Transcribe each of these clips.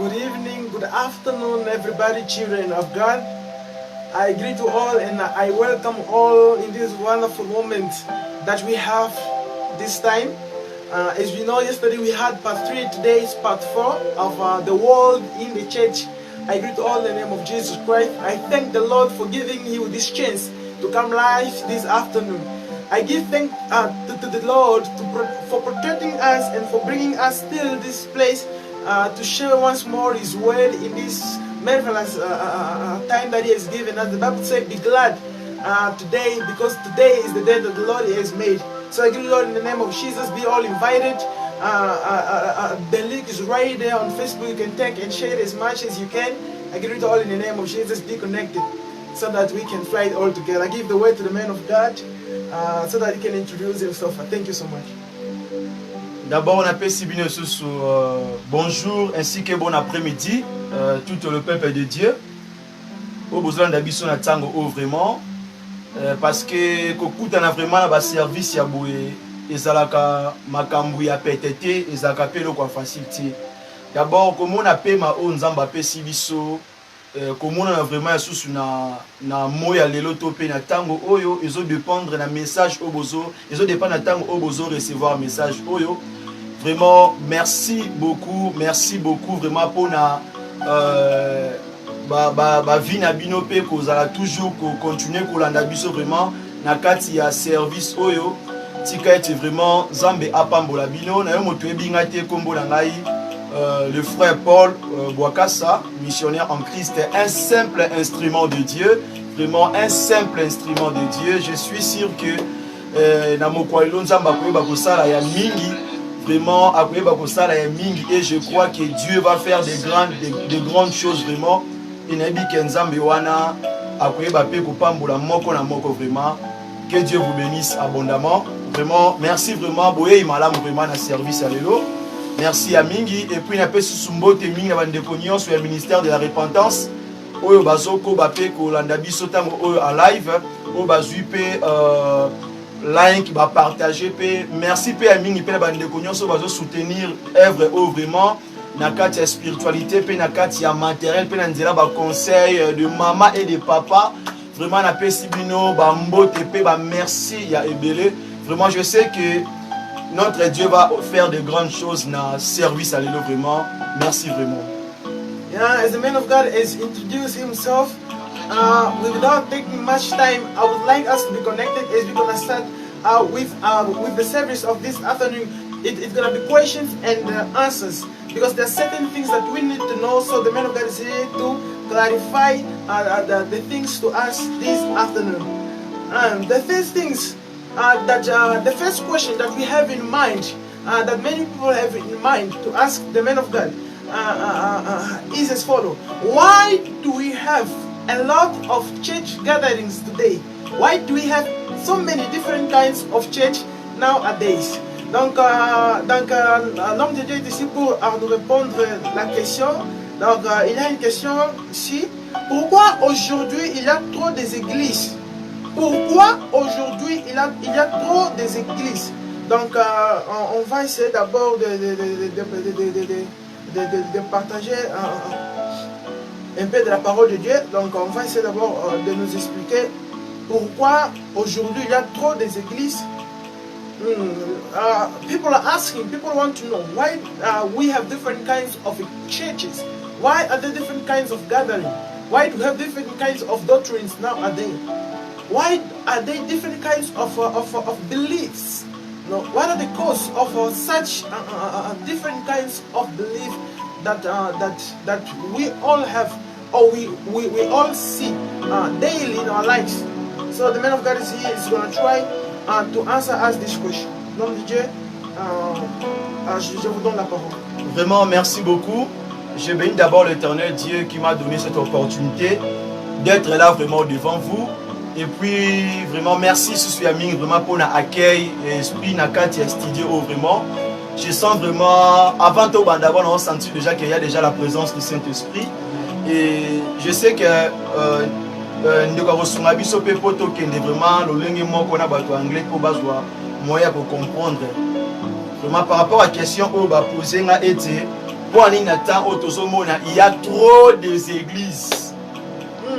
good evening, good afternoon, everybody, children of God. I greet you all and I welcome all in this wonderful moment that we have this time. As we know, yesterday we had part 3, today is part 4 of the world in the church. I greet all in the name of Jesus Christ. I thank the Lord for giving you this chance to come live this afternoon. I give thanks to the Lord for protecting us and for bringing us still this place to share once more His word in this marvelous time that He has given us. The Bible says, be glad today, because today is the day that the Lord has made. So I give you, Lord, in the name of Jesus, be all invited. The link is right there on Facebook. You can take and share it as much as you can. I give it all in the name of Jesus. Be connected so that we can fly it all together. I give the word to the man of God so that he can introduce himself. Thank you so much. D'abord, on appelle Sibine bonjour ainsi que bon après-midi, tout le peuple de Dieu. Au besoin d'habitude, on attend vraiment. Parce que kokuta na vraiment na service ya boye ezalaka makambu ya PTT ezalaka pe loko facilité. D'abord comment on appelle ma o nzamba pe sibiso comment on a vraiment susu na moya lelo to pe na tango oyo ezo dépendre na message obozo ezo dépendre na tango obozo recevoir message oyo. Vraiment merci beaucoup vraiment pour na vie na bino pe kozala toujours continuer kolanda biso vraiment na kati ya service oyo tika ete vraiment Zambe apambola bino na yo moto ebinga te kombo na ngai le frère Paul Bouakassa, missionnaire en Christ, un simple instrument de Dieu, vraiment un simple instrument de Dieu. Je suis sûr que na mokwalelo Nzamba koyeba kosala ya mingi, vraiment akoyeba kosala ya mingi, et je crois que Dieu va faire de grandes choses vraiment. Inabi Kenzambe wana akoyeba pe kopambola moko na moko vraiment. Que Dieu vous bénisse abondamment. Vraiment, merci vraiment boye malamu vraiment na service à lelo. Merci à mingi et puis na pe susumbote mingi na bandeko nyonso ya ministère de la repentance. Oyo bazoko ba pe ko landa biso tango oyo en live, oyo bazui pe like ba partager pe. Merci pe à mingi pe na bandeko nyonso bazo soutenir œuvre oyo vraiment. Na kati ya spiritualité pe na kati ya matériel pe na nzela ba conseil de maman et de papa. Vraiment na pe sibino ba mbote pe ba merci ya ebele. Vraiment je sais que notre Dieu va faire de grandes choses na service à l'élo vraiment. Merci vraiment. Yeah, as the man of God has introduced himself, without taking much time, I would like us to be connected as we're gonna start with the service of this afternoon. It's gonna be questions and answers, because there are certain things that we need to know. So the man of God is here to clarify the things to us this afternoon. The first things the first question that we have in mind, that many people have in mind to ask the man of God, is as follows: why do we have a lot of church gatherings today? Why do we have so many different kinds of church nowadays? Donc, l'homme de Dieu est ici pour nous répondre la question. Donc, il y a une question ici. Pourquoi aujourd'hui il y a trop des églises? Pourquoi aujourd'hui il y a trop des églises? Donc, on va essayer d'abord de partager un peu de la parole de Dieu. Donc, on va essayer d'abord de nous expliquer pourquoi aujourd'hui il y a trop des églises. People are asking, people want to know why we have different kinds of churches. Why are there different kinds of gatherings? Why do we have different kinds of doctrines nowadays? Why are there different kinds of beliefs? No, what are the causes of such different kinds of belief that we all have, or we all see daily in our lives? So the man of God is here, is going to try to answer us this question. Nom de Dieu, je vous donne la parole. Vraiment, merci beaucoup. Je bénis d'abord l'Éternel Dieu qui m'a donné cette opportunité d'être là vraiment devant vous. Et puis, vraiment, merci Susuyaming vraiment pour l'accueil et l'esprit Nakati studio vraiment. Je sens vraiment, avant tout, d'abord, on a senti déjà qu'il y a déjà la présence du Saint-Esprit. Et je sais que vraiment anglais pour moyen pour comprendre. Vraiment par rapport à la question où posée il y a trop des églises.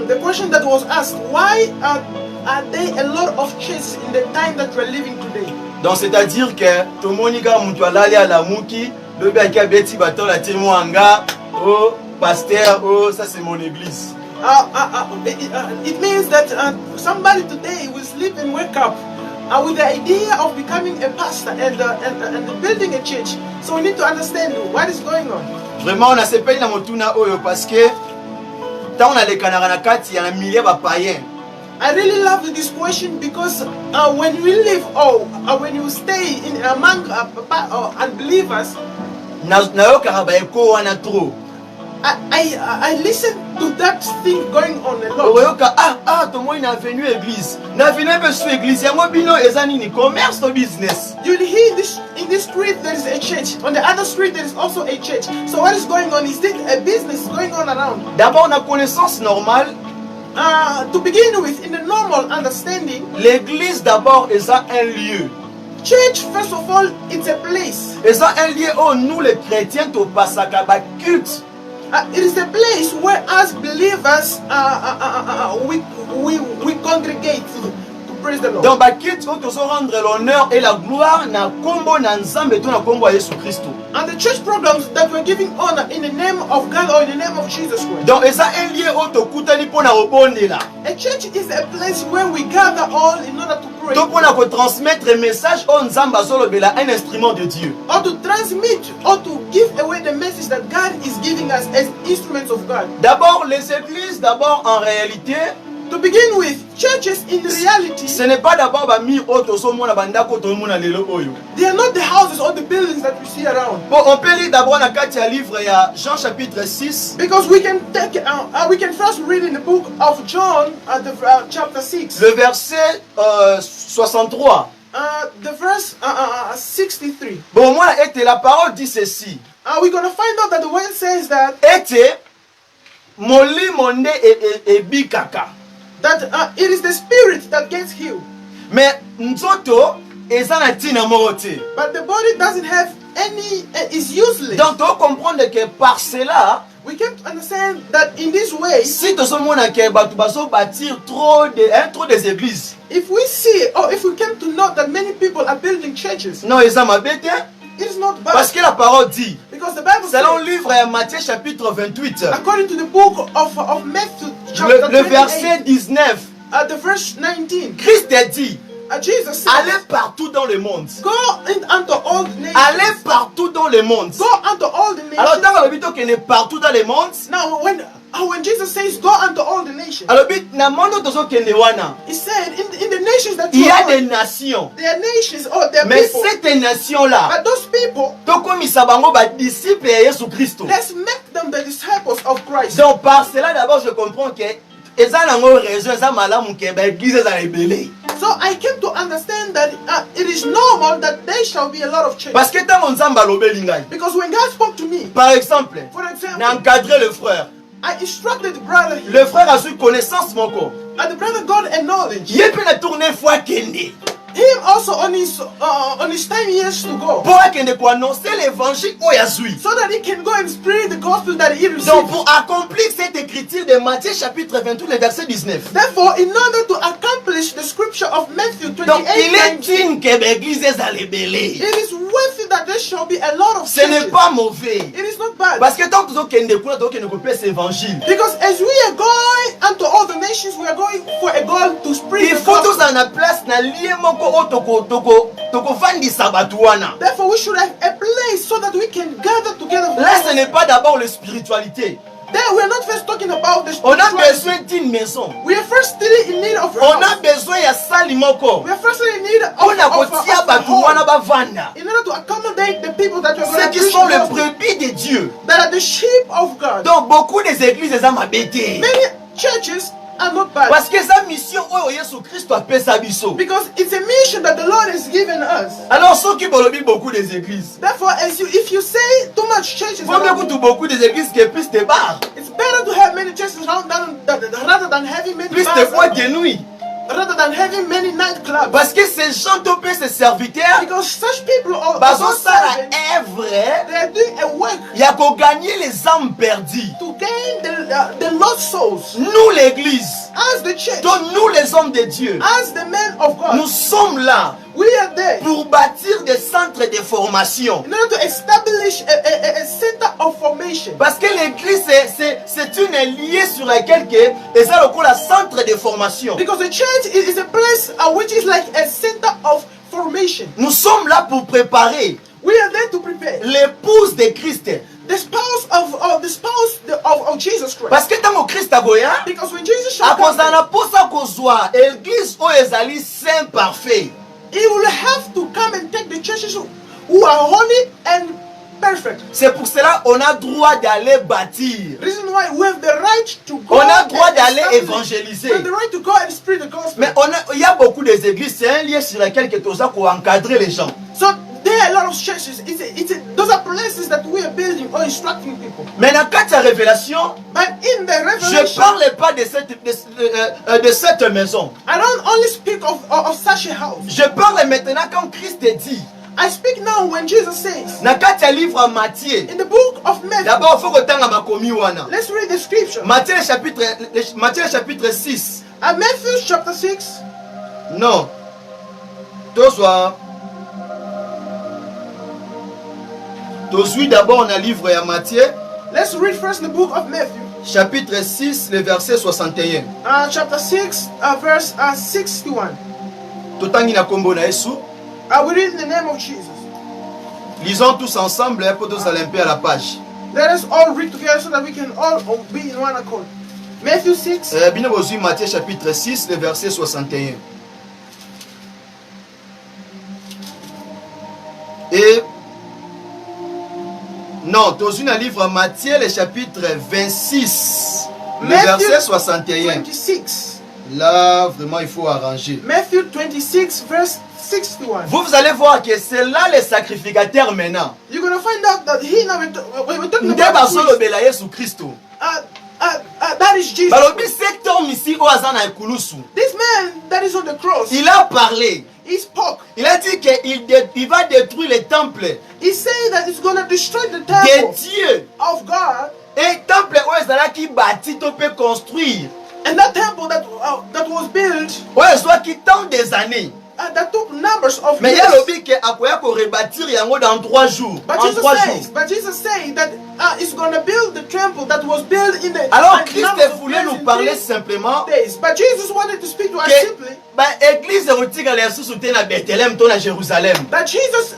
The question that was asked, why are there a lot of churches in the time that we're living today? Donc c'est-à-dire que tout le monde est à la mouki, le gars qui a bêti bateau la témoanga, oh pasteur, oh ça c'est mon église. It means that somebody today will sleep and wake up with the idea of becoming a pastor and building a church. So we need to understand what is going on. Vraiment, on a ces pays dans mon tourna oyo parce que tant on a les Kanaranakati, il y a un millier de païens. I really love this question because when we live when you stay in among unbelievers, I listen to that thing going on a lot. Tout le monde est venu à l'église. N'a venu à l'église. Il y a un bino et commerce ou business. You'll hear this in this street there is a church. On the other street there is also a church. So what is going on? Is there a business going on around? D'abord, on a connaissance normale. To begin with, in the normal understanding, l'église d'abord est un lieu. Church, first of all, it's a place. C'est un lieu où nous les chrétiens to pasaka ba culte. It is a place where as believers we congregate to praise the Lord. Donc ba culte où to rendre l'honneur et la gloire na kombo na nzambe to na kombo Yesu Kristo. And the church programs that we're giving honor in the name of God or in the name of Jesus Christ. Donc c'est un lieu où to kutani pona obondela. A church is a place where we gather all in order to pray. Donc on a transmettre message au nzamba zolobela un instrument de Dieu. Or to transmit or to give away the message that God is giving us as instruments of God. D'abord les églises en réalité. To begin with, churches in reality, ce n'est pas d'abord bami otosomona bandako tomona lelo oyo. They are not the houses or the buildings that we see around. Bon, on peut lire d'abord dans le livre ya Jean chapitre 6. Because we can take we can first read in the book of John chapter 6. Le verset 63. The verse 63. Bon, moi était la parole dit ceci. We're going to find out that the word says that était moli monde et bikaka. That it is the spirit that gets healed. Mais nzoto ezana tina morote. But the body doesn't have any is useless. Donc tu comprendre que par cela we can understand that in this way, si tu somona que batu baso bâtir trop des églises. If we see or if we came to know that many people are building churches. Non, ezama bete. It is not bad. Parce que la parole dit. Because the Bible selon le livre de Matthieu chapitre 28. According to the book of Matthew chapter 28. Le verset 19. The verse 19. Christ a dit. Jesus said, allez partout dans le monde. Go into all the nations. Allez partout dans le monde. Go into all the nations. Alors dans le but qu'il est partout dans le monde. Now when Jesus says go unto all the nations. Alors but na mondo tozo kende wana. He said in the nations that il y a des nations. There are nations or there are mais people. Ces nations là. But those people. Tokomisa bango ba disciples de Jésus Christ. Let's make them the disciples of Christ. Donc par cela d'abord je comprends que eza nango raison eza malamu ke ba église za rebelle. So I came to understand that it is normal that there shall be a lot of change. Parce que tant nzamba lobeli ngai. Because when God spoke to me. Par exemple. For example. Na encadrer le frère. I instructed the brother here. Le frère a su connaissance mon corps. And the brother got a knowledge. Il peut la tourner fois kende. Him also on his time years to go. Pour kende ko annoncer l'évangile au yazui. So that he can go and spread the gospel that he received. Donc pour accomplir cette écriture de Matthieu chapitre 28 le verset 19. Therefore in order to accomplish the scripture of Matthew 28. Donc il est digne que l'église est rebelle. It is worthy that there shall be a lot of ce n'est pas mauvais. It is not bad. Parce que tant que nous kende ko to kende ko prêcher l'évangile. Because as we are going unto all the nations, we are going for a goal to spread the gospel. Il faut tous en la place na lieu moko toko fandisa batu wana. Therefore we should have a place so that we can gather together. Là ce n'est pas d'abord la spiritualité. Then we are not first talking about the on a besoin d'une maison. We are first still in need of a on a besoin ya sali moko. We are first in need of a in order to accommodate the people that we are going ceux to qui sont les brebis de Dieu. That are the sheep of God. Donc beaucoup des églises sont mabete. Many churches are not bad. Parce que sa mission oyo Yesu Christ a fait sa biso. Because it's a mission that the Lord has given us. Alors ceux qui bolobi beaucoup des églises. Therefore if you say too much churches. Faut mieux que beaucoup des églises qui plus de bars. It's better to have many churches rather than having many plus bars. Plus de fois de nuit. rather than having many nightclubs. Parce que ces gens topé ces serviteurs, Because such people are bazo sala servants, œuvre, they are doing a work il y a qu'au gagner les âmes perdues. to gain the lost souls. Nous l'église, As the church, donc nous les hommes de Dieu, as the men of nous God, sommes là we are there pour bâtir des centres de formation. in order to establish a center of formation. Parce que l'église, c'est une liée sur laquelle et ça le coup la centre de formation. Because the church is a place which is like a center of formation. Nous sommes là pour préparer We are there to prepare l'épouse de Christ. the spouse of Jesus Christ. Parce que tant que Christ a goya, Because when Jesus shall à cause come, de posa kozwa, l'église o ezali saint parfait. he will have to come and take the churches who are holy and perfect. C'est pour cela on a droit d'aller bâtir. Reason why we have the right to go. On a droit and d'aller establish. évangéliser. We have the right to go and spread the gospel. Mais il y a beaucoup des églises, c'est un lieu sur lequel tu as pour encadrer les gens. So there are a lot of churches. Those are places that we are building or instructing people. Mais dans la révélation, But in the je ne revelation, parle pas de cette maison. I don't only speak of such a house. Je parle maintenant quand Christ dit, I speak now when Jesus says dans le livre à Matthieu, in the book of Matthew. d'abord il faut que tu aies ma commis wana. Let's read the scripture. Matthieu chapitre 6. At Matthew chapter 6. Non. Toi sois. Tu suis d'abord dans le livre à Matthieu, Let's read first the book of Matthew. chapitre 6, le verset 61. Chapter 6, verse 61. Totangi na kombo na Yesu. We read in the name of Jesus. Lisons tous ensemble pour tous aller un peu à la page. Let us all read together so that we can all be in one accord. Matthew 6. Bien reçu Matthieu chapitre 6, le verset 61. Et non, dans un livre Matthieu, le chapitre 26, le verset 61. 26. Là, vraiment, il faut arranger. Matthew 26, verse 61. Vous allez voir que c'est là les sacrificateurs maintenant. You're going to find out that he now, we're talking Nde about basolo bela Yesu Kristo. that is Jesus. Balobi secteur misi o azana ekulusu. This man that is on the cross, Il a parlé. he spoke. Il a dit qu'il va détruire le temple He said that he's going to destroy the de temple Dieu. of God. Et temple o ezala ki bâti to peut construire. And that temple that was built, O ezwa ki tant des années. that took numbers of Mais il y years. a lobby que akoya ko rebâtir yango dans 3 jours. But En 3 jours. Jesus said that he's going to build the temple that was built in the Alors in Christ numbers of voulait years nous in parler 3 simplement days. But Jesus wanted to speak to us que simply église erotika la Yesu te na Bethlehem to na Jérusalem. that Jesus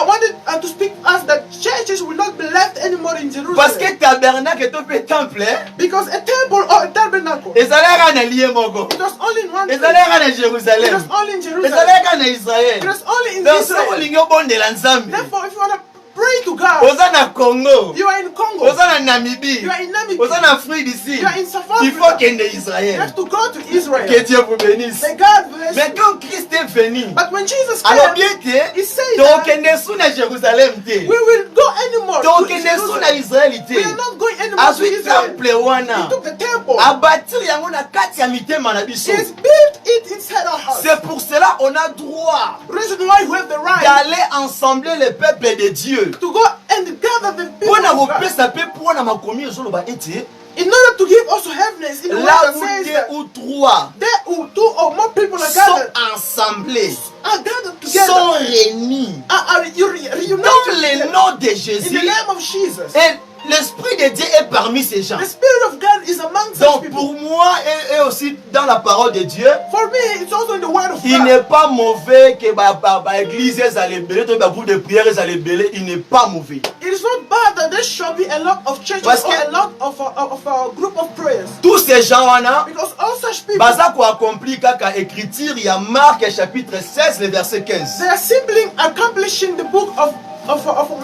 wanted to speak to us that churches will not be left anymore in Jerusalem. Parce que tabernacle to pe temple Because a temple or a tabernacle, ezalaka na lieu moko. it was only in one place. Ezalaka na It was Jérusalem. only in Jerusalem. Ezalaka na Israël. It was only in Donc si Israel. olingi obondela Nzambe, Therefore, if you want to pray to God, oza na Congo, you are in Congo, oza na Namibie, you are in Namibia, oza na Afrique du Sud, you are in South il faut Africa. kende You Israël. have to go to Israel. Que Dieu vous bénisse. May God bless Mais you. quand Christ est venu, But when Jesus alors came, bien que he said that tokende sous na Jérusalem te, we will go anymore to tokende sous na Jerusalem. Israël We are te, not going anymore to azwi Israel. temple He wana, took the temple. abatir yango na kati ya mitema na biso. He has built it inside our house. C'est pour cela on a droit Reason why we have the right d'aller ensembler le peuple de Dieu. to go and gather the people Pona of God. kopesa pe pona makomi ezoloba ete In order to give also heaviness in the word là that où says 2 that ou 3 there who 2 or more people are sont gathered, assemblés, are gathered sont together, réunis are reunited dans le together nom de in Jésus, the name of Jesus. et l'Esprit de Dieu est parmi ces gens. The Spirit of God is among such Donc people. pour moi et aussi dans la parole de Dieu, For me, it's also in the word of il God. n'est pas mauvais que l'église allait belé, le groupe de prière allait belé, il n'est pas mauvais. It is not bad that there shall be a lot of churches Parce or que- a lot of a group of prayers. Tous ces gens-là, Because all such people, baza ko accompli kaka écriture, il y a Marc chapitre 16, le verset 15. they are simply accomplishing the book of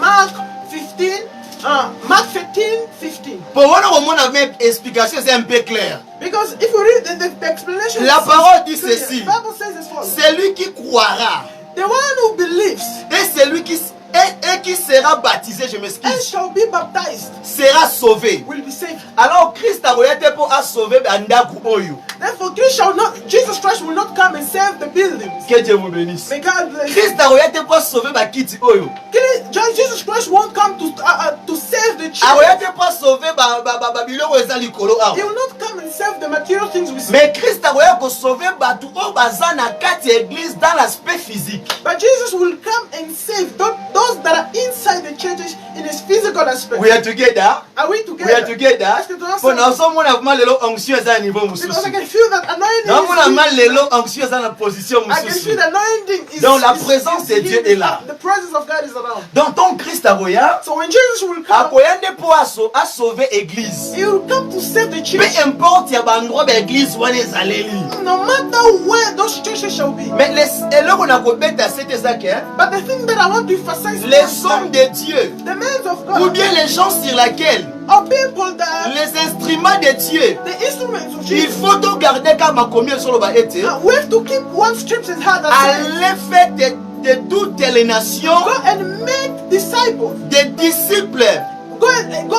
Mark 15, Mark 15, 15. Pour moi, on a même explication, c'est un peu clair. Because if you read the explanation, La parole dit ceci. the Bible says as follows. Celui qui croira The one who believes et celui qui et qui sera baptisé, je and m'excuse, shall be baptized sera sauvé. will be saved. Alors Christ a été pour sauver Bandaku Oyo. Therefore, Jesus Christ will not come and save the buildings. Que Dieu vous bénisse. May God bless you. Christ a été pour sauver Bakiti Oyo. Jesus Christ won't come to save the A children. été pour sauver Babylon Ezali Kolo. He will not come and save the material things we see. Mais Christ a été sauver Batu O Bazana Kati Église dans l'aspect physique. But Jesus will come and save those that are inside the churches in his physical aspect. We are together. Are we together? We are together. Est-ce que tu as Pour ça? nous sommes vraiment les onction à un niveau Because I mususu. can feel that anointing. Non, on a is mal deep. les onction à la position I can mususu. feel the anointing is Donc, la is- présence de is Dieu here. est là. The presence of God is around. Donc ton Christ a voya. So when Jesus will come, Akoyande pour sauver l'église. he will come to save the Peu church. importe il y a un endroit de l'église où on est allé. No matter where those churches shall be. Mais et là on a compété c'était ça que But the thing that I want to emphasize les is hommes de Dieu the men of ou God bien les gens sur laquelle are people that les instruments de Dieu. the instruments of Il Jesus. faut donc garder comme combien sur le bas été. We have to keep one scripture hard that À says, l'effet de toutes les nations, go and make disciples. des disciples, Go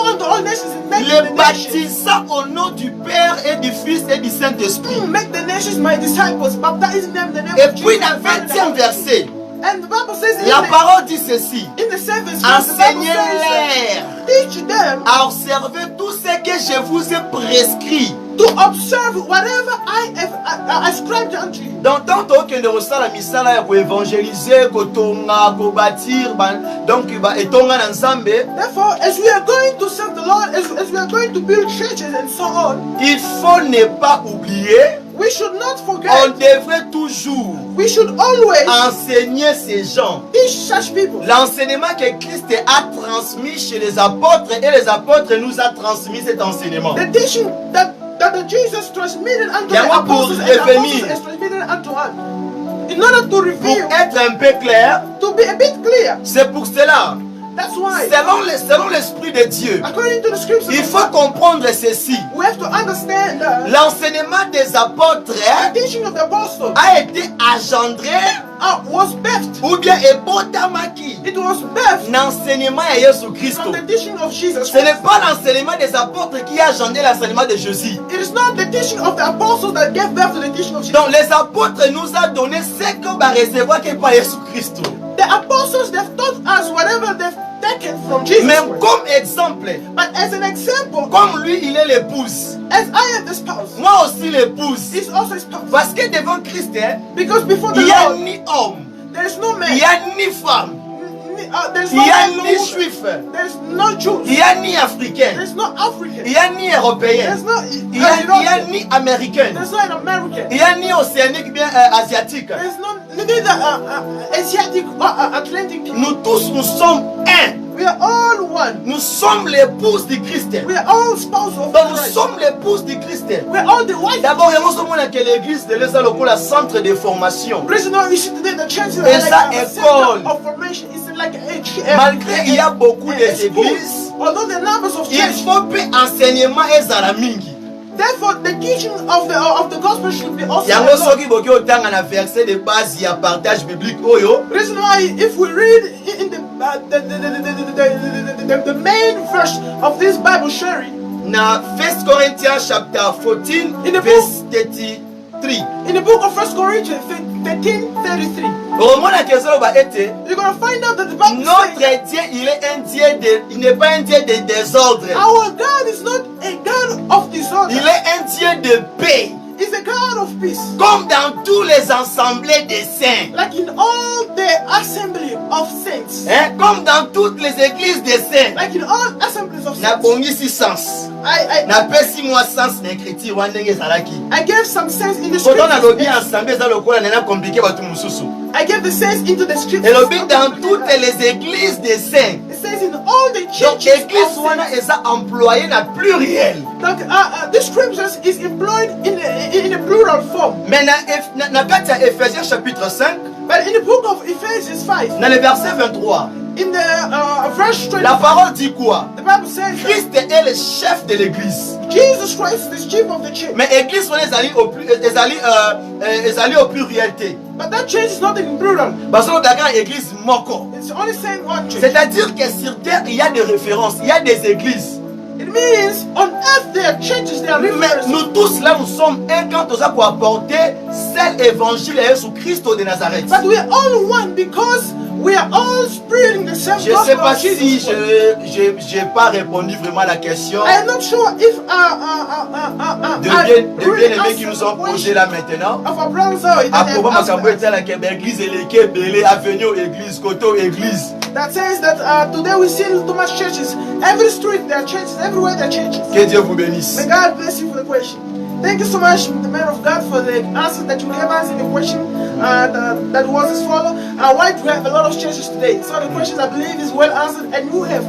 unto all nations and make les the nations. baptisant au nom du Père et du Fils et du Saint-Esprit. Make the nations my disciples, baptizing them in the name Et of puis Jesus. dans le 20e verset, And the Bible says la parole dit ceci. in the 7th verse, the Bible says, Enseignez-les teach them à observer tout ce que je vous ai prescrit. to observe whatever I have ascribed unto you. Donc, tant que nous recevons la misala pour évangéliser, kotonga, ko bâtir, donc etonga na nzambe, Therefore, as we are going to serve the Lord, as we are going to build churches and so on, il faut ne pas oublier, we should not on forget, devrait toujours we should always enseigner ces gens. teach such people. L'enseignement que Christ a transmis chez les apôtres et les apôtres nous a transmis cet enseignement. The teaching that Jesus transmitted unto Yeah, the what apostles will and the apostles revenir? is transmitted unto us. In order to Pour reveal, être un peu clair, to be a bit clear. c'est pour cela, That's why, selon l'Esprit de Dieu, according to the scriptures, il of faut God, comprendre ceci. we have to understand that L'enseignement des apôtres the teaching of the apostles a été engendré was birthed. ou bien ebotamaki It was birthed l'enseignement de Jésus-Christ. from the teaching of Jesus Ce n'est Christ. pas l'enseignement des apôtres qui a engendré l'enseignement de Jésus. It is not the teaching of the apostles that gave birth to the teaching of Jesus. Donc les apôtres nous ont donné ce qu'on va recevoir que par Jésus-Christ. The apostles, they've taught us whatever they've taken from Jesus Même Christ. comme exemple, But as an example, comme lui il est l'épouse, as I am the spouse, moi aussi l'épouse. he's also a spouse. Parce que devant Christ, Because before the il n'y a Lord, ni homme, there is no man, il n'y a ni femme, there's il no n'y a man, no ni woman, juif, there's no Jews, il n'y a ni africain, there's no African, il n'y a ni européen, there's no il n'y a European, ni américain, there's no an American, il n'y a ni océanique bien asiatique. there's no neither Asiatic or Atlantic people. Nous tous, nous sommes un. We are all one. Nous sommes l'épouse du Christ. We are all spouses of Donc nous Christ. sommes l'épouse du Christ. We are all the wife. D'abord, nous sommes que l'église de l'Église locale, centre de formation. Reason why we should today the church is Et like ça, a école. center of formation. It's like Malgré il y a beaucoup a d'églises, school. Although the numbers of il church, faut que l'enseignement est à la mingi. therefore the teaching of the gospel should be also. Yango a lot. soki boki otanga na verset de base ya partage biblique oyo. Reason why, if we read in the main verse of this Bible sharing, Na 1 Corinthians chapter 14 In the verse 33. in the book of 1 Corinthians 13:33, Romana keselo ba ete you're gonna find out that the Bible notre says Dieu il n'est pas un Dieu de désordre. our God is not a God of disorder. Il est un Dieu de paix. He's a God of peace. Comme dans tous les assemblées des saints. Like in all the assembly of saints. Hein? Comme dans toutes les églises des saints. Like in all assemblies of Na saints. bongisi sens. Na pesi moi sens na écriture wa ndenge ezalaki. I gave some sense in the Pendant na lobi scriptures. ensemble eza lokola nena compliqué batu mususu. I gave the sense into the scriptures. Et lobi dans toutes les églises des saints. It says in all the Donc churches église of wana saints. eza employé na pluriel. Donc, this scriptures is employed in a plural form. Mais na kati ya Ephésiens chapitre 5, But in the book of Ephesians 5, dans le verset 23, in the verse 20, La parole dit quoi? the Bible says that Christ est le chef de l'église. Jesus Christ is the chief of the church. Mais l'église, on est allé au pluralité. But that church is not in plural. Parce que dans l'église moko. It's only saying one church. C'est-à-dire que sur terre, il y a des références, il y a des églises. It means on earth there are churches, there are Mais references. nous tous là, nous sommes un quand on a pour apporter cet évangile à Jésus Christ de Nazareth. But we are all one because we are all spreading the same Je ne gospel sais pas of si Jesus. je n'ai pas répondu vraiment à la question I am not sure if de bien-aimés qui nous ont posé là maintenant. of our brothers are that they have Après, asked ma la église et l'équipe, avenue église, côté église. that says that today we see too much churches. Every street there are churches, everywhere there are churches. Que Dieu vous bénisse. May God bless you for the question. Thank you so much, the man of God, for the answer that you gave us in the question that was as follows. Why do we have a lot of churches today? So the questions I believe is well answered and you have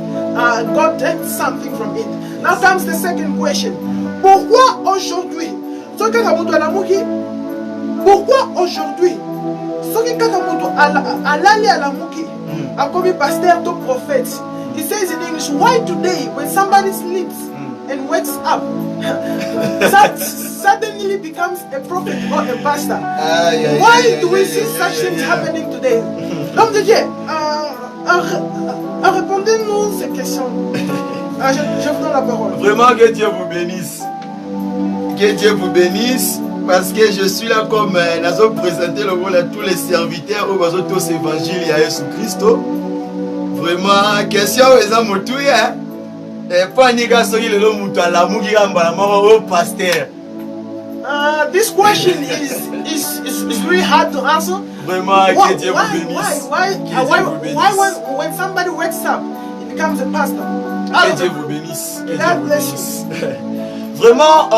gotten something from it. Now comes the second question. Pourquoi aujourd'hui? Pourquoi aujourd'hui? Soki kaka mutu alali alamuki akomi pasteur to prophet. He says in English, why today when somebody sleeps and wakes up suddenly becomes a prophet or a pastor? Why do we see such things happening today? L'homme de Dieu, répondez-nous ces questions. Je vous donne la parole. Vraiment que Dieu vous bénisse. Que Dieu vous bénisse. Parce que je suis là comme nous avons présenté le rôle à tous les serviteurs au besoin de tous évangiles à Jésus Christ. Vraiment, question aux hommes tout hein. Et pas ni gars soki le mutu ala mugi gamba moko pasteur. This question is really hard to answer. Vraiment, que Dieu vous bénisse. Why when somebody wakes up, he becomes a pastor? Que Dieu vous bénisse. Que Dieu God vous bless bénisse. Vraiment,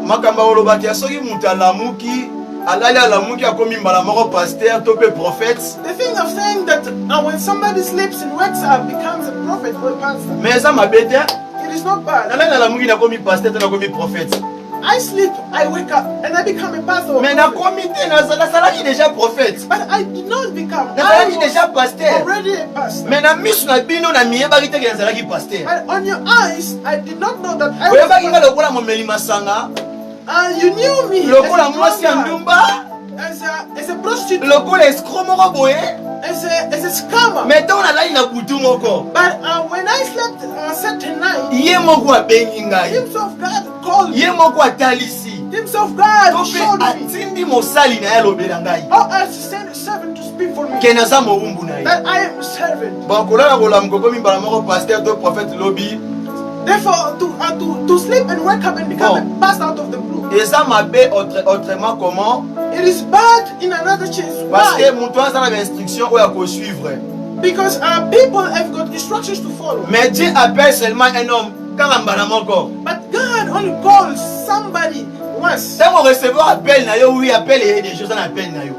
makamba olobaki asoki mutu alamuki alali alamuki akomi mbala moko pasteur to pe prophète. The thing of saying that when somebody sleeps and wakes up becomes a prophet or a pastor. Mais ça m'abete. It is not bad. Nalali alamuki nakomi pasteur to nakomi prophète. I sleep, I wake up, and I become a pastor. Mais nakomi te nazalaki déjà prophète. But I did not become. Nazalaki déjà pasteur. Already a pastor. Mais na misu na bino na miyebaki te ke nazalaki pasteur. But on your eyes, I did not know that I Oyebaki was nga lokola momeli masanga. you knew me Lokola mwasi ya ndumba. as a prostitute, Lokola escroc moko boye. as a scammer. Mais ntango nalali na butu moko. But when I slept certain night, Ye moko abengi ngai. himself God called me. Ye moko atalisi. Himself God To showed mpe me. atindi mosali na ye alobela ngai. Or else send a servant to speak for me. Ke naza mowumbu na ye. That I am a servant. Bon kolala kolamuka komi mbala moko pasteur to prophète lobi. Therefore, to sleep and wake up and become a pastor out of the blue. Eza mabe autrement comment? It is bad in another chance. Parce que Why? mutu aza na instruction oyo akosuivre. Because people have got instructions to follow. Mais Dieu appelle seulement un homme kaka mbala moko. But God only calls somebody once. Ntango recevoir appel na yo, oui appel et des choses en appel na yo.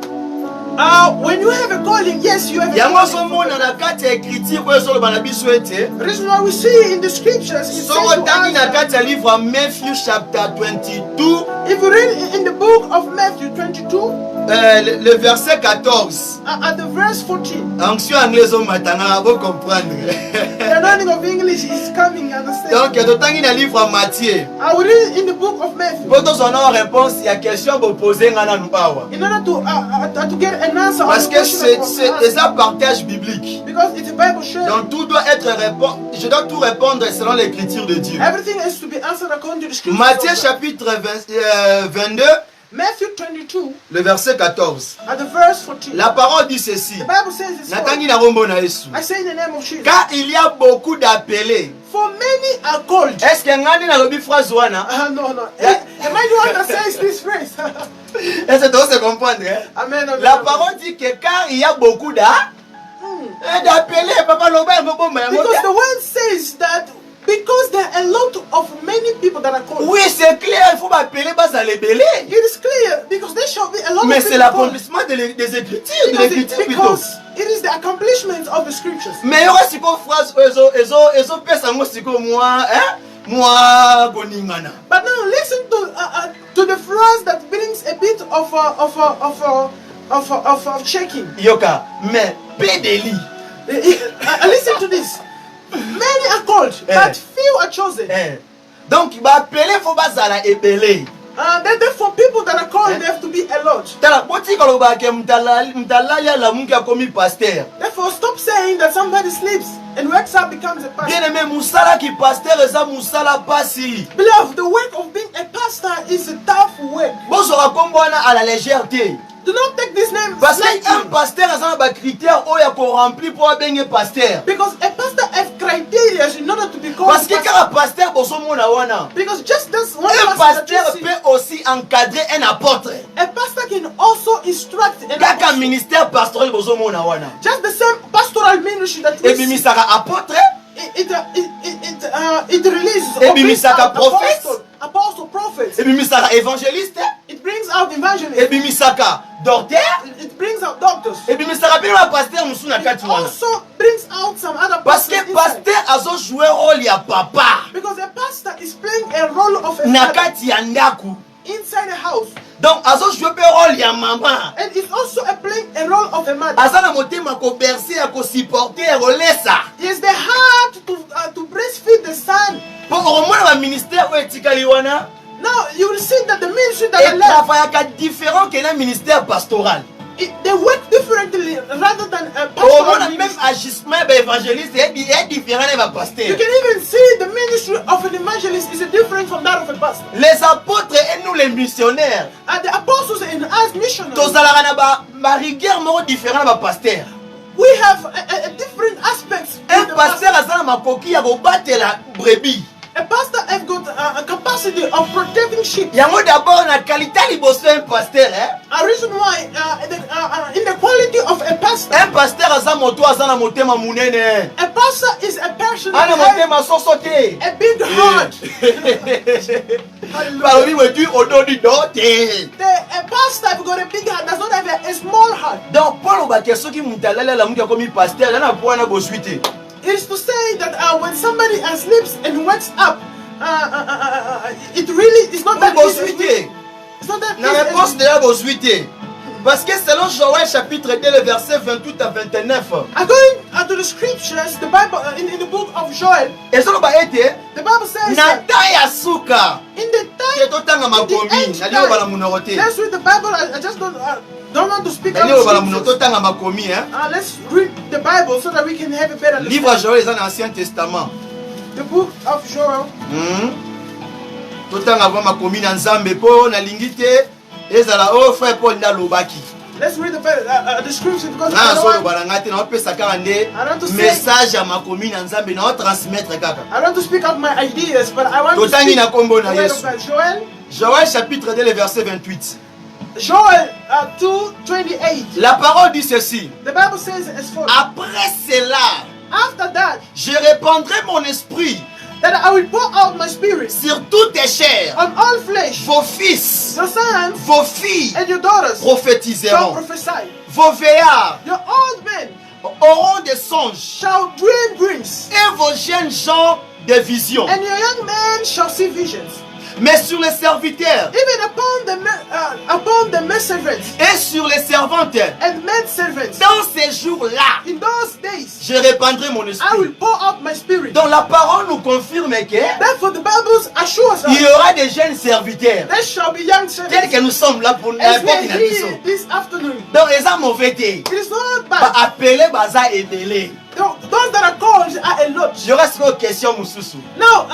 When you have a calling, yes, you have a Yango calling. somona na kati ya écriture oyo soloba na biso ete. The reason why we see in the scriptures, it says Soko to tangi na us, kati ya livre ya Matthieu chapter 22. if you read in the book of Matthew 22, Le verset 14. at the verse 14, Onction anglaise au matanga, vous comprendre. the learning of English is coming, understand? Donc, totangi na livre à Matthieu. I will read in the book of Matthew Pour tous on a une réponse, il y a question pour poser ngana nubawa. in order to get an answer. Parce on the que question that was c'est asked. un partage biblique. Because it's a Bible sharing. Donc tout doit être répondu. Je dois tout répondre selon l'écriture de Dieu. Everything has to be answered according to the scripture. Matthieu chapitre 22, Matthew 22, le verset 14. at the verse 14. La parole dit ceci. The Bible says this. Natangi na rombo na Yesu. I say in the name of Jesus. Car il y a beaucoup d'appelés. For many are called. Est-ce que ngani na lobi phrase wana? No. Am I the one that says this phrase? Est-ce que tu dois se comprendre? Hein? Amen. La parole dit que car il y a beaucoup d'appelés, papa Lobert, Because the word says that because there are a lot of many people that are called. oui, c'est clair, il faut m'appeler bas à l'ébélé. It is clear because there shall be a lot Mais of c'est people called. l'accomplissement des écritures, de l'écriture plutôt. Because it is the accomplishment of the scriptures. Mais il y aura siko phrase, ezo pesa ngo siko moi, hein? Moi, koningana. But now listen to the phrase that brings a bit of checking. Yoka, mais pédéli. Listen to this. Many are called, but few are chosen. Donc, appelé faut bazala ébélé. Therefore, people that are called, they have to be a lot. Therefore, stop saying that somebody sleeps and wakes up becomes a pastor. Beloved, the work of being a pastor is a tough work. Do not take this name lightly. Because a pastor has criteria in order to be called pastor. Because just this one pastor peut aussi encadrer un apôtre. A pastor can also instruct an apostle. Ministère pastoral just the same pastoral ministry that we see. It releases apostle, prophets. Évangéliste. It brings out evangelists. It brings out doctors. It also brings out some other pastors. Because a pastor is playing a role of a father inside a house. Donc, azo jouer rôle ya maman. And it's also playing a role of a mother. Azana motema ko bercer ko supporter rolesa. He is the heart to breastfeed the son. Pour au moins le ministère où etikali wana. Now you will see that the ministry that are left travaille différent que le ministère pastoral. They work differently rather than a pastoral même agissement évangéliste est différent de pasteur. You can even see the ministry of an evangelist is different from that of a pastor. Les apôtres et nous les missionnaires. And the apostles and us missionaries. Rigueur différent de pasteur. We have a different aspects. Un pasteur a ma coquille à battre la brebis. A pastor has got a capacity of protecting sheep. Yango d'abord na qualité liboso un pasteur, A reason why in the quality of a pastor. Un pasteur aza moto aza na motema munene. A pastor is a person that has a big heart. A pastor who got a big heart does not have a small heart. Donc Paul bakesoki mutalala la muka komi pasteur na poana bosuite. It is to say that when somebody sleeps and wakes up, it really is not that easy. It's not that easy. Parce que selon Joël chapitre 2, le verset 28 à 29. According to the scriptures, the Bible in the book of Joel, the Bible says that in the time, let's read the Bible. I just don't want to speak out let's read the Bible so that we can have a better understanding. Livre Joël est dans l'Ancien Testament. The book of Joel. Let's read the scripture because I want to speak out my ideas, but I want to speak the word of God. Joël chapitre 2, le verset 28. Joel 2:28. La parole dit ceci. The Bible says as follows. Après cela, after that, je répandrai mon esprit that I will pour out my spirit sur toutes tes chairs. On all flesh. Vos fils, your sons, vos filles, and your daughters prophétiseront. shall prophesy. Vos vieillards, your old men, auront des songes. Shall dream dreams. Et vos jeunes gens des visions. And your young men shall see visions. Mais sur les serviteurs, even upon the maidservants, et sur les servantes, and maidservants, dans ces jours-là, in those days, je répandrai mon esprit. I will pour out my spirit. Donc la parole nous confirme que therefore the Bible assures us il y aura des jeunes serviteurs. There shall be young servants. Tels que nous sommes là pour n'importe quelle this afternoon. Donc ils ont mauvais été. It is not bad. Appelé baza ebele. Those that are called are a lot. Je reste une question mususu. Now,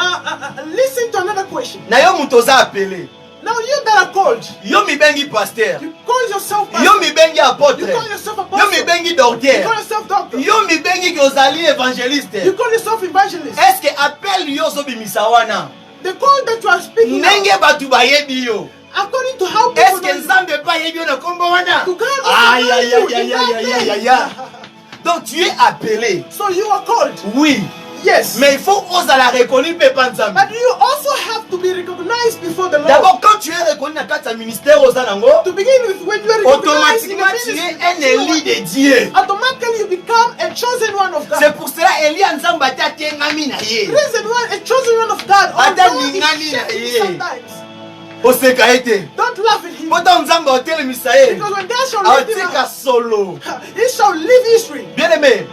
listen to another question. Na yo mutoza appelé. Now you that are called. Yo mi bengi pasteur. You call yourself pastor. Yo mi bengi apôtre. You call yourself apostle. Yo mi bengi docteur. You call yourself doctor. Yo mi bengi kozali évangéliste. You call yourself evangelist. Est-ce que appel yo so bimisa wana? The call that you are speaking. Nenge batu bayebi yo. According to how people. Est-ce que nzambe pa yebi yo na kombo wana? Aïe aïe aïe aïe aïe. Donc tu es appelé. So you are called. Oui. Yes. Mais il faut oser la reconnaître par Nzambe. But you also have to be recognized before the Lord. D'abord quand tu es reconnu dans le ministère aux anango, to begin with, when you are recognized in the automatiquement tu es un élu de Dieu. Automatically you become a chosen one of God. C'est pour cela Élie Nzambe a été ngami na ye. Reason why a chosen one of God. Although ngami na ye. Sometimes. Oseka ete. Don't laugh at him. Pourtant Nzambe a telemisa ye. Because when God shall leave solo. he shall leave history. Bien aimé.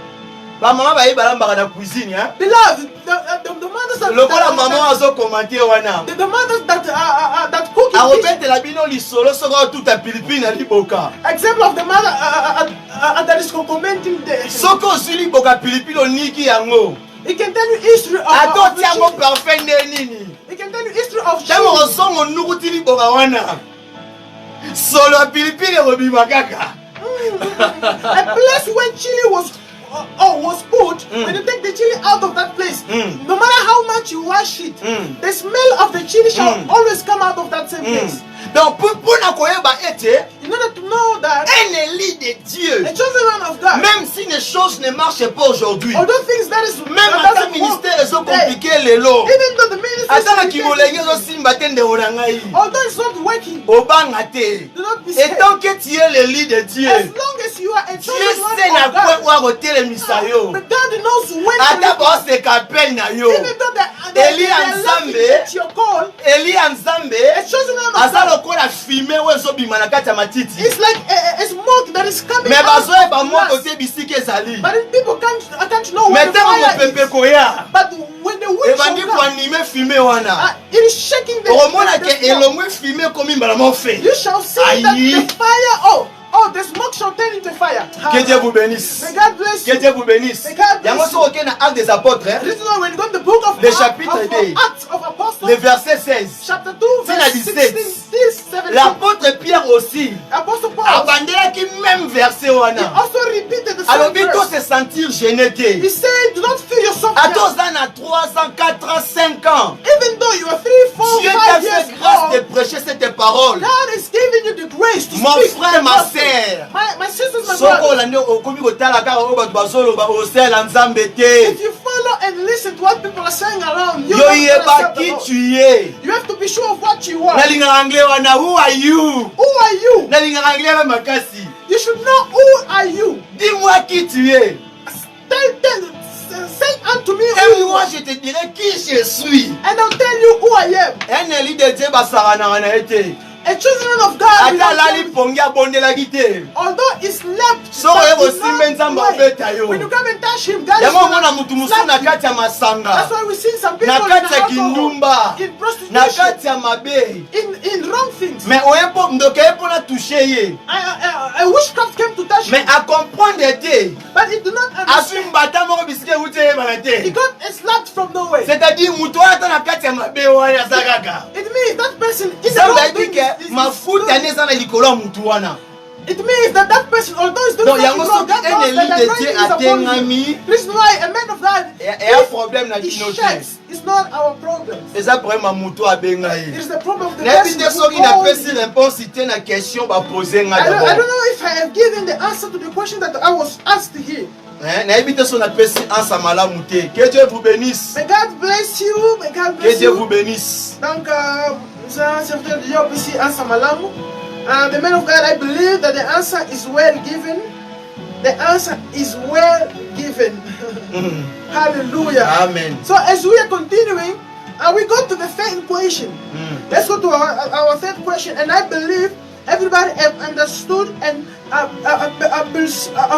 Ba maman ba balamba na cuisine hein. Beloved, the mothers that Lokola maman azo commenter wana. The mothers that cook in A kitchen. repete la bino li solo soko tout a Philippine na liboka. Example of the mother that is commenting there. Soko suli boka Philippine oniki yango. He can tell you history of Ato tiango chicken. parfait nini. He can tell you history of Tango chicken. songo nukuti liboka wana. Solo a Philippine robima kaka. A place where chili was put, when you take the chili out of that place, no matter how much you wash it, the smell of the chili shall always come out of that same place. Donc pour na koyeba ete In order to know that un élu de Dieu, a chosen man of God, même si les choses ne marchent pas aujourd'hui, although things that is même that à ta doesn't work ministère ils sont today, compliqués les lots. even though the ministry Ata na is kimolenge zo simba tende orangai. although it's not working, Obanga te. do not be Et scared. tant que tu es l'élu de Dieu, As long as you are a Dieu chosen sait one na of quoi God, wa rotele misayo. but God knows when to Ata lift ba se kapel na yo. even though Eli they are Nzambe, laughing at your call, Eli Nzambe a chosen one of aza God, lokola fumer we zo bima na kati ya matiti. it's like a smoke that is coming Mais out bazo e ba of moto glass. te bisiki ezali. But if people can't know Mais where the tango fire mopepe is. koya. But when the wind shall Ebandi come, koanime fumer wana. it is shaking the Okomona ke smoke. elongwe fumer komi mbala mo fe. You shall see Aïe. that the fire, the smoke shall turn into fire. Que Dieu vous bénisse. May God bless Que you. Dieu vous bénisse. May God bless Yango you. so oke na Actes des Apôtres, hein, This is why when you go to the book of Le chapitre deux. Acts of Apostles, le verset 16. chapter 2, C'est verse la 17. 16, 17. L'apôtre Pierre aussi Apostle Paul, abandelaki même verset he wana. also repeated the same Alobi to verse. se sentir gêné He te. said, do not feel yourself Ato down. oza na 3 ans, 4 ans, 5 ans. Even though you are 3, 4, Dieu 5 t'a years fait grâce de old, prêcher cette parole. God is giving you the grace to Mon speak frère, the ma gospel. sœur. My sisters, my Soko brothers, olandi okomi kotala kaka oyo bato bazoloba osala Nzambe te. if you follow and listen to what people are saying around you, Yo don't yeba accept the ki Lord. tu es. You have to be sure of what you are. Nalingaka anglais wana who are you? Who are you? Nalingaka anglais wana makasi. You should know who are you. Dis-moi qui tu es. Say unto me who Et you moi are, je te dirai qui je suis. and I'll tell you who I am. Un élu de Dieu basaranaka na ye te. A children of God, Ata without alali them, pongi abondelaki te. although he slept, Soko but ye did kosimba not Nzambe wake. abeta yo. When you come and touch him, God is Yango omona gonna mutu mosusu slap na you. kati ya That's masanga, why we see some people na in kati ya alcohol, kindumba, in na prostitution, kati ya mabe. in wrong things. Mais oyepo ndoka ye mpona touche ye. A witchcraft came to touch Mais him, acomprendre te. but he did not Aswi understand. mbata moko bisiki euti eyebana He te. got slapped from nowhere. C'est-à-dire mutu oyo ata na kati ya mabe wana aza kaka. It means that person is Nzambe wrong ayebi thing ke is mafuta good. ne eza na likolo ya mutu wana. It means that that person, although he's doing Donc something yango wrong, soki that un knows that élu the de Dieu anointing is upon him. atengami, This is why a man of God, eya problème na he kino te. shakes. It's not our problem. Eza problème ya mutu abenga It ye. is the problem of the nayebi person te who soki called napesi him. réponse te na question bapose nga I don't d'abord. know if I have given the answer to the question that I was asked here. nayebi te so napesi ansa malamu te. Que Dieu vous bénisse. May God bless you. May God Que bless Dieu vous you. bénisse. Donc, ça, c'est vrai, Dieu ici, answer malamu. The man of God, I believe that the answer is well given. The answer is well given. Hallelujah. Amen. So as we are continuing, we go to the third question. Let's go to our third question. And I believe everybody have understood and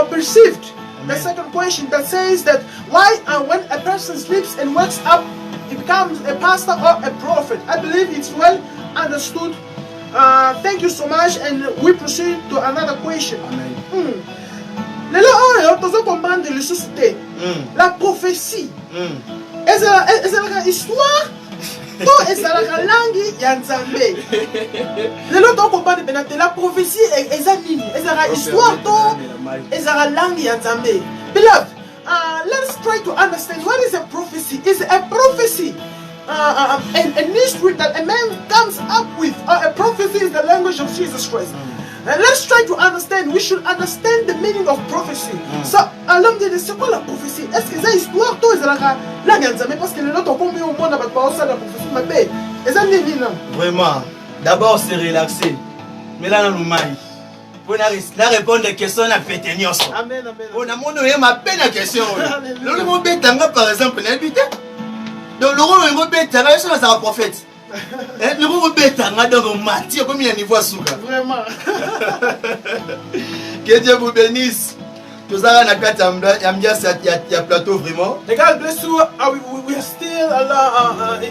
perceived the second question that says that why when a person sleeps and wakes up, he becomes a pastor or a prophet. I believe it's well understood. Thank you so much, and we proceed to another question. Amen. Lelo oyo tozo comprendre lisusu te. La prophétie ezalaka histoire to ezalaka langi ya Nzambe. Lelo to comprendre pena te la prophétie eza nini? Ezalaka histoire to ezalaka langi ya Nzambe. Beloved, let's try to understand what is a prophecy. Is a prophecy a mystery that a man comes up with? A prophecy is the language of Jesus Christ. And let's try to understand. We should understand the meaning of prophecy. So, alhamdulillah, c'est quoi la prophétie? Est-ce que c'est histoire toi ezalaka la nzambe parce que les autres ont mis au monde avec pas ça la prophétie ma paix. Eza nini non? Vraiment, d'abord c'est relaxé. Mais là, nous maille. Pour la répondre aux questions, on a pété nyonso. Amen, amen. On a mon nom, ma peine à question. Alléluia. Le mot bétanga, par exemple, n'a habité. Donc, le mot bétanga, je suis un prophète. Le mot bétanga, donc, on m'attire comme il y a un niveau à souka. Vraiment. Que Dieu vous bénisse. tozala na kati ya ambiance ya plateau vraiment. And God bless you. We are still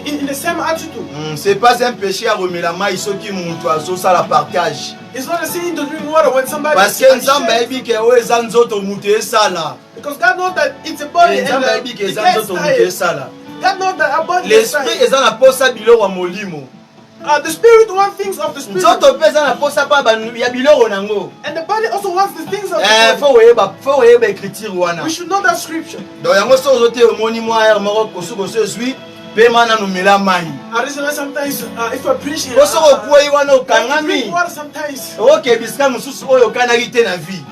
in the same attitude. C'est pas un péché à remettre mai soki mutu azosala partage. It's not a sin to drink water when somebody. Parce que nzambe ayebi ke oyo eza nzoto mutu esala. Because God knows that it's a body. Nzambe ayebi ke eza nzoto mutu esala. God knows that our body is tired. L'esprit eza na posa biloko ya molimo. The spirit wants things of the spirit. Nzoto pe eza na posa pa ya biloko nango. And the body also wants the things of the body. Faut oyeba écriture wana. We should know that scripture. Donc yango so ozote omoni mwa air moko kosuko so ezwi pe mana no mela mai. Sometimes if I preach here, koso okuyi wana okangami. Sometimes. Okay, bisika mususu oyo kanaki te na vie.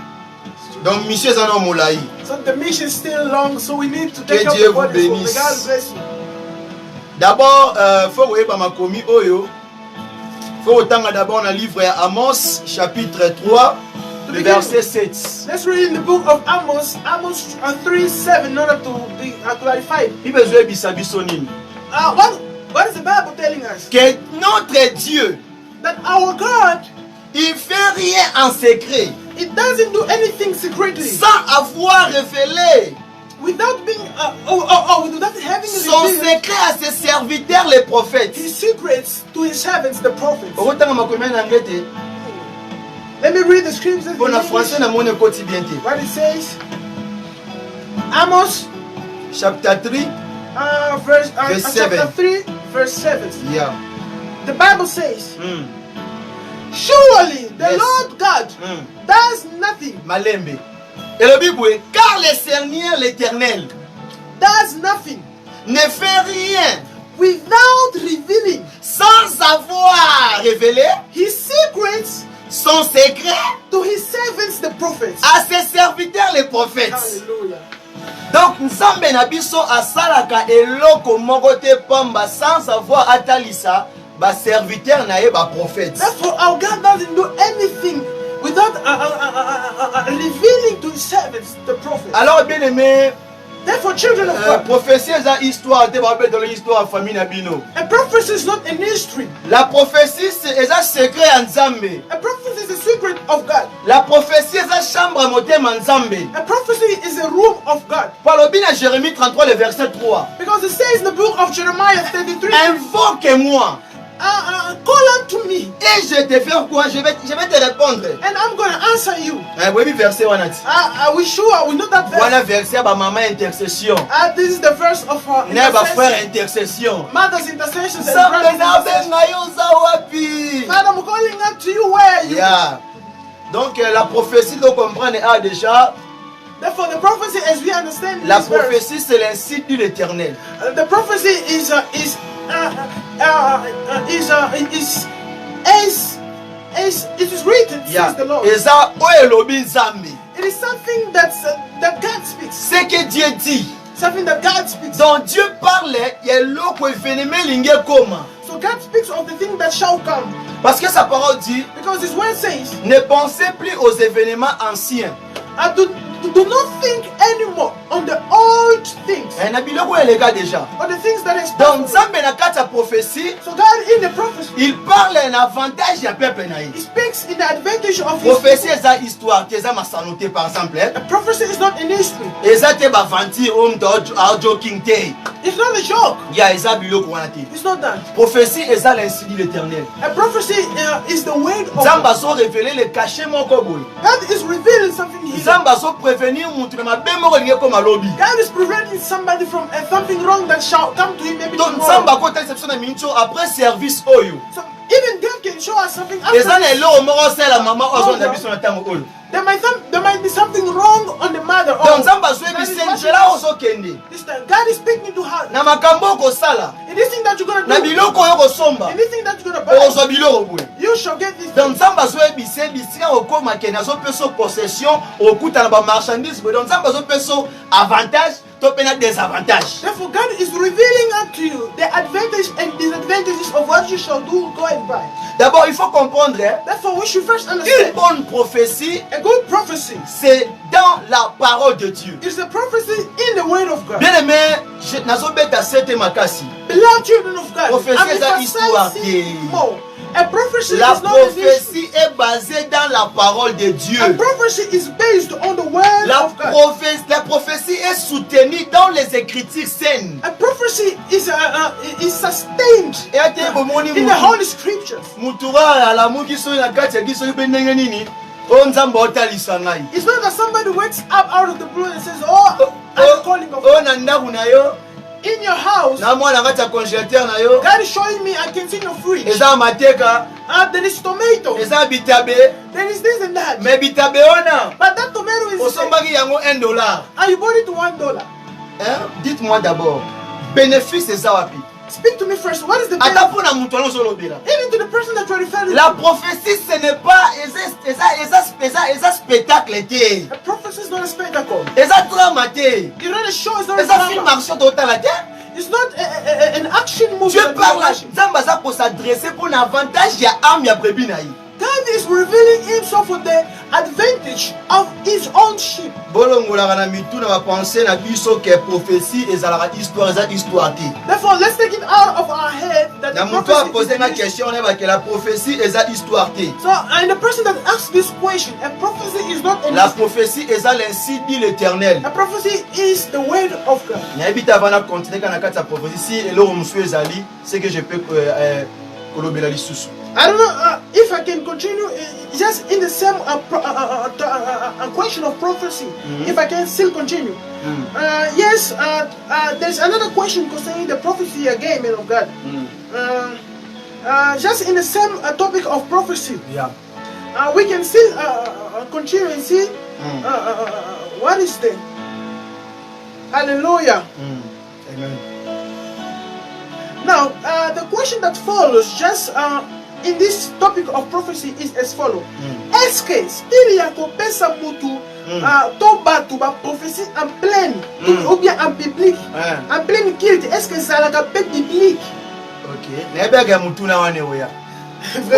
Donc mission eza na molai. So the mission is still long, so we need to take Que up Dieu the vous body. bénisse. So God bless you. D'abord, faut oyeba makomi oyo. Faut otanga d'abord dans le livre à Amos chapitre 3 le verset 7. Let's read in the book of Amos 3:7 in order to be clarified. Il besoin bisa biso nini? What is the Bible telling us? Que notre Dieu, That our God, il fait rien en secret, it doesn't do anything secretly, sans avoir révélé without being without having son revealed secret à ses serviteurs les prophètes. his secrets to his servants, the prophets. Otanga makomi na ngete. Let me read the scriptures in Bon en English. français na mone koti bien te. What it says, Amos Chapitre 3. verse Verse chapter 7. 3 verse 7. Yeah. The Bible says, surely the Yes. Lord God does nothing, Malembe. Et le Bible, car le Seigneur l'Éternel does nothing ne fait rien without revealing sans avoir révélé his secrets son secret to his servants, the prophets. à ses serviteurs les prophètes. Hallelujah. Donc nzambe na biso asalaka eloko moko te pamba sans avoir atalisa ba serviteur na ye ba prophète. Therefore, our God doesn't do anything without revealing to his servants, the prophets. Alors bien aimé, Therefore, children of God, prophétie eza histoire te ba dans l'histoire famille na bino. a prophecy is not an history. La prophétie c'est eza secret ya nzambe. A prophecy is a secret of God. La prophétie eza chambre motema nzambe. A prophecy is a room of God. Palobi na Jérémie 33 le verset 3. Because it says in the book of Jeremiah 33, Invoque-moi call unto me, et je te fais quoi? Je vais te répondre. and I'm going to answer you. Oui, verset wana ti. Are we sure? We know that verse. Wana verset ba maman intercession. This is the verse of Ne ba frère intercession. intercession. Mother's intercessions and Sambe brothers na intercessions. benga yo za wapi? Father, I'm calling out to you where you. Yeah. Donc la prophétie doit comprendre déjà. Therefore, the prophecy, as we understand La this verse, prophétie c'est l'insigne de l'Éternel. the prophecy is as it is written, Yeah. says the Lord. Eza oyo elobi nzambe. It is something that God speaks. Ce que Dieu dit. Something that God speaks. Donc Dieu parle, il y a l'eau événement lingue comment. So God speaks of the thing that shall come. Parce que sa parole dit, Because His word says, ne pensez plus aux événements anciens. do not think anymore on the old things, Et na biloko les gars déjà. on the things that is Donc possible. nzambe na kati ya prophétie, So God in the prophecy, il parle un avantage ya peuple na ye. He speaks in the advantage of His Prophétie people. eza histoire, te eza masanoté par exemple. A prophecy is not an history. Eza te ba aventure om to joking te. It's not a joke. Ya eza biloko wana te. It's not that. Prophétie eza l'insigne de l'Éternel. A prophecy is the word of Nzambe God. azo révéler le cachet moko boye. God is revealing something here. Nzambe azo prévenir mutu na mabe moko linge koma lobi. God is preventing somebody from something wrong that shall come to him maybe Donc tomorrow. nzambe akotalisa biso na mincho après service oyo. So even God can show us something Eza after na this. eloko moko osala mama ozo na biso na ntango oyo. There might be something wrong on the mother. Donc nzambe God azoyebisa is watching nzela us. ozokende. This time, God is speaking to her. Na makambo okosala. Anything that you're gonna Na do, biloko oyo kosomba. anything that you're gonna buy, Okozwa biloko boye. you shall get this. Donc nzambe azoyebisa bisika okoma kende azopesa possession okuta na ba marchandise boye. Donc nzambe azopesa avantage to pena désavantage. Therefore, God is revealing unto you the advantage and disadvantages of what you shall do, go and buy. D'abord, il faut comprendre, hein, Therefore, we should first une understand bonne prophétie, a good prophecy c'est dans la parole de Dieu. is a prophecy in the Word of God. Bien aimé, je n'azobeta sete makasi. Beloved children of God, Prophétie, I'm c'est histoire emphasizing qui- more. A prophecy La is not a vision. prophétie est basée dans la parole de Dieu. A prophecy is based on the Word La of God. prophétie est soutenue dans les Écritures saines. A prophecy is sustained Et à tes moments, in the Holy Scriptures. mutura ala muki so na kati ya giso ibe ndenge nini o nzambe otalisa ngai It's not that somebody wakes up out of the blue and says, "Oh, I'm calling of o God." na ndaku na yo In your house, na mwana kati ya congélateur na yo God is showing me I can see your fridge. eza mateka There is tomato. eza bitabe There is this and that. me bitabe wana But that tomato is osombaki yango $1 and you bought it to $1. hein? Dites-moi d'abord bénéfice eza wapi Speak to me first. What is the ata benefit? mpona moto wana ozolobela Even to the person that you're referring la to. prophétie ce n'est pas eza spectacle te A prophecy is not a spectacle. eza drama te It's not a show. It's not a eza film drama. action totala te. It's not an action movie. Dieu that you're parle, watching. Nzambe aza s'adresser pour l'avantage ya âme ya brebis na ye. God is revealing Himself for the advantage of His own sheep. Bolongolaka na mitu na bapense na biso ke prophétie ezalaka histoire eza histoire te. Therefore, let's take it out of our head that Na the moto prophecy apose is nga a vision. question na ke la prophétie eza histoire te. So, and the person that asks this question, a prophecy is not a La prophétie eza l'ainsi dit l'Éternel. A prophecy is the word of God. Nayebi te avant na continuer kana kati ya prophétie si eloko mosusu ezali c'est que je peux kolobela lisusu. I don't know if I can continue just in the same question of prophecy. If I can still continue. Yes, there's another question concerning the prophecy again, man of God. Just in the same topic of prophecy, Yeah. we can still continue and see what is the Hallelujah. Amen. Now, the question that follows just in this topic of prophecy is as follows. Est-ce que still ya kopesa mutu to batu ba prophétie en pleine ou bien en public en pleine culte, est-ce que ça la pe biblique? OK. Nayebi ya mutu na wane oya.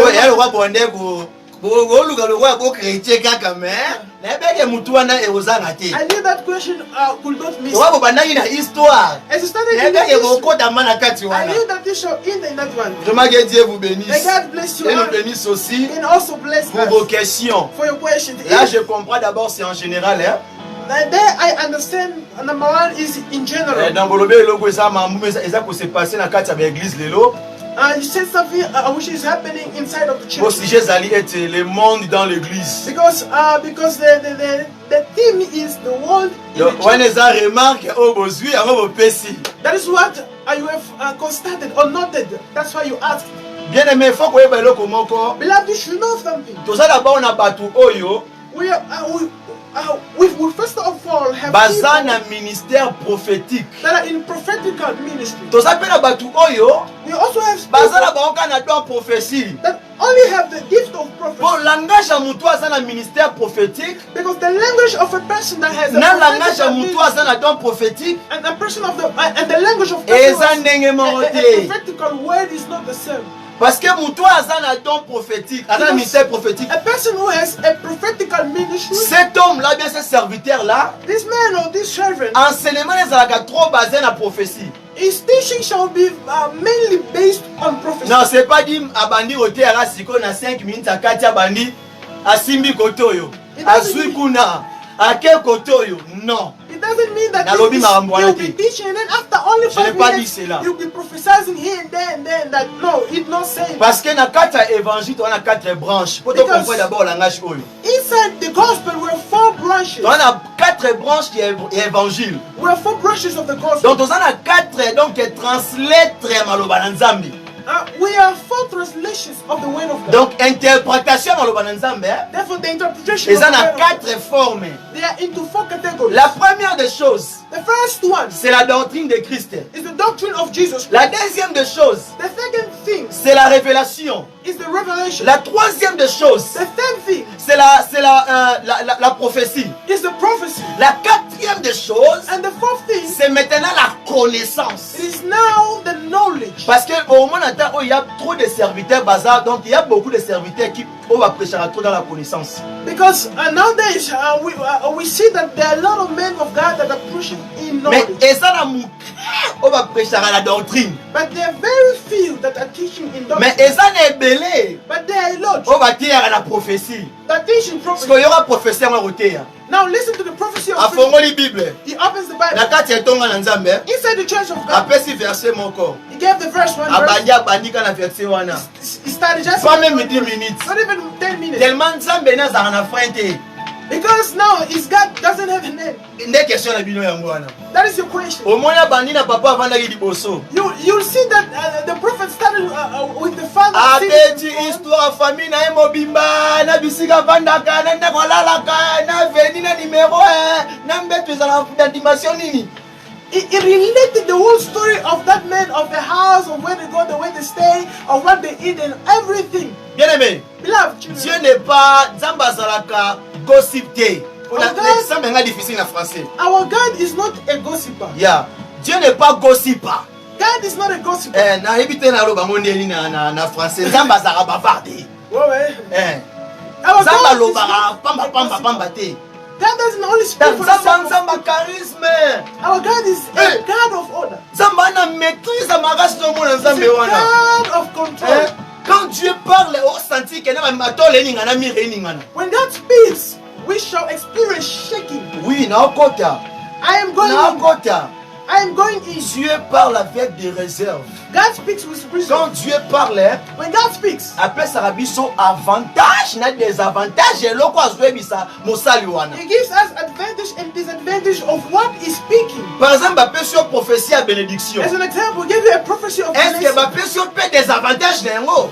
Oya lokwa bonde ko oluka lokwa ko chrétien kaka mais nayebi ya mutu wana eozanga te. I knew that question could not miss. Wabo bandangi na histoire. As you started in Nayebi that ya issue, bokota mana kati I wana. knew that issue in that one. Vraiment que Dieu vous bénisse. May God bless you Et nous all bénisse aussi and also bless pour vos us questions. for your question. Là, je comprends d'abord, c'est en général. Hein? There I understand number one is in general. Dans Bolobé, ça peut se passer dans l'église lelo. You said something which is happening inside of the church. Au sujet d'ali être le monde dans l'église. Because the theme is the world in the Donc, on church. a remarqué au bozui, au pesi. That is what you have constated or noted. That's why you asked. Bien aimé, il faut que vous ayez comment encore. Beloved, you should know something. Tout ça d'abord on a battu oyo. We first of all have Bazana people ministère prophétique. that are in prophetical ministry. Tout ça peut na battu oyo. We also have Bazana people ba on a don prophétie. that only have the gift of prophecy. Bon langage à mutu azana ministère prophétique. Because the language of a person that has a Na langage à prophetical mutu ministry azana don prophétique. and the person of the and the language of Eza person ndenge a moko te. prophetical word is not the same. Parce que mutu azana don prophétique, azana ministère prophétique. A person who has a prophetical ministry, Cet homme là, bien ce serviteur là, this man or this servant, enseignement les alaka trop basé na prophétie. his teaching shall be mainly based on prophecy. Non, c'est pas dit abandi ote ala siko na 5 minutes akati abandi asimbi kotoyo. Azui kuna ake kotoyo. Non. It doesn't mean that Nalobi makambo wana he'll be te. teaching and then after only Je n'ai 5 pas dit minutes cela. he'll be prophesying here and there that no, it's not saying. Parce que na 4 évangile, on a 4 branches. Pour te Because- comprendre d'abord le langage oyo. Inside the gospel were 4 branches. On a 4 branches qui est évangile. Were 4 branches of the gospel. Donc on a 4 donc translettre maloba na Nzambe. We are 4 translations of the word of God. Donc interprétation maloba na Nzambe. Therefore, the interpretation Et of ça the a word of God, 4 formes. they are into 4 categories. La première des choses, The first one c'est la doctrine de Christ. is the doctrine of Jesus. La deuxième des choses, The second thing c'est la révélation. is the revelation. La troisième des choses, The third thing c'est la prophétie. is the prophecy. La quatrième des choses, And the fourth thing c'est maintenant la connaissance. is now the knowledge. Parce qu'au moment où il y a trop de serviteurs bazar, donc il y a beaucoup de serviteurs qui va prêcher trop dans la connaissance. Because nowadays we see that there are a lot of men of God that are pushing in Mais knowledge. et ça on va prêcher à la doctrine. But there are very few that are teaching in Mais doctrine. et ça n'est belé. But there are a lot On va dire à la prophétie. that teach in Parce prophecy. qu'il y aura prophétie à côté. Now listen to the prophecy A of fongoli Bible. He opens the La Bible. carte est tombée en Nzambe. Inside the church of God, Après si verset mon corps. he gave the verse 1 verse. Abandi abandi kana verset wana. He started just Pas même 10 minutes. not even 10 minutes. Tellement Nzambe na za na frente. Because now his God doesn't have a name. Nde question na bino yango wana. That is your question. Au moins abandi na papa avanda ki liboso. You'll see that the prophet started with the father. Abeti histoire famille na mobimba na bisika vandaka na ndako lalaka na veni na numéro 1 na mbeto za na dimension nini. It related the whole story of that man, of the house, of where they go, the way they stay, of what they eat, and everything. Bien aimé. Beloved Dieu children, n'est pas Zamba Zalaka gossipé. L'exemple est difficile en français. our God is not a gossiper. Yeah. Dieu n'est pas gossipa. God is not a gossiper. Na éviter na loba mondeli na français. Zamba Zara bavardi. Our Zamba God, is loba not pamba a pamba gossiper. pamba te. God doesn't only speak for the sake Zamba of Zamba speaking. charisme. Our God is a God of order. Zamba na maîtrise amagas no mona He's Zamba a wana. God of control. Quand Dieu parle, on sentit que na matole ningana mire ningana. When God speaks, we shall experience shaking. Oui, na okota. I am going Na in. okota. I am going in. Dieu parle avec des réserves. God speaks with Quand wisdom. Dieu parle, When God speaks, après ça rabiso avantage na désavantage eloko azwebisa mosali wana. He gives us advantage and disadvantage of what He's speaking. Par exemple, bapesi yo prophétie à bénédiction. As an example, give you a prophecy of Est-ce que blessing. bapesi yo pe désavantage na yango?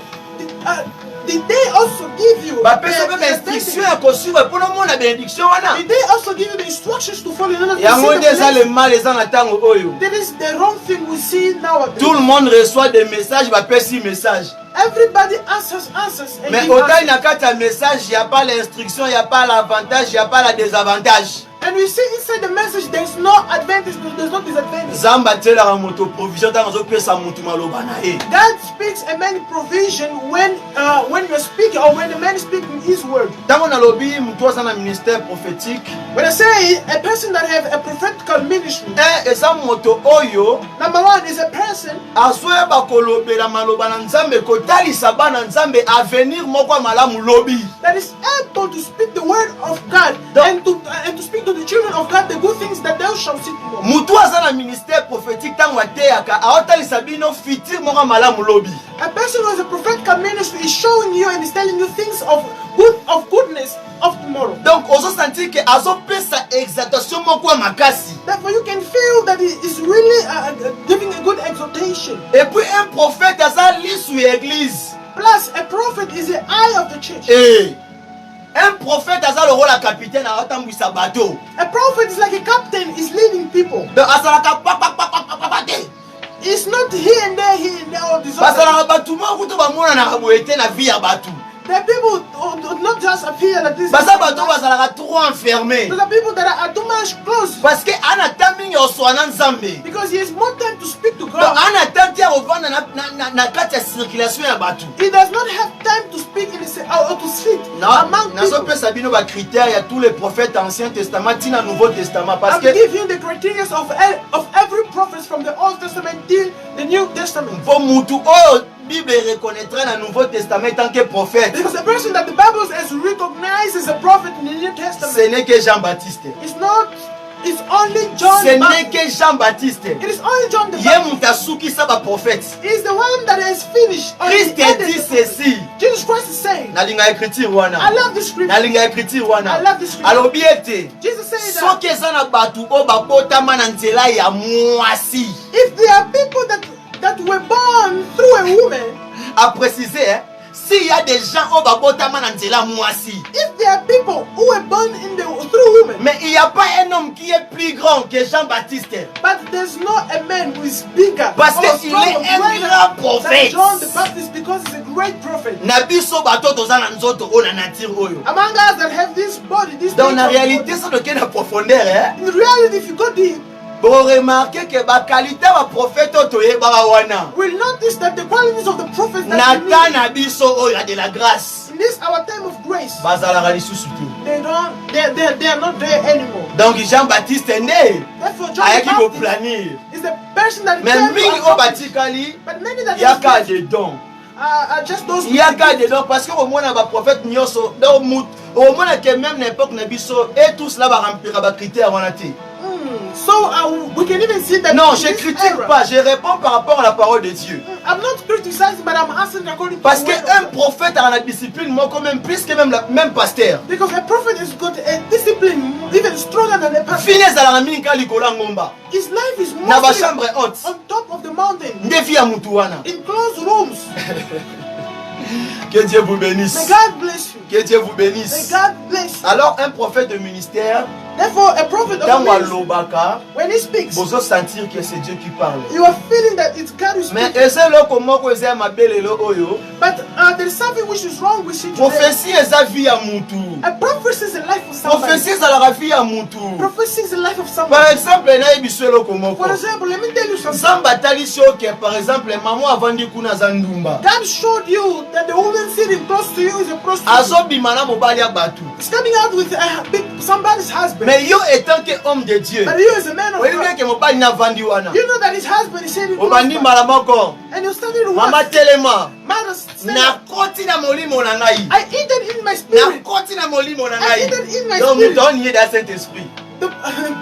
Did they also give you Bapesi yo pe the instruction ya kosuivre pour mona bénédiction wana. Did they also give you the instructions to follow in order to Yango see nde eza the le blessing? mal eza na ntango oyo. That is the wrong thing we see nowadays. Tout le monde reçoit des messages, bapesi message. Everybody answers and Mais give autant answers. na kati ya message, il n'y a pas l'instruction, il n'y a pas l'avantage, il n'y a pas la désavantage. And we see inside the message there's no advantage, there's no disadvantage. Zamba telaka moto provision ntango azopesa motu maloba na ye. God speaks a man provision when you're speaking or when the man is speaking His word. Ntango nalobi motu aza na ministère prophétique, When I say a person that have a prophetical ministry, eza moto oyo number one is a person azoyeba kolobela maloba na Nzambe kotalisa bana Nzambe avenir moko ya malamu lobi. that is able to speak the word of God and to speak to the children of God the good things that thou shalt see tomorrow. Motu aza na ministère prophétique ntango ateyaka aotalisa bino futur moko ya malamu lobi. A person who has a prophetical ministry is showing you and is telling you things of goodness of tomorrow. Donc ozo sentir que azopesa exaltation moko ya makasi. Therefore, you can feel that he is really giving a good exhortation. Et puis un prophète aza lisu ya église. Plus, a prophet is the eye of the church. Un prophète aza le rôle ya capitaine aotambwisa bateau. A prophet is like a captain, is leading people. Donc azalaka pa te. It's not here and there, all this. Bazalaka bato moko to bamonanaka boye te na vie ya bato. There are people who do not just appear like this. Baza bato bazalaka trop enfermé. Those are people that are too much close. Parce que ana temps mingi oswana Nzambe. Because he has more time to speak to Donc God. ana temps te ya kovanda na kati ya circulation ya bato. He does not have time to speak in the, or to sit among people. Nazopesa bino bacritère ya tous les prophètes ancien testament tina nouveau testament parce I'm que giving the criteria of every prophet from the Old Testament till the New Testament. pour mutu oyo Bible reconnaîtra dans Nouveau Testament tant que prophète. Because the person that the Bible has recognized as a prophet in the New Testament, Ce n'est que Jean-Baptiste. it's only John Ce the n'est Baptist. que Jean-Baptiste. It is only John the Ye Baptist. mutasuki saba prophète. He's the one that has finished. or Christ he ended dit the prophet. ceci. Jesus Christ is saying, Nalinga écriture wana. I love the scripture. Nalinga écriture wana. I love the scripture. Alors biete. Jesus said that Soki eza na batu o babotama na nzela ya mwasi. if there are people that were born through a woman, A préciser, s'il y a des gens au babotama na nzela mwasi, if there are people who were born in the through women, mais il n'y a pas un homme qui est plus grand que Jean-Baptiste. but there's not a man who is bigger Parce or qu'il est stronger, un greater grand than prophète. John the Baptist, because he's a great prophet. Na biso bato toza na nzoto o na nature oyo. Among us that have this body, this Dans la nature réalité, body, ça ne tient la profondeur. Hein? in reality, if you go deep, Vous remarquez que la qualité du prophète wana. we'll notice that the qualities of the prophets that we Nathan need na biso oyo ya de la grâce. in this our time of grace, Bazalaka lisusu te. they are not there anymore. Donc Jean-Baptiste nde Therefore, John ayaki ko the Baptist planir. is the person that Mais came mingi to o accomplish. batikali But many that yaka de dons. are just those who Yaka de dons parce que au moins ba prophète nyonso donc au moins que même n'importe na biso et tous là ba remplir ba critères wana te. So we can even see that. Non, in je this critique era, pas, je réponds par rapport à la parole de Dieu. I'm not criticizing, but I'm answering according to Parce the word of qu'un God. prophète a la discipline, moi quand même plus que même pasteur. Because a prophet is got a discipline even stronger than a pastor. Finesse à la minka likola ngomba. His life is Na ba mostly chambre haute. on top of the mountain, Ndefi ya mutu wana. in closed rooms. Que Dieu vous May bénisse. God bless you. Que Dieu vous May bénisse. God bless you. Alors un prophète de ministère, Therefore, a prophet of dans ministry, Walobaka, when he speaks, vous allez sentir que c'est Dieu qui parle. you are feeling that it's God who Mais speaks. eza loko moko eza mabelelo oyo. But there's something which is wrong with you today. Prophétie eza vie ya mutu. A prophecy is the life of somebody. Prophétie eza la vie ya mutu. Prophecy is the life of Par somebody. exemple, na yebiso eloko moko. For example, let me tell you something. Zamba talisi oke par exemple maman avandi kuna za ndumba. God showed you that the woman sitting close to you is a prostitute. Azobima na mobali ya batu. It's coming out with somebody's husband. Mais yo étant que homme de Dieu, But you as a man of oyebi God, ke mobali na vandi wana. you know that his husband is sitting close Obandi to mala moko. and you're standing to Mama watch. telema. Mother said, Na koti na molimo na ngai. I eat it in my Na spirit. koti na molimo na I eat ngai. it in my Donc spirit. mutu on y est dans Saint-Esprit.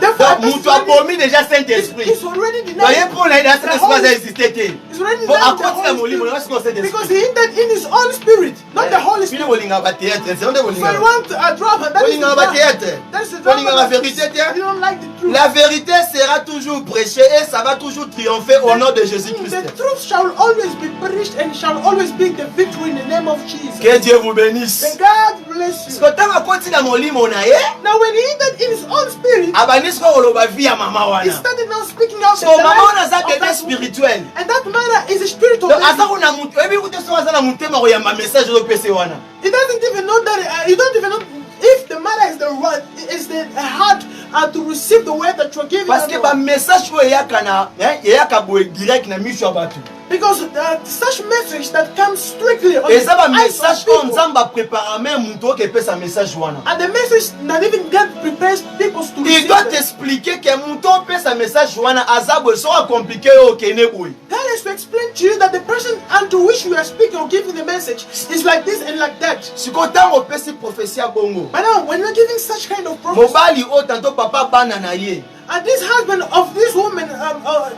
Therefore, Donc mutu abomi déjà Saint-Esprit. it's already Donc denied. ye pour na dans Saint-Esprit ça existait te. It's already Pour denied the akoti na Holy molimo na Spirit. siko Because Saint-Esprit. he ate it in his own spirit, not the Holy Fini Spirit. bolinga ba théâtre, c'est onde So you bolinga. want a drama, that is the Bolinga ba drama. théâtre. That's the Bolinga drama. la vérité te. You don't like the truth. La vérité sera toujours prêchée et ça va toujours triompher au nom de Jésus-Christ. The truth shall always be preached and shall always be the victory in the name of Jesus. Que Dieu vous bénisse. May God bless you. Parce que tant akoti na molimo na ye, Now when he ate that in his own spirit, abanisi ko oloba vie ya mama he wana. started now speaking out So the mama life wana za of bébé that woman. spirituel. And that mother is a spiritual Donc baby. aza kuna mutu, ebi kute so aza na mutema koyamba message zo pese wana. He doesn't even know that you don't even know if the mother is the right, is the heart to receive the word that you're giving. Parce que ba message ko eyaka na, eyaka boye direct na misho ya batu. Because such message that comes strictly on Eza ba the eyes of message ko people, nzamba prépare même mutu ke pesa message wana. and the message that even God prepares people to Il receive doit them. t'expliquer que mutu pesa message wana azabo so compliqué o kene boye. God has to explain to you that the person unto which you are speaking or giving the message is like this and like that. Siko tango pesi prophétie ya bongo. But now, when you're giving such kind of prophecy, Mobali o tanto papa bana na ye. and this husband of this woman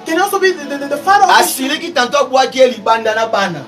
can also be the father of this, Asiriki tanto bwaki libanda na bana.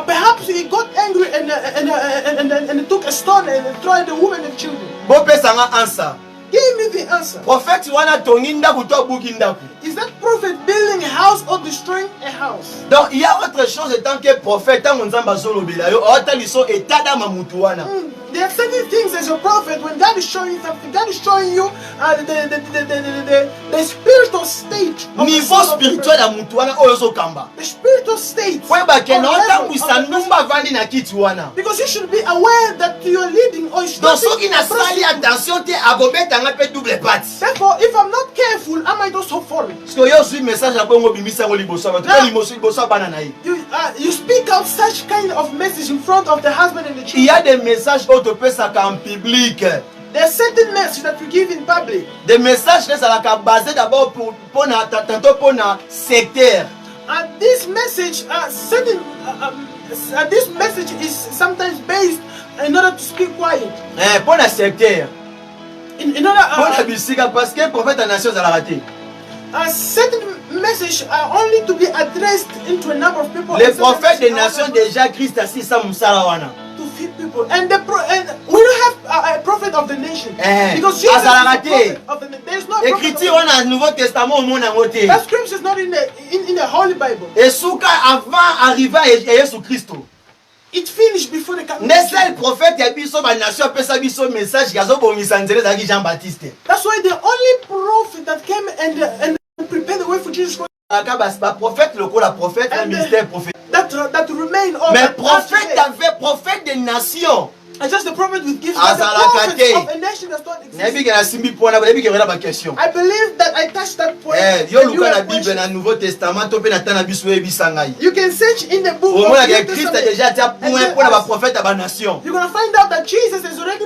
perhaps he got angry and took a stone and threw at the woman and children. Bo pesa nga answer. Give me the answer. Prophète wana tongi ndaku to buki ndaku. Is that prophet building a house or destroying a house? Donc il y a autre chose étant que prophète tant nzamba zolobela yo ota liso etada mamutu wana. There are certain things as a prophet when God is showing you something. God is showing you the spiritual state of the Niveau soul of the spirituel person. ya mutu wana oyo zo kamba. The spiritual state. Kwa ba ke na of ota level kwisa of the numba vandi na kiti wana. Because you should be aware that you are leading or you should Donc not soki be na a sali prostitute. attention te agobeta nga pe double patte. Therefore, if I'm not careful, I might also fall. Parce que yo suis message ya bongo bimisa ngo liboso ba. To liboso bana na ye. You speak out such kind of message in front of the husband and the Il y children. a des messages autopesaka en public. There are certain messages that we give in public. Des messages qui sont basés d'abord pour na secteur. And this message, this message is sometimes based in order to speak quiet. Pour na secteur. In order, Pour na bisika parce que prophète en nation a raté. a certain message are only to be addressed into a number of people. Les and certain prophètes des messages nations are déjà Christ assis sa musala wana. to feed people. And we don't have a prophet of the nation. Because Jesus is the prophet of the nation. There's no prophet of the Écriture nation. wana Nouveau Testament au monde ngote. That scripture is not in the Holy Bible. Et souka avant arriver à Jésus Christ. It finished before the coming. N'est-ce pas le prophète y a biso ba nation pesa biso message gazo bongisa nzele za Jean-Baptiste. That's why the only prophet that came and prepared the way for Jesus Christ. Ba prophète lokola prophète un ministère prophète. That remain all. Mais prophète des nations. And just the prophet with gifts. The prophet of a nation does not exist. I believe that I touched that point. You can search in the book of the New Testament. You're going to find out that Jesus has already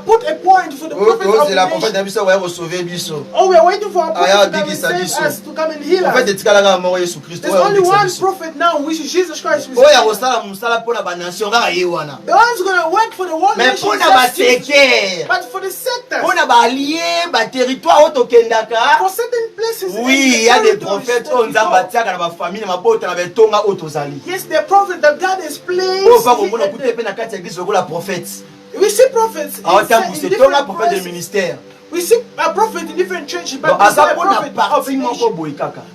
put a point for the prophet of the nation. Oh, we are waiting for a prophet that will save us to come and heal us. There's only one prophet now, which is Jesus Christ. The one's going to work for the whole mais nation. But for the sectors, pour na territoire for certain places, oui, il y a des prophètes on zambatia na ba famille na bota na betonga otozali. Yes, there are prophets that God has placed. We see prophets in different places. We see a prophet in different churches, but it's a prophet of the nation.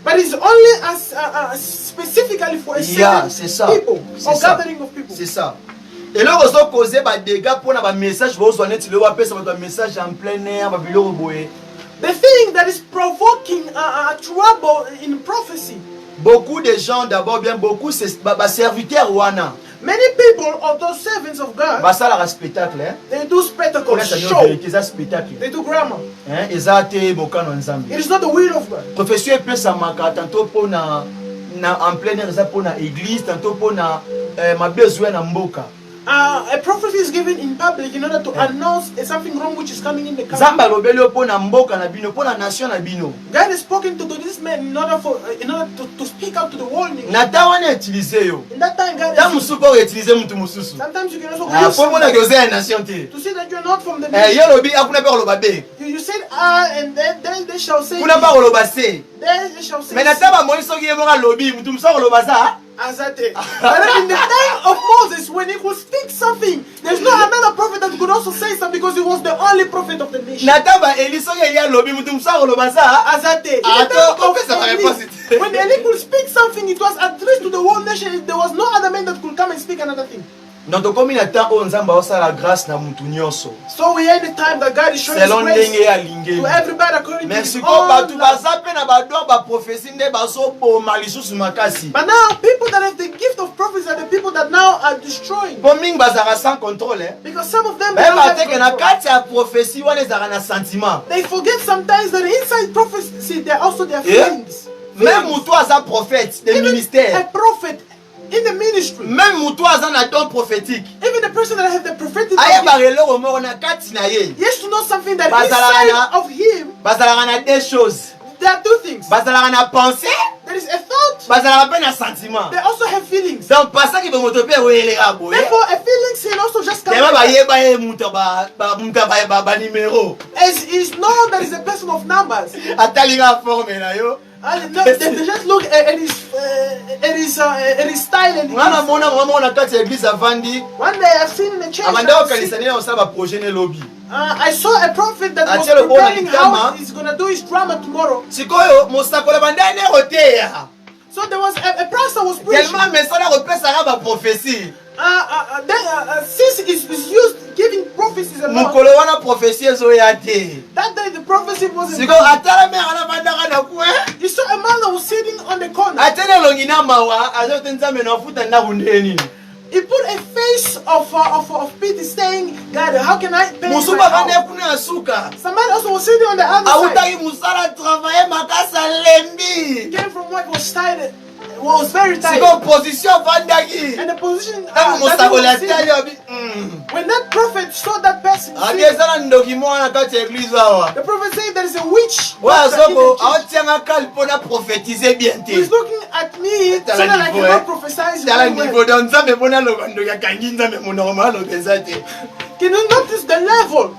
But it's only as specifically for a certain people or gathering of people. C'est ça. Et là, on a causé des dégâts pour un message. Vous avez un message en plein air. The thing that is provoking trouble in prophecy. Beaucoup de gens, d'abord, bien beaucoup, c'est serviteurs wana. Many people of those servants of God, they do spectacle, show. They do grammar. It is not the will of God. Professeur peut s'amaka tantôt pour na en plein air, pour na église, tantôt pour na ma besoin na mboka. A prophecy is given in public in order to announce something wrong which is coming in the country. God has spoken to this man in order to speak out to the world. In that time, God has sometimes you can also use to say that you are not from the nation. You said and then they shall say they shall say Azate. But in the time of Moses, when he would speak something, there's no another prophet that could also say something because he was the only prophet of the nation. Azate. When Eli could speak something, it was addressed to the whole nation. There was no other man that could come and speak another thing. So we are in the time that God is showing His grace to everybody according to His own love. But now people that have the gift of prophecy are the people that now are destroying. Because some of them they forget sometimes that inside prophecy there are also their feelings. Même toi as un prophète des ministères. A prophet in the ministry. Même toi as un don prophétique. Even the person that have the prophetic. Yes, to know something that inside of him. Des choses. There are two things. There is a thought. They also have feelings. Donc pas ça qui veut montrer therefore a feeling can also just come. As is known that is a person of numbers. No, they just look at his style and one day I've seen in the church. I saw a prophet that was preparing how he's going to do his drama tomorrow. So there was a pastor was preaching. Since it's used giving prophecies a lot, that day the prophecy wasn't. You saw a man that was sitting on the corner. He put a face of pity, saying, God, how can I pay my house? Somebody also was sitting on the other side. He came from work, was tired. Was very tired. And the position when that prophet saw that person, the prophet said there is a witch who is looking at me so that I cannot prophesy. Can you notice the level?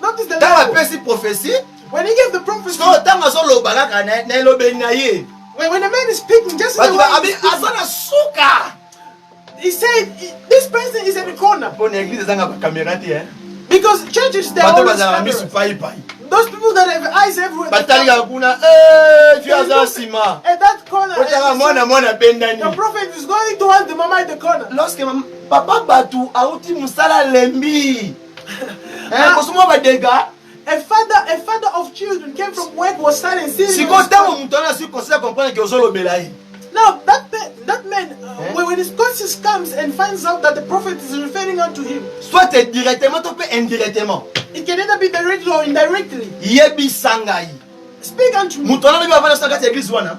Notice the level. When he gave the prophecy, when a man is speaking, just he said, this person is in the corner. Because churches, they are bato always bazala misu cameras. pai. Those people that have eyes everywhere. Batali kuna tu as sima. At that corner, Otaka mwana bendani. the prophet is going towards the mama at the corner. Lorsque papa batu auti musala lembi. Kosumo ba dega. A father of children came from work, was standing still. Siko tango mutona si conseil comprendre que ozolo belai. Now that man, when his conscience comes and finds out that the prophet is referring unto him, Soit directement ou indirectement. it can either be directly or indirectly. Yebi sangai. Speak unto me. Mutona libi avana sakati église wana.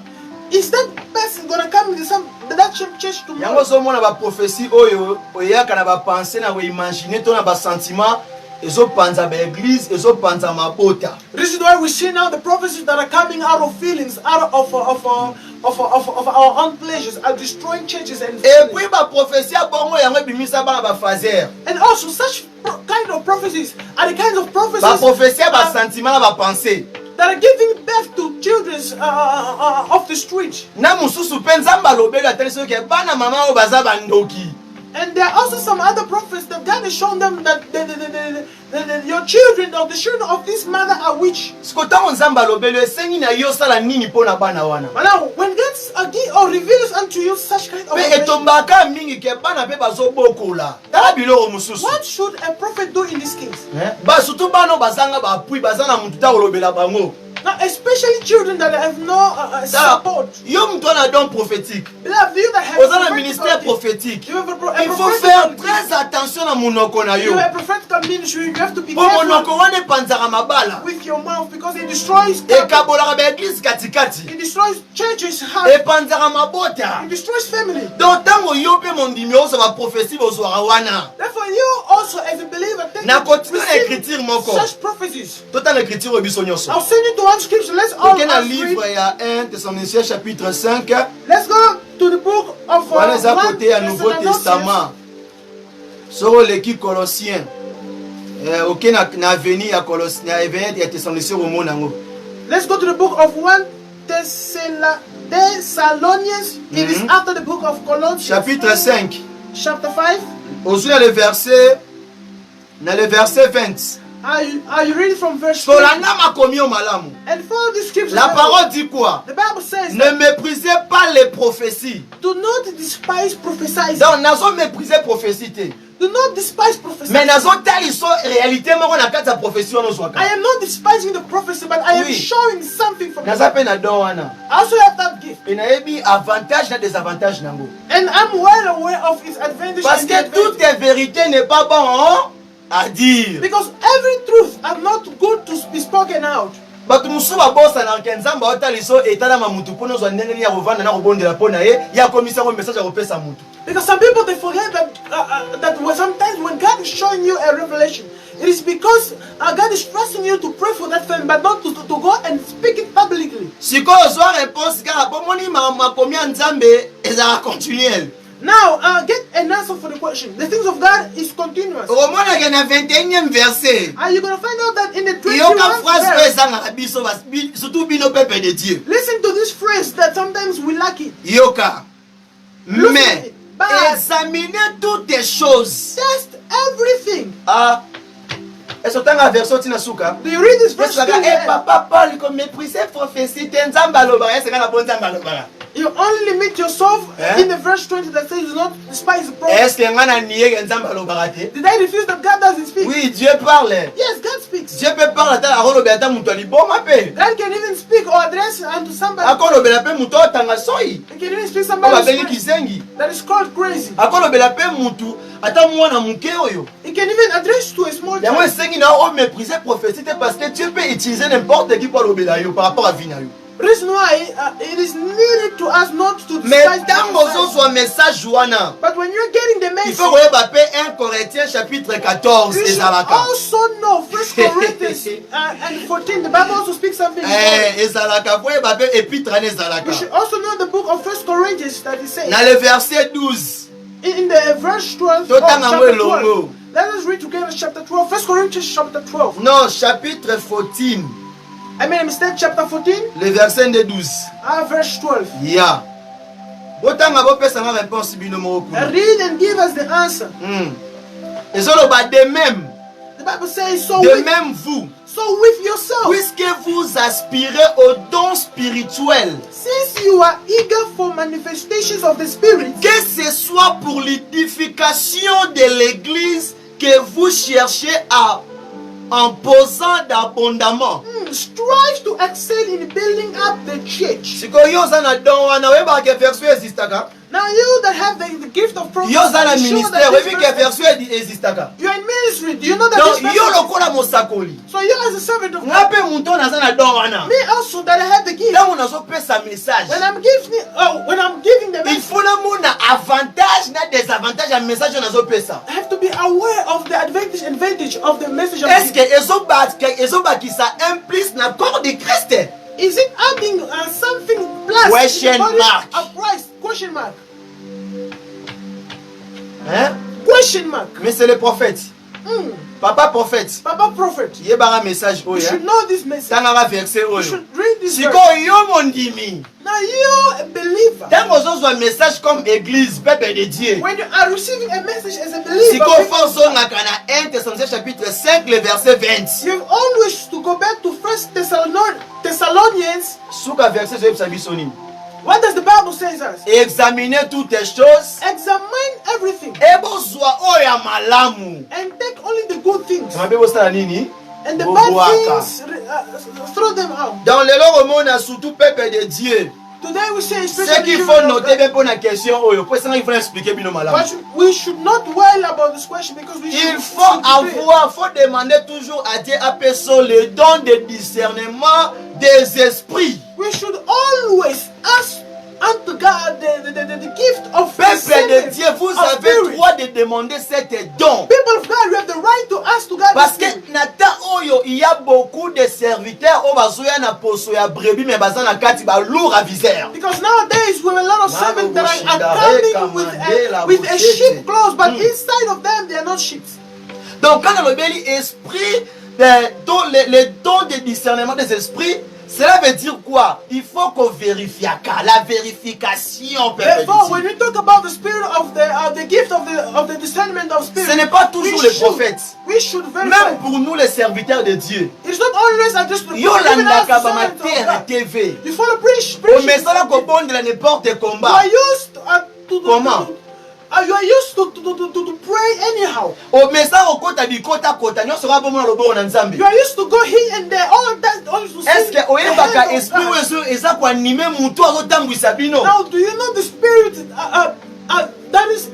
Is that person gonna come to that church tomorrow? Yango so mona ba prophétie oyo oyaka na ba penser na ko imaginer to na ba sentiment ezo panza ba église ezo panza mabota. This is why we see now the prophecies that are coming out of feelings, out of our own pleasures, are destroying churches and Et puis ba prophétie bongo yango bimisa ba ba phaser. and also such kind of prophecies are the kinds of prophecies Ba prophétie ba sentiment na ba pensée. that are giving birth to children off the street. Na mususu pe nzamba lobela teliso ke bana mama o baza bandoki. And there are also some other prophets that God has shown them that your children or the children of this mother are witch. Sikotango nzamba lobelo esengi na yo sala nini pona bana wana. But now, when God reveals unto you such kind of Pe revelation, etombaka mingi ke bana pe bazobokola. Tala biloko mususu. what should a prophet do in this case? Ba surtout bano bazanga ba appui bazana mutu ta olobela bango. Now, especially children that have no support. Yo mtu ana don prophétique. Beloved, you that have Ozana prophetic ministère ability, prophétique. you have a Il faut prophetic faire ability, très attention na munoko na you yo. have a prophetic ministry, you have to be Po monoko careful wana panzaka mabala. with your mouth because it destroys E kabolaka ba église katikati. it destroys churches, E heart, panzaka mabota. it destroys family. Donc tango yo pe mondimi oso ba prophétie bozwaka wana. Therefore, you also as a believer take Na continue na receive écriture moko. such prophecies. Tota na écriture obiso nyonso. I'll send you to one scripture. Let's all Ok na us livre read. ya 1 Thessaloniciens chapitre 5. Let's go to the book of Wana eza 1 côté ya Nouveau Thessalonians. Testament. Soro leki Colossiens. Ok na avenir ya Colossiens, na avenir ya Thessaloniciens omona ngo. Let's go to the book of 1 Thessalonians. It is after the book of Colossians. Chapitre 5. Chapter 5. Aujourd'hui dans le verset 20. Are you reading from verse 3? Solanda makomi o malamu. And follow the scriptures. La parole dit quoi? The Bible says, Ne méprisez pas les prophéties. do not despise prophesying. Donc nazo mépriser prophétie te. Do not despise prophecy. Mais nazo tali so réalité moko na kati ya prophétie ono zwaka. I am not despising the prophecy, but I am Oui. showing something from Naza it. pe na don wana. I also have that gift. Et nayebi avantage na désavantage nango. And I'm well aware of its advantage Parce and que toute disadvantage. vérité n'est pas bon à dire. Because every truth are not good to be spoken out. Bato musu babosana ke nzamba otali so etala mamutu mpona ozwa ndenge nini ya kovanda na kobondela mpona ye ya komisa ngo message ya kopesa mutu. Because some people they forget that sometimes when God is showing you a revelation, it is because God is trusting you to pray for that family, but not to go and speak it publicly. Sikoyo ozwa réponse kaka po moni makomi ya nzambe ezala continuel. Now, get an answer for the question. The things of God is continuous. omonaka na 21e verset And you're going to find out that in the yoka 21st phrase oyo verse, ezangaka biso surtout bino peuple de Dieu. listen to this phrase that sometimes we lack it. Yoka Look at mais it. But examinez toutes les choses. test everything. Est-ce que version tina suka? Do you read this verse? Parce que papa Paul comme mépriser prophétie te nzamba lobaka est-ce que na bon nzamba lobaka? You only limit yourself in the verse 20 that says do not despise the prophet. Est-ce que ngana nié que nzamba lobaka te? Did I refuse that God doesn't speak? Oui, Dieu parle. Yes, God speaks. Dieu peut parler ta rolo beta muto liboma pe. God can even speak or address unto somebody. Akolo bela pe muto tanga soi. He can even speak Ko somebody babengi kisengi. that is called crazy. Akolo bela pe mutu ata mwana muke oyo. He can even address to a small Yango child. esengi na o mépriser prophétie te parce que Dieu peut utiliser n'importe qui pour lobela yo par rapport à vie na yo. Reason why it is needed to us not to Mais despise tango prophecy. ozozwa message wana. But when you're getting the Il message, faut koyeba pe 1 Corinthiens chapitre 14 you should ezalaka. also know 1 Corinthians and 14. The Bible also speaks something. Ezalaka koyeba pe épître na You ezalaka. should also know the book of 1 Corinthians that it says Na le verset 12. in the verse 12 of Totanga chapter ngo 12. elongo. Let us read together chapter 12. 1 Corinthians chapter 12. Non, chapitre 14. I made a mistake, chapter 14, Le verset de 12. verse 12. Ya. Botanga bopesa na réponse bino moko kuna. Read and give us the answer. Ezoloba de même. The Bible says, so De with, même vous, with yourself. puisque vous aspirez aux dons spirituels, Since you are eager for manifestations of the Spirit, que ce soit pour l'édification de l'église que vous cherchez à en posant d'abondamment. strive to excel in building up the church. Sikoyo oza na don wana oyeba ke version existaka. Now you that have the gift of prophecy, Yo oza na are you sure ministère that oyebi ke this verse, version existaka. you are in ministry, do you know that Donc this yo verse, lokola mosakoli. so you as a servant of Nga God, pe muntu naza na don wana. me also that I have the gift, Ntango nazopesa message. when I'm giving the Il message, faut namona avantage na désavantage ya message oyo nazopesa. I have to be aware of the advantage of the message of Est-ce the que ezobakisa implice na corps de Christ? Is it adding something plus Question in the body mark. of Christ? Question mark. Hein? Question mark. Mais c'est le prophète. Papa prophète. Papa prophet. Yebara message You oyo. should know this message. Tangaka verset You oyo. should read this Siko verse. yo mondimi. Now you a believer. Tango ozozwa message comme église, peuple de Dieu. When you are receiving a message as a believer, Siko fonzongaka na 1 Thessaloniciens chapitre 5 le verset 20. you always to go back to 1 Thessalonians. Suka verset zoyebisa biso nini? What does the Bible say us? Examinez toutes les choses. Examine everything Ebozwa oyo ya malamu. and take only the good things, Mabe bosala nini? and the Boboaka. bad things throw them out. Dans le long remona surtout peuple de Dieu. Today we say, Ce especially qu'il children faut of noter God, bien pour la question oyo, pour ça il faut expliquer bino malamu. but we should not worry about this question because we Il should faut demander toujours à Dieu à personne le don de discernement des esprits. we should always ask unto God the gift of Peuple de discernment Dieu, vous of avez spirit. droit de demander cet don. People of God, we have the right to ask to God Parce this que thing. nata oyo, il y a beaucoup de serviteurs au bazoya na poso ya brebis mais baza na kati ba lourd à viseur. Because nowadays we have a lot of Maro servants that are boshidare coming kamandela with a boshete. sheep clothes, but inside of them they are not sheep. Donc quand on obéit esprit, les dons de discernement des esprits, cela veut dire quoi? Il faut qu'on vérifie la vérification. Therefore, when we talk about the spirit of the gift of the discernment of spirit, Ce n'est pas toujours les prophètes. We should verify. Même pour nous les serviteurs de Dieu. It's not always just the Yo even landa as the kaba servants of mater na God. TV. You follow preach. O mesala ko bondela n'importe You combat. are used to Comment? You are used to pray anyhow. O mesala ko kota bikota kota nyonso ka bomona loboko na Nzambe. You are used to go here and there. All of that, all to sing Est-ce que the oyebaka hands of esprit God. oyo eza ko animer mutu azotambwisa bino? Now, do you know the spirit that is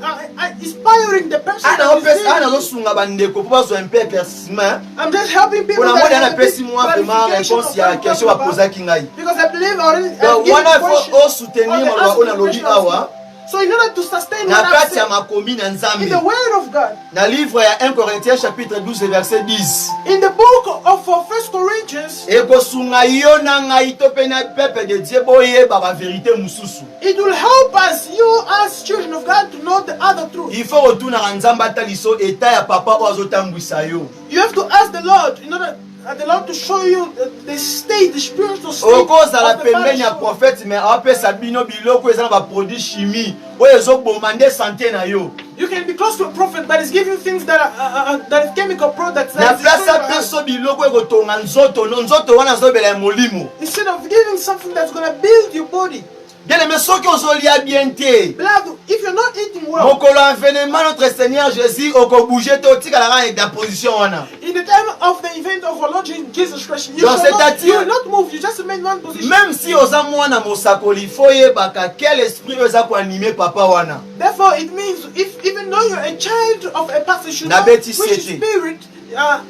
inspiring the person? Ana that is opesa ana there? zosunga bandeko po bazwa un peu éclaircissement. I'm just helping people. Pour la that mode, on have appelle the si moi vraiment clarification réponse of il y a what I'm question talking à poser about. qui ngaï. Because I believe already. Donc wana faut soutenir on a lobi awa So in order to sustain na what I'm kati ya saying, makomi na in Nzambe. the word of God, Na livre ya 1 Corinthiens chapitre 12 verset 10. in the book of 1 Corinthians, Ekosunga yo na ngai to pe na peuple de Dieu boyeba ba vérité mususu. it will help us, you as children of God, to know the other truth. Il faut retourner na Nzamba taliso eta ya papa o azotambwisa yo. You have to ask the Lord in order the Lord to show you the state, the spiritual state Okozala of the pembeni ya father. prophète mais apesa bino biloko eza na ba produits chimie oyo ezoboma nde santé na yo. You can be close to a prophet, but he's giving you things that are chemical products. Na That is place destroying your health. apeso biloko ekotonga nzoto wana azobela ya molimo. Instead of giving something that's going to build your body. Bien aimé, soki ozolia bien te. Beloved, if you're not eating well, Mokolo avènement notre Seigneur Jésus okobouger te otikala avec la position wana. in the time of the event of our Lord Jesus Christ, you Donc, you will not move, you just remain in one position. Même si oza mwana mosakoli, faut yebaka quel esprit oza ko animer papa wana. Therefore, it means if even though you're a child of a pastor, you should Na know beti which siete. spirit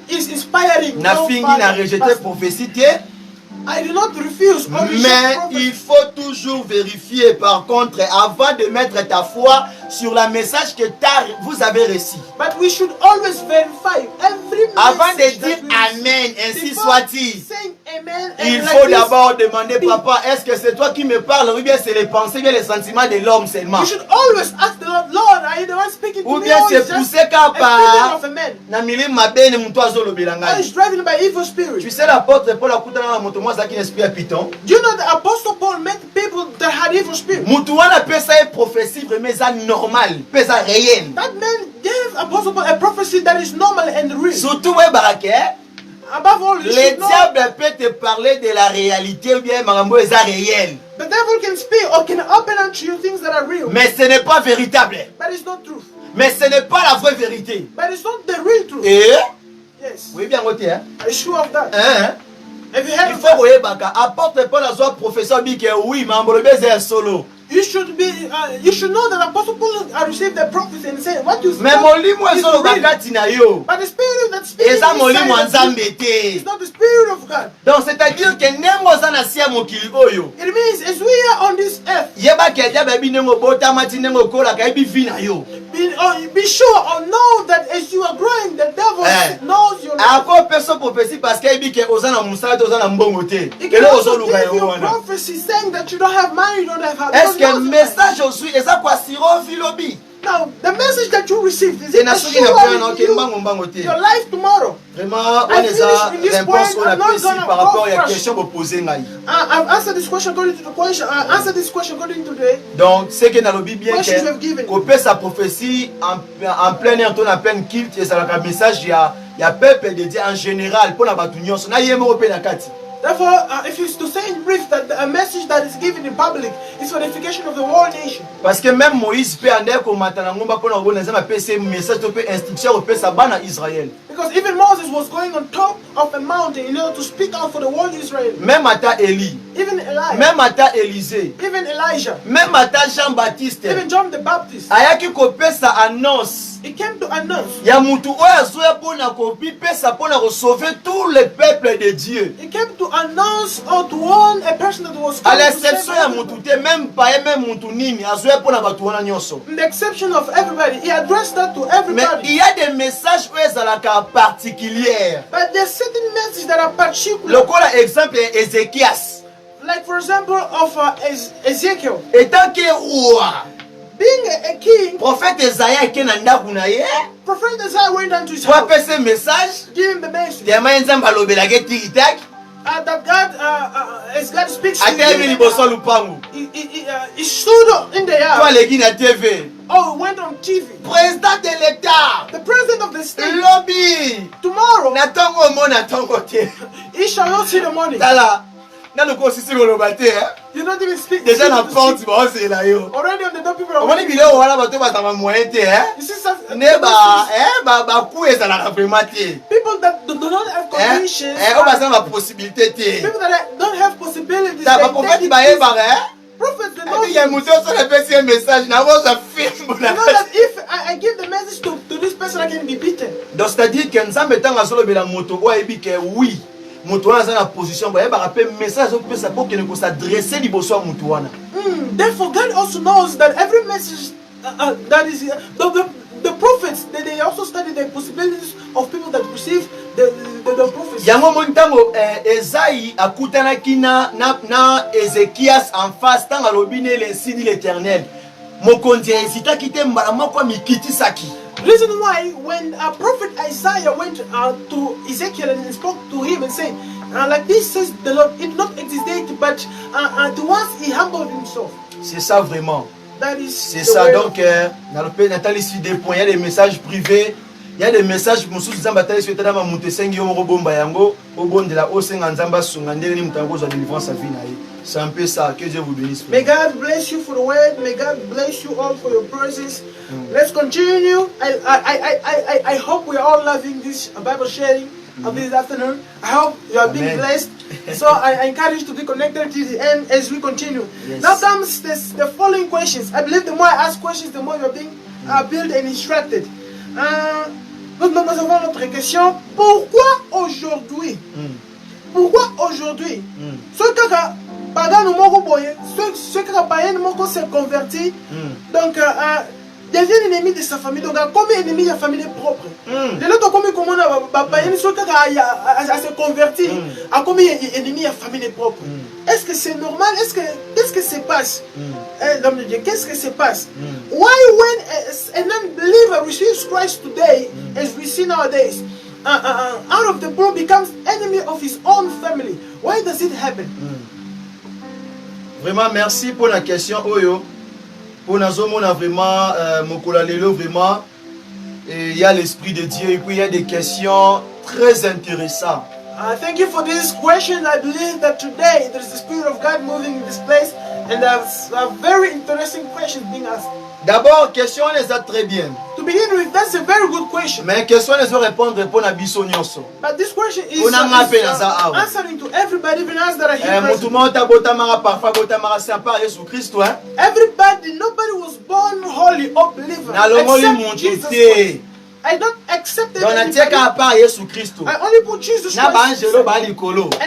is inspiring. Na your fingi father, na rejeter pastor. prophétie te. I do not refuse. or reject Mais prophecy. il faut toujours vérifier par contre avant de mettre ta foi sur la message que vous avez reçu. But we should always verify every Avant de message dire that we receive. Amen, ainsi Before soit-il. saying amen, and Il like faut this, d'abord demander, papa, est-ce que c'est toi qui me parles ou bien c'est les pensées, bien les sentiments de l'homme seulement? you should always ask the Lord, Lord, are you the one speaking to Ou me, bien or c'est is just poussé a kapa feeling of a man? na milima mabene mutu azolobela Or ngai. is driven by evil Tu spirit? sais l'apôtre Paul akutana na moto mwa zaki esprit ya piton. Do you know the Apostle Paul met people that had evil spirit? Mutu wana pesa e prophétie vraiment eza normal, pesa réel. That man gave give Apostle Paul a prophecy that is normal and real. Surtout, ouais, Baraké. Above all, you Le should know diable peut te parler de la réalité ou bien Marambo est réel. the devil can speak or can open unto you things that are real, Mais ce n'est pas véritable. but it's not truth. Mais ce n'est pas la vraie vérité. But it's not the real truth. Et Yes. oui, bien côté, hein. Are you sure of that? Hein? Have you heard Il of faut that? voyer Baka. Apporte pas la joie professeur Bike. Oui, Mambo le baiser solo. You should be. You should know that Apostle Paul received the prophecy and said, "What you Mais spoke mon lit, moi, is solo real." Baka Tinayo. But the spirit that speaks Et ça, mon lit, inside moi, of you Nzambete. is not the spirit of God. Donc, c'est-à-dire que Nengo Zanasia Mokili Oyo. It means as we are on this earth, Yeba Kedia Baby Nengo Bota Mati Nengo Kola Kaibi Vina Yo. be sure or know that as you are growing, the devil knows your life. Encore personne prophétie parce qu'il dit que Ozana Moussa, Ozana Mbongote. He Et can là, also Ozolu give you a Kayo. prophecy saying that you don't have money, you don't have house. Est-ce que le message aujourd'hui est ça quoi Siro Filobi? Now, the message that you received is C'est it na soki na assure pena you ke mbango mbango te. your life tomorrow. Vraiment, on I est à finished in this réponse point, on a I'm not précis gonna par go rapport à la first. question que posée ngai. I've answered this question according to the question. Answer this question according to the Donc, c'est que dans le Bible bien questions we have given. qu'on peut sa prophétie en plein air, en plein culte et ça le message il y a peuple de Dieu en général pour la batunion. Na yemo pe na kati. Therefore, if it's to say in brief that a message that is given in public is for the edification of the whole nation. Parce que même Moïse peut aller comme matana ngomba pour na bona zama pe ce message to pe instruction pe sa bana Israël. Because even Moses was going on top of a mountain in order to speak out for the whole Israel. Même ata Élie, Even Elijah. même ata Élisée, Even Elijah. même ata Jean-Baptiste. Even John the Baptist. Ayaki ko pe sa annonce. He came to announce. Ya mutu oyo azoya mpona kopipesa mpona sauver tout le peuple de Dieu. He came to announce or to warn a person that was À coming to l'exception save ya everybody. mutu te même paye même mutu nini azoya mpona bato wana nyonso. In the exception of everybody, he addressed that to Mais everybody. il y a des messages oyo ezalaka particulière. But there's certain messages that are particular. Lokola exemple ya Ézéchias. Like for example of Ezekiel. Etant que roi, Being a king, prophète Esaïe ake na ndako na ye Prophet Isaiah went down to his po house, apesa message give him the message tema ye nzambe alobelaki tikitaki that God, as God speaks to atelemi him, liboso ya lupango he stood in the to yard. aleki na TV. Oh, went on TV. Président de l'État The president of the state, lobi tomorrow, na ntongo omona ntongo te he shall not see the money. tala nanu kosisi koloba te You don't even speak. déjà na to speak. porte baosela yo Already on the door, people are omoni waiting. biloko wana bato bazama moyen te You see, some ne baku ezalaka vraiment te people that do not have conditions, oyo baza na bapossibilité te people that don't have possibilities, ta they baprofeti take it bayebaka prophets, they know, ebi ya moto oso napesi ye message nakozwa fimbo they know that if I give the message to this person, I can be beaten. donc c'est-à-dire que nzambe ntango azolobela moto oyo ayebi ke oui moto wana aza na position bayebaka mpe message azopesa mpo kende kosadresse liboso ya moto wana. Therefore, God also knows that every message that is the prophets, they also study the possibilities of people that receive the prophecy. yango moni ntango Esaïe akutanaki na Ézéchias en face ntango alobi ne l'insi dit l'Éternel mokonzi ya esitaki te mbala moko amikitisaki. Reason why when prophet Isaiah went to Ezekiel and spoke to him and said, like this says the Lord, it did not exist, but to once he humbled himself. C'est ça vraiment. That is C'est the ça way donc Nathalie ici des points, il y a des messages privés, il y a des messages mosusu nzamba tali sur tadama mutu sengi yo moko bomba yango obondela osenga nzamba sunga ndenge ni mutango za délivrance à vie na ye. C'est un peu ça. Que Dieu vous bénisse. May God bless you for the word. May God bless you all for your presence. Let's continue. I hope we are all loving this Bible sharing of this afternoon. I hope you are being Amen. blessed. So I encourage you to be connected to the end as we continue. Yes. Now comes the following questions. I believe the more I ask questions, the more you are being built and instructed. Nous avons notre question. Pourquoi aujourd'hui? Pourquoi aujourd'hui? Ce que Pagano moko boye, ce que Payen moko s'est converti, donc devient ennemi de sa famille, donc comme ennemi de la famille propre. De l'autre comme comment Payen ce que s'est converti, a comme ennemi de la famille propre. Est-ce que c'est normal? Qu'est-ce que se passe? L'homme de Dieu, qu'est-ce que se passe? Why when a non-believer receives Christ today, as we see nowadays, out of the blue becomes enemy of his own family? Why does it happen? Vraiment, merci pour la question, Oyo. Pour nous, on a vraiment, Mokola Lelo, vraiment, Et il y a l'Esprit de Dieu et puis il y a des questions très intéressantes. Thank you for this question. I believe that today there is the Spirit of God moving in this place, and there's very interesting questions being asked. D'abord, question les a très bien. To begin with, that's a very good question. Mais question les a répondre pour na biso nyonso. But this question is answering to everybody, even us that are here. Everybody, nobody was born holy or believer except Jesus Christ. I don't accept anybody. I only put Jesus Christ. And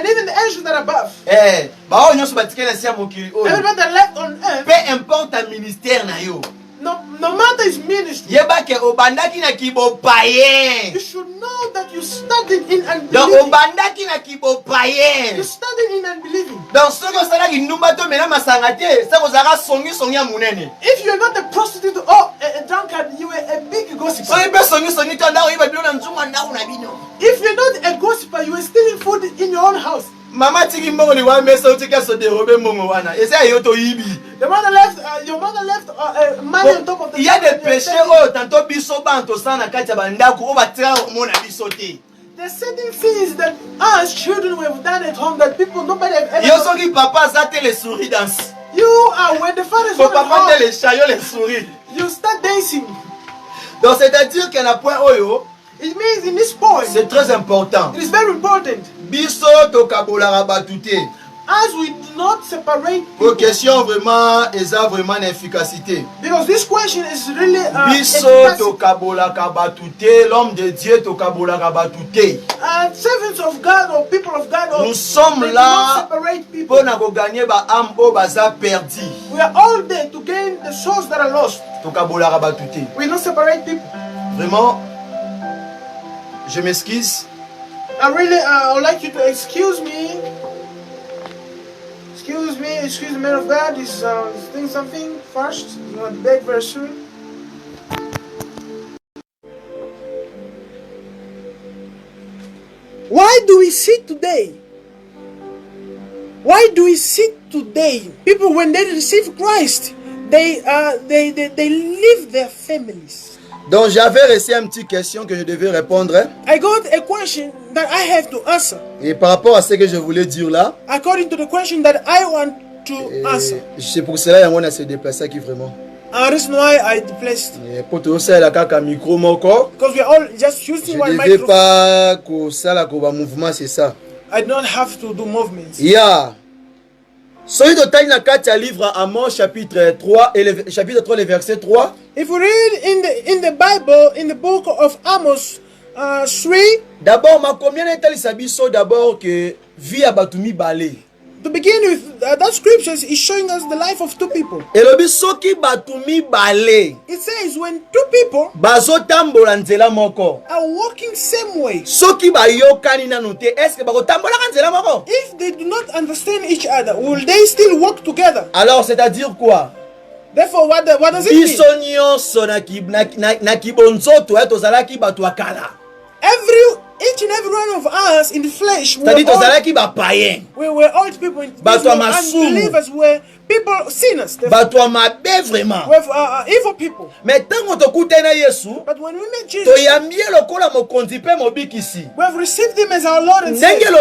even the angels that are above. Everybody that left on earth. Peu importe un ministère na yo. No matter his ministry. You should know that you studied in unbelieving. You studied in unbelieving. If you are not a prostitute or a drunkard, you are a big gossiper. If you are not a gossiper, you are stealing food in your own house. Mama tiki mbongo ni wa mesa utika so de robe mbongo wana. Esa yoto yibi. Your mother left money on top of the. Il y a des péchés oh tanto biso banto sana kati ya bandako o batira mona biso te. There's certain things that us children we have done at home that people nobody have ever. Yo soki papa zate les souris danse. You are when the father is at home. Papa les chayots les souris. You start dancing. Donc c'est-à-dire qu'il y a un point oyo. It means in this point. C'est très important. It is very important. Biso to kabola batute. As we do not separate people. Vos questions vraiment, eza vraiment efficacité. Because this question is really biso to kabola batute, l'homme de Dieu to kabola batute. Servants of God or people of God. Nous sommes là pour nous gagner ba âme o baza perdu. We are all there to gain the souls that are lost. To kabola batute. We don't separate people. Vraiment, je m'excuse. I would like you to excuse me. Excuse the man of God. He's doing something first. He's going to be back very soon. Why do we see today? Why do we see today? People, when they receive Christ, they leave their families. Donc j'avais reçu une petite question que je devais répondre. I got a question that I have to answer. Et par rapport à ce que je voulais dire là. According to the question that I want to answer. C'est pour cela qu'on a se déplacé aquí vraiment. Reason why I placed. Pour tout ça la kaka micro moko. Because we are all just using one microphone. Je devais pas que ça la ko ba mouvement c'est ça. I don't have to do movements. Yeah. Soyez de taille na kati livre Amos chapitre 3 et le chapitre 3 le verset 3. If we read in the Bible in the book of Amos 3. D'abord ma combien est biso d'abord que vie abatumi balé. To begin with, that scripture is showing us the life of two people. Et le bisoki batumi balé. It says when two people bazotambola nzela moko are walking same way. Soki bayokani nanu te est-ce que bakotambola nzela moko? If they do not understand each other, will they still walk together? Alors c'est-à-dire quoi? Therefore, what does it mean? Biso nyonso na kibonzoto tozalaki bato akala. Each and every one of us in the flesh, we were all people in unbelievers, were people sinners. Vraiment. With evil people. But when we met Jesus, we have received him as our Lord and Savior.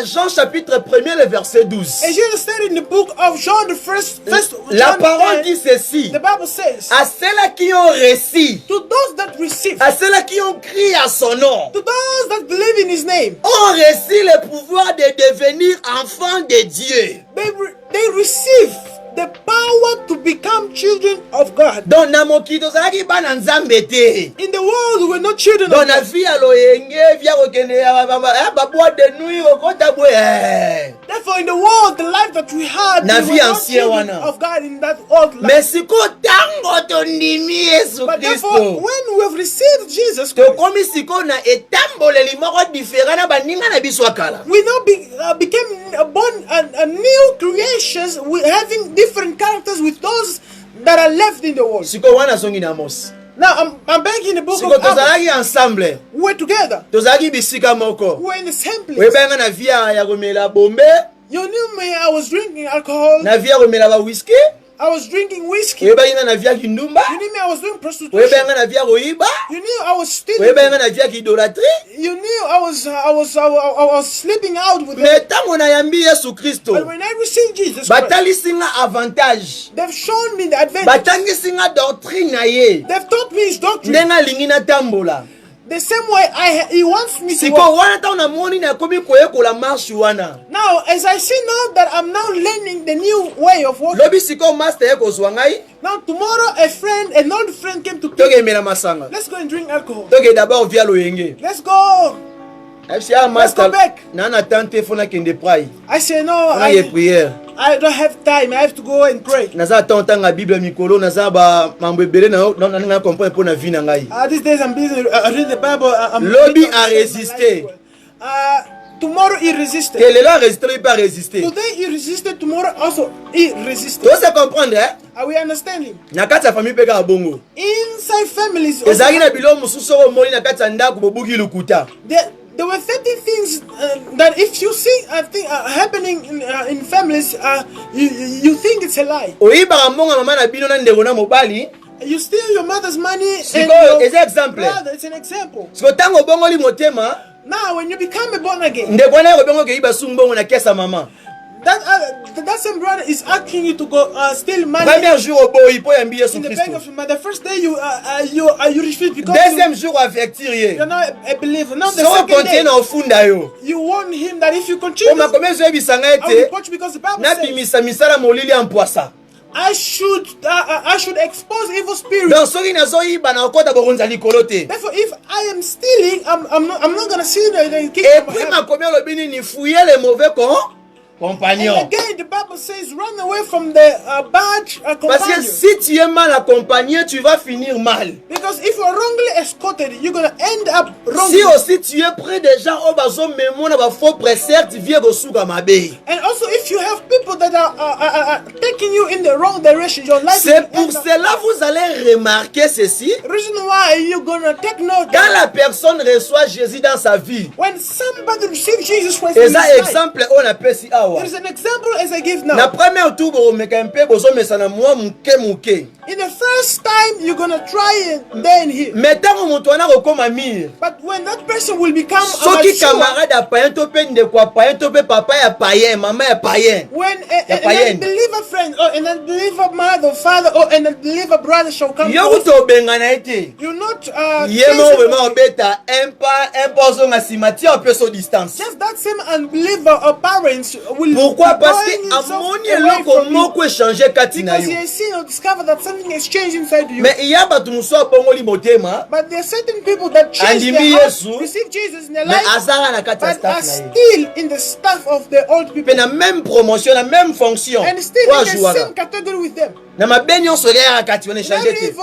Jean chapitre 1 le verset 12. As Jesus said in the book of John, the first la parole dit ceci. The Bible says, à ceux qui ont reçu, to those that receive, à ceux qui ont crié à son nom, to those that believe in his name, ont reçu le pouvoir de devenir enfants de Dieu. They receive the power to become children of God. Donc na mokito zaki bana nzambe te. In the world we were not children of God. Na vie aloyenge via kokende ba boîte de nuit okota boy. Therefore in the world the life that we had na vie ancien wana of God in that old life. Mais siko tango to ndimi Yesu But Kristo. Therefore when we have received Jesus Christ, to komi siko na etamboleli moko différent na baninga na biso akala. We now became born a new creations with having different characters with those that are left in the world. Siko wana songi na Amos. Now I'm back in the book Siko of Amos. Tozalaki ensemble. We're together. Tozalaki bisika moko. We're in the same place. We benga na via ya komela bombe. You knew me, I was drinking alcohol. Na via komela ba whisky. I was drinking whiskey. oyebaki nga na via kindumba, You knew me, I was doing prostitution. oyebaki nga na via koyiba, You knew I was stealing. oyebaki nga na via kiidolatrie. You knew I was sleeping out with them. Mais ntango nayambi Yesu Kristo, But when I received Jesus Christ, batalisi nga avantage, they've shown me the advantage. batangisi nga doctrine na ye, They've taught me his doctrine. ndenge alingi natambola. The same way he wants me to Siko walk. wana ntango namoni nakomi koyekola marche wana, Now, as I see now that I'm now learning the new way of walking. lobi siko master ye kozwa ngai, Now, tomorrow, an old friend came to pick. tokemela masanga, Let's go and drink alcohol. toke d'abord via loyenge. Let's go. FCA Let's master go back. na natante fona kende prai, I say, no, fona ye prière. I don't have time. I have to go and pray. Naza tantanga Bible mikolo, naza ba mambo ebele na nga comprendre pour na vie na ngai. These days I'm busy reading the Bible. I'm Lobby a résisté. Tomorrow he resisted. Que lelo a résisté, il pas résister. Today he resisted. Tomorrow also he resisted. Tout se comprendre, hein? We understand him. Na kati ya famille peka bongo. Inside families, Ezaki na bilo mususu omoni na kati ya ndako bobuki lukuta. there were certain things that if you see, I think, happening in families, you think it's a lie. Oyiba mbonga mama na bino na ndeko na mobali. You steal your mother's money. Siko eza exemple. It's an example. Siko tango bongo li motema. Now, when you become a born again, Ndeko na ko bongo ke iba sumbongo na kesa mama. that same brother is asking you to go steal money. Premier jour au boy po yambi Yesu In the bank Christo. of the first day you refuse because Deuxième jour avertir ye. you're not a believer. Now the So second continue day na ofunda yo. you warn him that if you continue, O makomezo ebisanga I will ete report you because the Bible na says bimisa misala molili en poisa. I should expose evil spirits. Donc soki nazoyiba na okota bokonza likolo te. Therefore, if I am stealing, I'm not gonna see the king. Et puis makomi olobini ni fouiller les mauvais compagnons. And again, the Bible says, run away from the bad Parce que companions. si tu es mal accompagné, tu vas finir mal. Because if you're wrongly escorted, you're gonna end up Si wrongly. aussi tu es près des gens au bazo memo na ba faux presseurs, tu viens bosuka mabe. And also, if you have people that are taking you in the wrong direction, your life. C'est pour cela vous allez remarquer ceci. Reason why you're gonna take note. Quand la personne reçoit Jésus dans sa vie, When somebody receives Jesus Christ et in his ça life, exemple on appelle si awa. there is an example as I give now. Na premier tour bo meka mpe bozo mesana moi muke. In the first time, you're gonna try and then here. Mais tant moto ana kokoma mire. But when that person will become Soki mature, camarade ya païen to pe ndeko ya païen to pe papa ya païen, maman ya païen. when an unbeliever friend or an unbeliever mother, father, or an unbeliever brother shall come, Yo to bengana ete. you're not Yemo vraiment obeta un pas zonga simati un peu so distance. just that same unbeliever or parents will Pourquoi? be Parce drawing que himself amoni away eloko from you moko échanger kati na because he yo. has seen or discovered that something has changed inside you. Mais il y a batu muso abongoli motema, But there are certain people that change Andimi their hearts, Yesu, receive Jesus in their mais life, azara na kati ya but are staff na ye. still in the staff of the old people Pe na même promotion, na même fonction. and still Wa in the jouaka. same category with them. Na mabenyo nyonso ya kati on échanger Every te.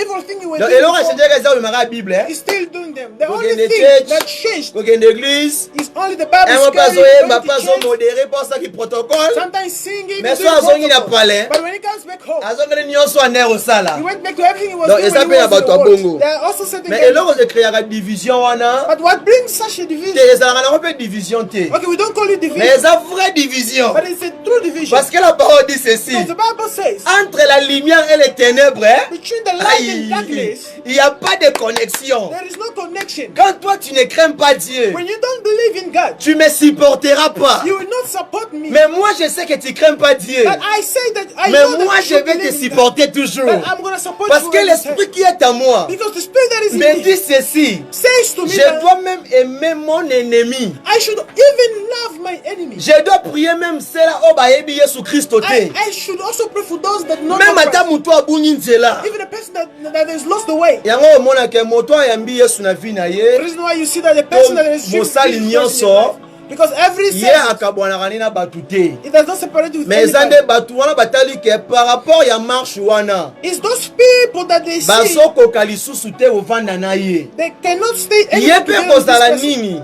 evil thing you were Donc doing eloko before échanger ka za mara Bible, is still doing them. The Go only in the thing church. that changed kokende église, is only the Bible un pas carrying, zoé, going to pas zo church, modéré pour ça qui protocole. sometimes singing, Mais doing so azongi na protocol. palais. But when he comes back home, Azongeli nyonso aner osala. he went back to everything he was Donc, doing eza when pe he na was in bato the ya world. bongo. There are also certain Mais things. eloko ekreaka division wana, But what brings such a te division? ezalaka nango mpe division te. Okay, we don't call it Mais division, eza vraie division. but it's a true division. Parce que la parole dit ceci. Because the Bible says, Entre la lumière et les ténèbres, between the light and aïe, darkness, il n'y a pas de connexion. there is no connection. Quand toi tu ne crains pas Dieu, When you don't believe in God, tu me supporteras pas. you will not support me. Mais moi je sais que tu crains pas Dieu. But I say that I Mais know moi that je you vais te believe in God. supporter toujours. But I'm gonna support Parce you que every time. l'esprit qui est à moi Because the spirit that is in me me dit ceci. says to me Je that dois même aimer mon ennemi. I should even love my enemy. Je dois prier même cela au bayebi Yesu Christo te. I should also pray for those that know Même not ata Christ. mutu abungi nzela. Even a person that has lost the way. Yango omonaka moto ayambi Yesu na vie na The ye. reason why you see that the person that has Mosali Jesus nyonso. because every Ye sense akabwanaka ni na batu te. it does not separate you with Mais eza anybody. nde batu wana batali ke par rapport ya marche wana It's those people that they see bazokoka lisusu te kovanda na ye. they cannot stay any Ye mpe together with this kozala person. nini?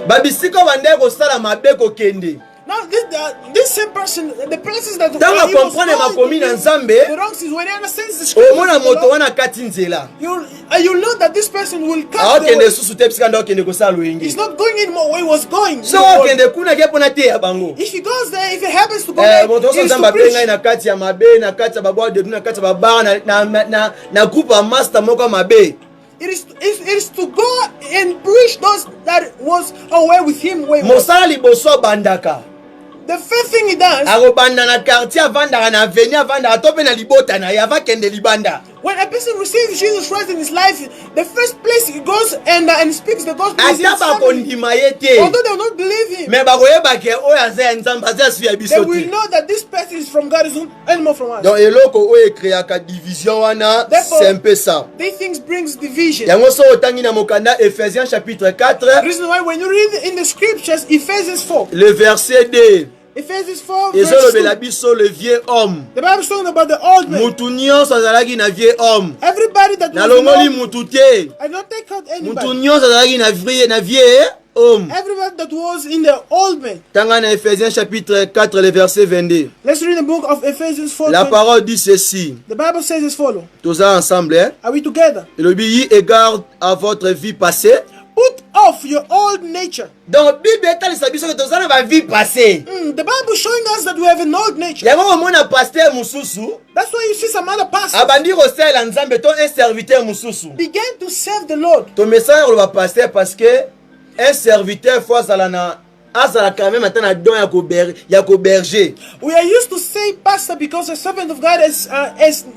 Babisika bande kosala mabe kokende. Now Now, this same person, the places that Tanga he was comprendre ma commune going to Nzambe. the wrongs is when he understands the scriptures. Omona moto wana kati nzela. You'll know that this person will cut the Akende way. susu te pisika ndo akende kosala He's loyengi. not going anymore where he was going. So akende kuna ke pona te ya bango. If he goes there, if he happens to go there, Moto it is Nzambe to preach. apenga na kati ya mabe, na kati ya babwa de na kati ya babara na groupe ya master moko mabe. It is to go and preach those that was away with him. Mosala liboso bandaka. The first thing he does, Arobanda na quartier avandaka na avenue avandaka to pe na libota na ya vakende libanda. when a person receives Jesus Christ in his life, the first place he goes and speaks the gospel is in his Ata family. bakondima ye te. Although they will not believe him, Mais bakoyeba ke oyo aza ya Nzambe aza ya su ya they biso will te. know that this person is from God, is not anymore from us. Donc eloko oyo ekreaka division wana c'est un peu ça. These things brings division. Yango so otangi na mokanda Ephésiens chapitre 4 The reason why when you read in the scriptures, Ephesians 4, le verset 2 Ephesians 4 verse ezolobela 2, biso le vieux homme. the Bible is talking about the old man. Mutu nyonso azalaki na vieux homme. Everybody that was Nalongoli old, mutu te. I don't take out Mutu anybody. nyonso azalaki na vieux homme. Everybody that was in the old man. Tanga na Ephésiens chapitre 4 le verset 22. Let's read the book of Ephesians 4. La parole dit ceci. The Bible says as follows. Tous ensemble, hein? Are we together? Elobi yi égard à votre vie passée. Put off your old nature. Donc Bible etalisa biso ke tozala ba vie passée. The Bible showing us that we have an old nature. Yango omona pasteur mususu That's why you see some other pastors abandi kosala Nzambe to un serviteur mususu. began to serve the Lord. To message le pasteur parce que un serviteur faut azala na azala quand même atana don ya ko berger. We are used to say pastor because a servant of God is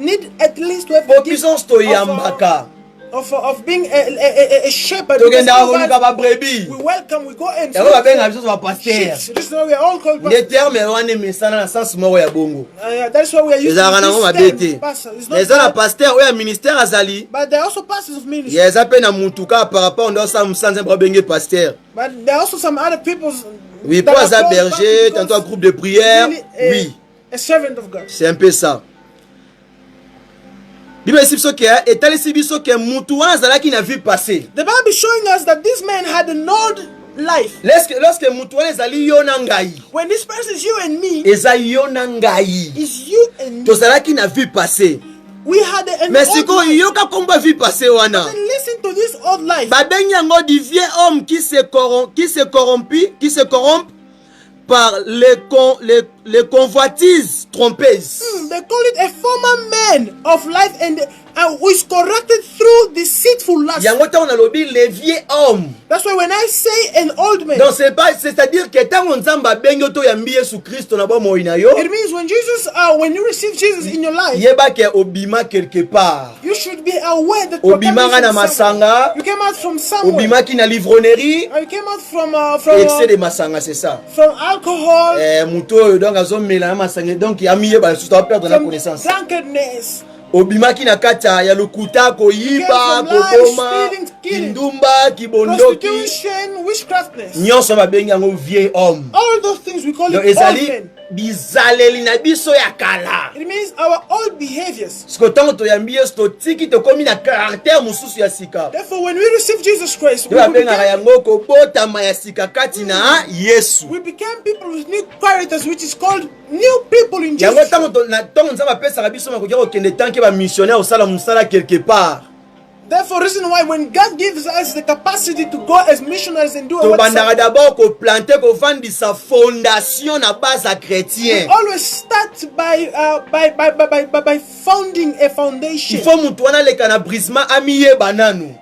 need at least to have the Po gift puissance to yambaka. of being a shepherd. To Because genda of koluka God, ba brebis. we welcome, we go and Yango ba benga biso ba pasteur. sheep. This is why we are all called Les pastors. termes wana mesana na sens moko ya bongo. That's why we are used Ezalaka nango to mabe this te. term, pastor. It's not Mais eza na bad, pasteur oyo ya ministère azali. but there are also pastors of ministry. Ya eza pe na mutuka par rapport ndo sa musanze ba benge pasteur. But there are also some other people. Oui, that pas are à called berger, pastors tantôt un because groupe de prière. really Oui, a servant of God. c'est un peu ça. Bible esi biso ke etalisi biso ke mutu wana azalaki na vie passée. The Bible is showing us that this man had an old life. Lorsque mutu wana ezali yo na ngai, When this person is you and me, eza yo na ngai. is you and me. Tozalaki na vie passée. We had an Mais old siko life. yoka komba vie passée wana. And listen to this old life. Babengi yango du vieux homme qui se corrompt par les convoitises trompeuses. They call it a former man of life and who is corrupted through deceitful lust. Yango ta on a lobby les vieux hommes. That's why when I say an old man, Donc c'est-à-dire que tant on zamba bengo to yambi Yesu Christo na ba moina yo. it means when you receive Jesus in your life, Yeba ke obima quelque part. you should be aware that you're Obima coming na from somewhere. masanga. You came out from somewhere. Obima ki na livronnerie. You came out from Excès de masanga c'est ça. alcohol, Muto donc azomela na masanga donc yamiye ba suta perdre la from connaissance. drunkenness. Obimaki na kata ya lokuta koyiba From lies, kokoma stealing, killing, kindumba kibondoki prostitution, witchcraftness. nyonso babengi yango vieux homme. All those things we call Donc it old ezali men. bizaleli na biso ya kala. It means our old behaviors. Siko tango toyambi Yesu totiki tokomi na caractère mosusu ya sika. Therefore, when we receive Jesus Christ, Yo babengaka yango kobotama ya sika kati na Yesu. we became people with new characters, which is called new people in Yango Jesus. tango nzambe apesaka biso makoki kokende tanke ba missionnaire osala musala quelque part. Therefore, reason why when God gives us the capacity to go as missionaries and do our work, Tobandaka d'abord koplanter kovandisa fondation na base ya chrétien. always start by founding a foundation. Il faut mutu wana leka na brisement amiyeba nanu.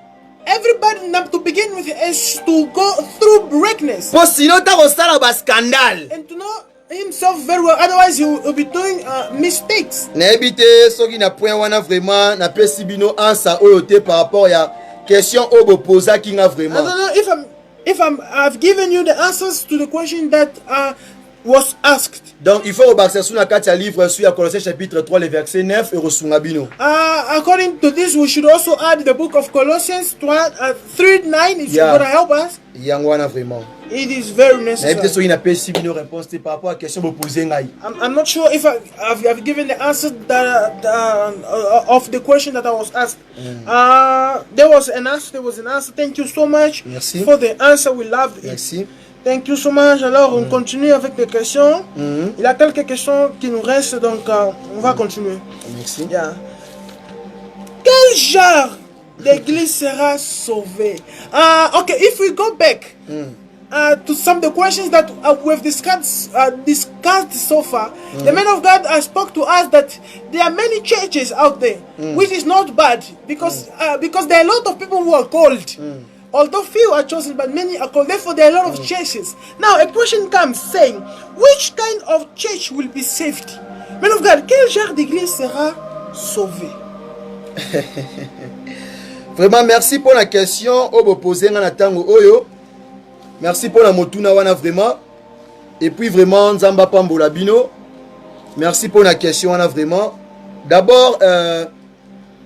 Everybody now to begin with is to go through breakness Po sino ta kosala ba scandale. and to know himself very well. Otherwise, he will be doing mistakes. Nayebi te soki na point wana vraiment na pesi bino ansa oyo te par rapport ya question oyo bopozaki nga I vraiment. don't know if I've given you the answers to the question that was asked. Donc il faut rebarser sous na kati ya livre sur ya Colossiens chapitre 3 le verset 9 et resunga bino. According to this, we should also add the book of Colossians 3:9. It's Yeah. going to help us. Yango wana vraiment. It is very Nayebi te necessary. soki na pesi bino réponse te par rapport à question boposer ngai. I'm not sure if I've given the answer of the question that I was asked. There was an answer. Thank you so much Merci. for the answer. We loved it. Merci. Thank you so much. Alors, on continue avec les questions. Il y a quelques questions qui nous restent, donc on va continuer. Merci. Yeah. Quel genre d'église sera sauvé? Okay, if we go back to some of the questions that we've discussed so far, the man of God spoke to us that there are many churches out there, which is not bad because there are a lot of people who are called. Although few are chosen, but many are called. Therefore, there are a lot of churches. Now, a question comes saying, which kind of church will be saved? Man of God, quel genre d'église sera sauvé? Vraiment, merci pour la question. Obo posé na tango oyo. Merci pour la motuna wana vraiment. Et puis vraiment, Nzamba Pambola Bino. Merci pour la question wana vraiment. D'abord,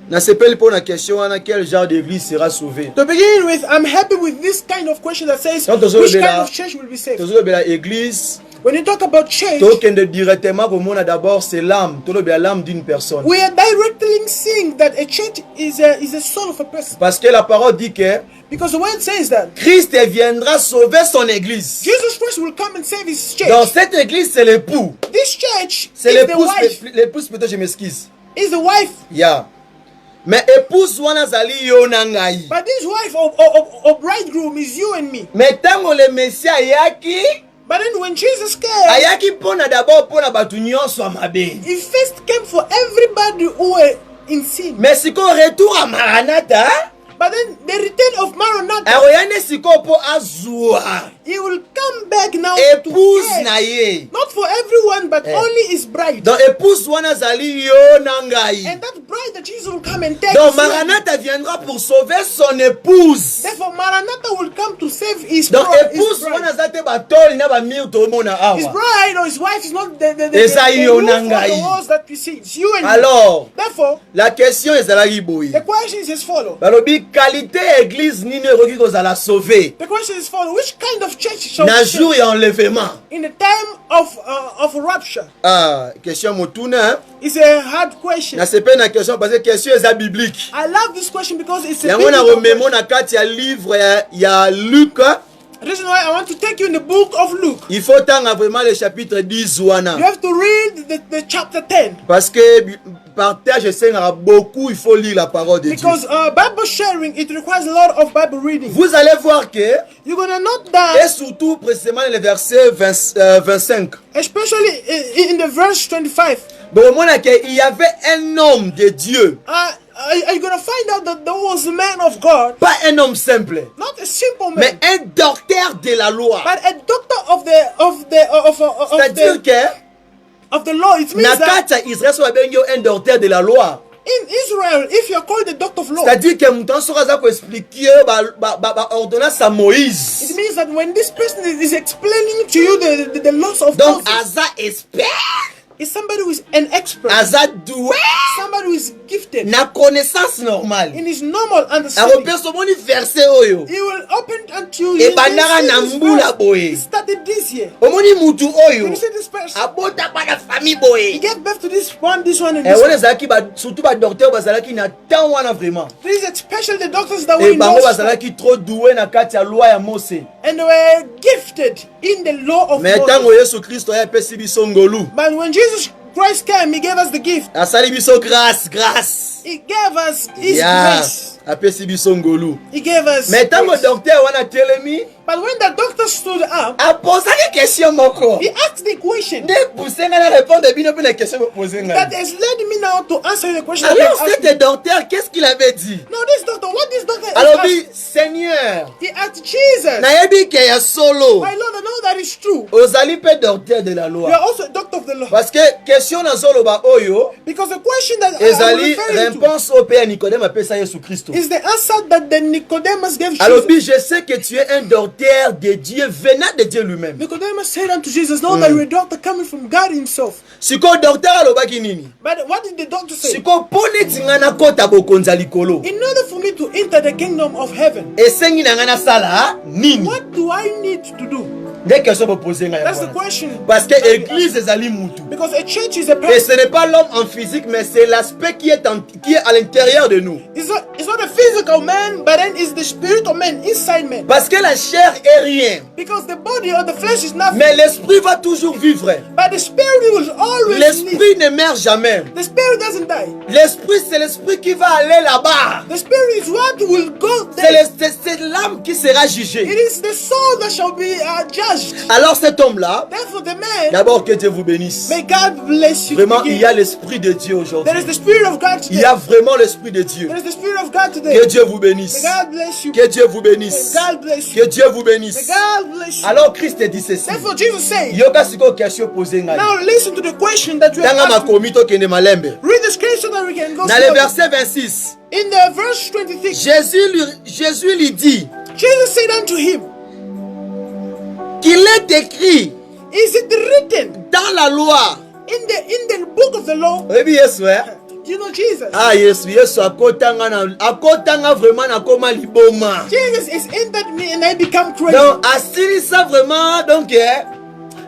na sepel pour la question wana, quel genre d'église sera sauvé? To begin with, I'm happy with this kind of question that says, which kind of church will be saved? Église. When you talk about church, directement d'abord c'est l'âme, l'âme d'une personne. We are directly seeing that a church is a soul of a person. Parce que la parole dit que because the word says that Christ viendra sauver son église. Jesus Christ will come and save his church. Dans cette église c'est l'époux. This church c'est is the wife. L'épouse plutôt, je m'excuse. Is the wife. Yeah. Mais épouse wana zali yo na ngai. But this wife of bridegroom is you and me. Mais tango le Messia yaki, but then when Jesus came, ayaki pona d'abord pona batu nyonso amabe. He first came for everybody who were in sin. Mais siko retour à Maranatha. But then the return of Maranatha, he will come back now to care. Not for everyone, but only his bride. Donc épouse wana zali yo nangai. And that bride that Jesus will come and take. Donc Maranatha viendra pour sauver son épouse. Therefore Maranatha will come to save his donc bride. Épouse wana zate batoli na ba mir to mona awa. His bride or his wife is not the walls that we see. It's you and alors, therefore, la question est zalaki boy. The question is as follows. Balobi qualité église nini roki ko zala sauver. The question is follow. Which kind of church shall na jour ya enlèvement? In the time of rapture. Question motuna. It's a hard question. Na sepe na question parce que question est biblique. I love this question because it's a biblical question. Yango na kati ya livre ya Luc. The reason why I want to take you in the book of Luke. Il faut tanga vraiment le chapitre 10 wana. You have to read the chapter 10. Parce que partage sera beaucoup, il faut lire la parole de Dieu. Because Bible sharing, it requires a lot of Bible reading. Vous allez voir que you're gonna note that, et surtout précisément le verset 25. Especially in the verse 25. Bon, il y avait un homme de Dieu. Are you gonna find out that there was a man of God? Pas un homme simple. Not a simple man. Mais un docteur de la loi. But a doctor c'est-à-dire que of the law. It means that Israël soit un docteur de la loi. in Israel, if you are called the doctor of law, c'est-à-dire que mutan sera za ko expliquer ba ordonnance à Moïse. It means that when this person is explaining to you the laws of donc Moses, aza expert. Is somebody who is an expert. Somebody who is gifted. Na connaissance normale. In his normal understanding. Verset oyo. He will open unto you. E bandara na mbula boye. He started this year. Omoni mutu oyo. You see this person. Abota pa na famille boye. He gave birth to this one, and this one. Zaki ba surtout ba docteur bazalaki na temps wana vraiment. This is especially the doctors that were in bango bazalaki trop doué na kati ya loi ya Mose. And they were gifted in the law of Moses. Mais tango Yesu Kristo ya pesi biso ngolu. But when Jesus Christ came, he gave us the gift. Asali biso grâce. He gave us his grace. Apesi biso ngolu. He gave us. Mais tango docteur wana telemi. But when the doctor stood up, a posé une question moko. He asked the question. That has led me now to answer the question. Alors cet docteur, qu'est-ce qu'il avait dit? No, this doctor, what this doctor? Alors dit, Seigneur. He asked Jesus. Nayebi ke ya solo. My Lord, I know that is true. Ozali pe docteur de la loi. You are also a doctor of the law. Parce que question na solo ba oyo. Because the question that Ezali réponse au père Nicodème apesa Yesu Christo. Is the answer that the Nicodemus gave Jesus. Alors je sais que tu es un docteur de Dieu venant de Dieu lui-même. Nicodemus said unto Jesus, know that you're a doctor coming from God himself. Siko docteur alobaki nini? But what did the doctor say? Siko pone tingana kota bokonza likolo. In order for me to enter the kingdom of heaven, esengi na ngana sala nini? What do I need to do? That's the question. Parce que l'église est ali mutu. Because a church is a person. Et ce n'est pas l'homme en physique, mais c'est l'aspect qui est à l'intérieur de nous. It's not a physical man, but then it's the spiritual man inside man. Parce que la chair est rien. Because the body or the flesh is nothing. Mais l'esprit va toujours vivre. But the spirit will always live. L'esprit ne meurt jamais. The spirit doesn't die. L'esprit, c'est l'esprit qui va aller là-bas. The spirit is what will go there. C'est l'âme qui sera jugée. It is the soul that shall be judged. Alors cet homme-là, Therefore the man, d'abord que Dieu vous bénisse. may God bless you. Vraiment, il y a l'esprit de Dieu aujourd'hui. There is the spirit of God Il today. y a vraiment l'esprit de Dieu. There is the spirit of God today. Que Dieu vous bénisse. May God bless you. Que Dieu vous May bénisse. God bless you. Que Dieu vous May bénisse. God bless you. Alors Christ dit ceci. Therefore Jesus said, Yoka siko question posée ngai. now listen to the question that you have Tanga asked. makomi to kende malembe. Read the scripture so that we can go Dans le slowly. verset 26, In the verse 26, Jésus lui dit Jesus said unto him, qu'il est écrit is it written dans la loi. in the book of the law? Oui, Yesu, hein? You know Jesus. Ah, Yesu akotanga vraiment na koma liboma. Jesus is entered me and I become crazy. Donc, asili ça vraiment, donc,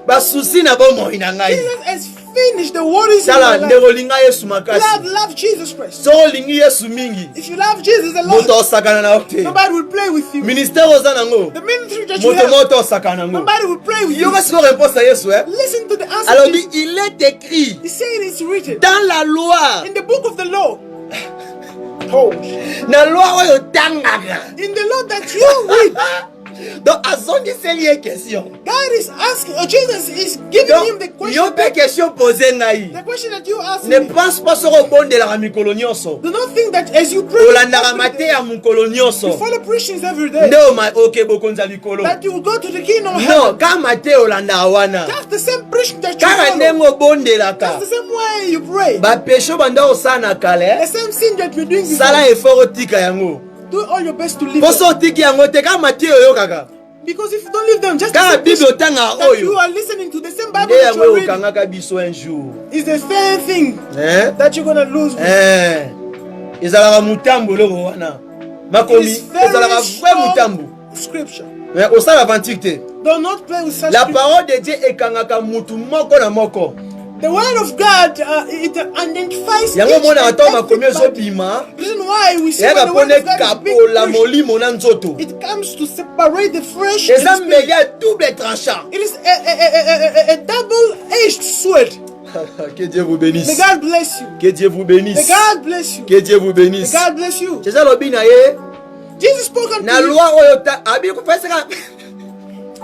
ba souci na bomo inangai. Jesus has finished the worries in my Sala, life. ndeko linga Yesu makasi. Love Jesus Christ. So lingi Yesu mingi. If you love Jesus alone, Moto osakana na ote. nobody will play with you. Ministère oza nango. The ministry that you Moto have, moto osakana nango. nobody will play with you. Yoka siko réponse à Yesu, hein? Listen to the answer. Alors, Jesus. il est écrit He said it's written dans la loi. in the book of the law. Oh. Na loi oyo tangaka. In the law that you read, Donc, azongi c'est lié question. God is asking, or Jesus is giving him the Donc, question. yo pe question posée ngai. The question that you ask Ne me. pense pas sur obondela la mikolo nyonso. Do not think that as you pray, Olandaka mate ya mukolo you nyonso. follow preachings every day, Nde oke bokonza mikolo. that you will go to the kingdom of Non, heaven. ka mate olandaka wana. That's the same preaching that you Kaka follow. ndenge obondelaka. That's the same way you pray. Ba pesho banda osala na The kale. same sin that you're doing before. Sala effort otika yango. Do all your best to live Poso them. otiki yango te ka mate oyo kaka. Because if you don't leave them, just the Kaka same Bible preaching otanga that you oyo. are listening to, the same Bible Nde that yango you're reading, okangaka biso un jour. is the same thing Hein? that you're gonna lose. Ezalaka mutambo loko wana. It Makomi is very ezalaka vrai mutambo. strong scripture. Mais osala aventure te. Do not play with such La scripture. parole de Dieu ekangaka mutu moko na moko. The word of God, it identifies Yango each mona and ata makomi every body. ezobima. Reason why we see when Eyaka the word pone of God is kapola being preached, molimo na nzoto. it comes to separate the flesh and the Eza spirit. mbeli ya double tranchant. It is a double-edged sword. Que Dieu vous May bénisse. God bless you. Que Dieu vous May bénisse. God bless you. Que Dieu vous May bénisse. God bless you. C'est ça lobi na ye. Jesus spoke unto Na you. loi oyo ta abi ko pesa.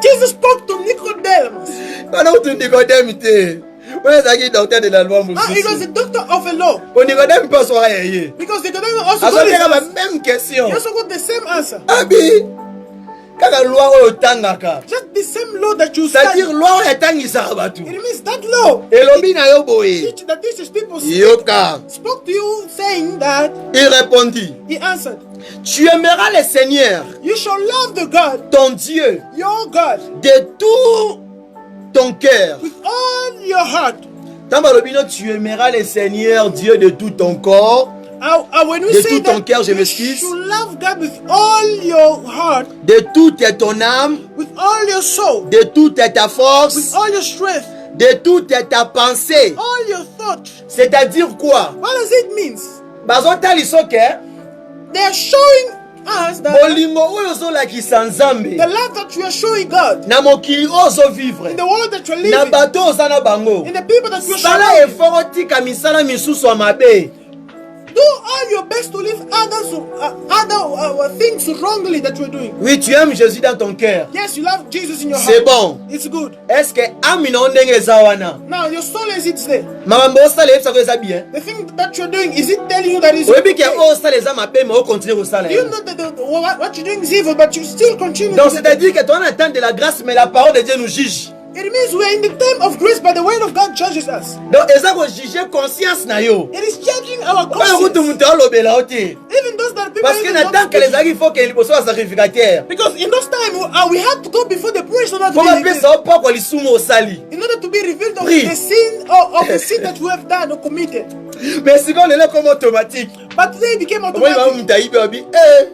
Jesus spoke to Nicodemus. Bana utu Nicodème te. Where is the docteur de la loi He was mususu? a doctor of a law. O Nicodème pas so ye. Because Nicodemus also got, Azobeka ba his, même question. he also got the same answer. Abi kaka loi oyo tangaka. Just the same law that you study. C'est-à-dire loi oyo etangisaka bato. It means that law Elobi na yo boye. that teaches people Yoka. spoke to you saying that Il répondit, he answered, tu aimeras le Seigneur, you shall love the God, ton Dieu, your God, de tout ton cœur. with all your heart. Tant balobino, tu aimeras le Seigneur Dieu de tout ton corps, When we De say tout ton that cœur, je you m'excuse. should love God with all your heart, de toute ton âme, with all your soul, de toute ta with force, all your strength, de toute ta pensée. all your thought. C'est-à-dire quoi? What does it mean? Bazotaliso ke They are showing us that bolingo oyo ozolakisa Nzambe the love that you are showing God na mokili oyo ozovivre in the world that you're na living, bato oyo oza na bango. in the people that you're Sala showing. effort otika misala misusu ya mabe. Do all your best to leave other things wrongly that you're doing. Oui, tu aimes Jésus dans ton cœur. Yes, you love Jesus in your C'est heart. bon. It's good. Est-ce que âme na ndenge eza wana? Now your soul is it there. Makambo osala yebisa ko eza bien. The thing that you're doing, is it telling you that it's Oyebi ke okay? oyo osala eza mabe mais okontinue kosala Do you yango. know that what you're doing is evil, but you still continue? Donc to do it? c'est-à-dire que toi on attend de la grâce mais la parole de Dieu nous juge. It means we're in the time of grace, but the word of God judges us. Donc eza ko juger conscience na yo. It is judging our Oyo kutu conscience. mutu alobela ote. Even those that people Parce que even na don't tant que les speak. agi faut que liboso ya sacrificateur. Because in those times we have to go before the priest in order Faut to be bapesa revealed, opakwa lisumu osali. in order to be revealed of Priest. the sin or of the sin that we have done or committed. Mais sikoyo lelo comme automatique. But today it became Omo automatic. mutu ayibi obi eh.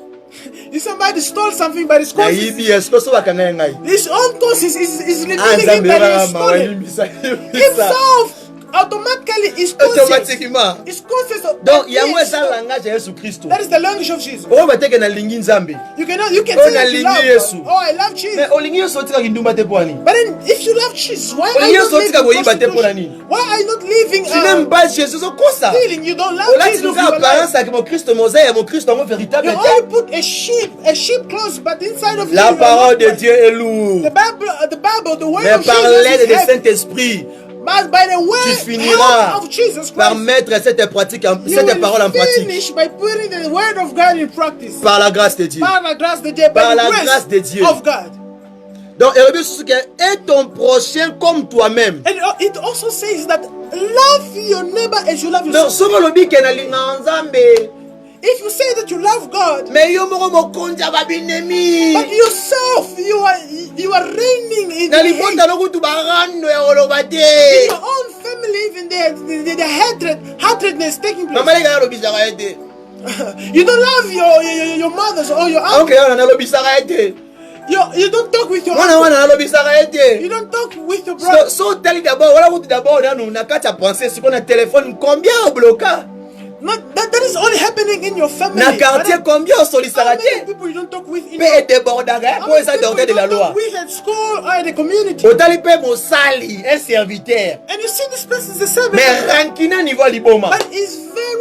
If somebody stole something by his conscience, Ayibi esko so bakanga ye ngai. his own conscience is revealing Ah him Nzambe that he wana is stolen. mawalimbisa. Himself automatically is conscious. Automatiquement. It's conscious of Donc, that il y a moins yes, ça langage à Jésus Christ. that is the language of Jesus. Oh, bateke na lingi nzambe. You can Oh, say na that you lingi love Yesu. God. Oh, I love Jesus. Mais olingi Yesu tika kindumba te pwani. But then, if you love Jesus, why Oh, are you Yesu not tika living boyiba te pona prostitution? nini? Why are you not living Tu n'aimes pas Jésus, c'est quoi ça? stealing? You don't love Oh, là, tu Jesus. nous You as are apparence lying. avec mon Christ mosaïque, mon Christ en véritable. You only put a sheep clothes, but inside of La you, parole de you are not Dieu est lourde. the Bible, the word Mais of par Jesus l'aide is du heavy. Saint-Esprit, But by the tu word finiras of Jesus par Christ, mettre cette pratique, you cette parole en will pratique. finish by putting the word of God in practice. Par la grâce de Dieu. Par la grâce de Dieu, by Par the la grace grâce de Dieu. of God. Donc, Hébreu sur ce qui est ton prochain comme toi-même. And it also says that love your neighbor as you love Donc, yourself. ce que l'on dit qu'il y a une nzambe. If you say that you love God, Mais yo moko mokonzi babinemi. but yourself you are reigning in Na hate. libota lokutu barando ya koloba In te. your own family, even the hatredness taking place. Mama leka lobisaka ete. You don't love your mothers or your Onke uncles. yana nalobisaka ete. You don't talk with your Mwana uncle. wana nalobisaka ete. You don't talk with your brother. So tali d'abord wala kutu d'abord nanu na kati ya pensée siko na téléphone combien au bloca? That is only happening in your family. Na quartier combien au How solisaka many te? people you don't talk with in Pe your ete bordaka how po many esa people docteur you de la don't loi. talk with at school or in the community? Otali pe mosali un serviteur. And you see this person is the same. Mais rankina niveau liboma. But it's very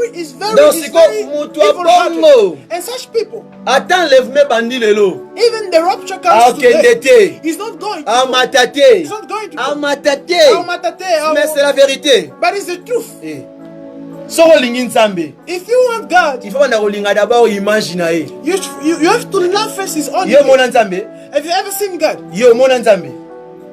Donc, c'est comme mutu evil-hearted. abongo. And such people, Attends lève-moi bandi lelo. even the rapture comes to Akende them. te. He's not going to go. Amatate. He's not going to go. Amatate. Amatate, Mais c'est la vérité. But it's the truth. Eh. Soko lingi nzambe. If you want God, Il faut banda kolinga d'abord image na ye. you have to love first his own. Yo mona nzambe. Have you ever seen God? Yo mona nzambe.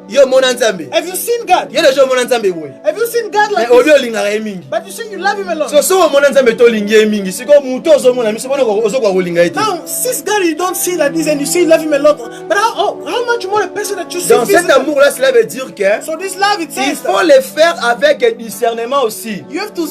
Yo mona nzambe. Have you seen God? Yo deja mona nzambe boye. Have you seen God like Mais obi this? olingaka ye mingi. But you say you love him alone. So soko mona nzambe tolingi ye mingi. Siko mutu ozomona miso bona ozokwa kolinga ye te. Now, since God you don't see like this and you say you love him a lot, but how much more a person that you see Dans cet physically? amour-là, cela veut dire que So this love it il says faut that le faire avec discernement aussi. you have to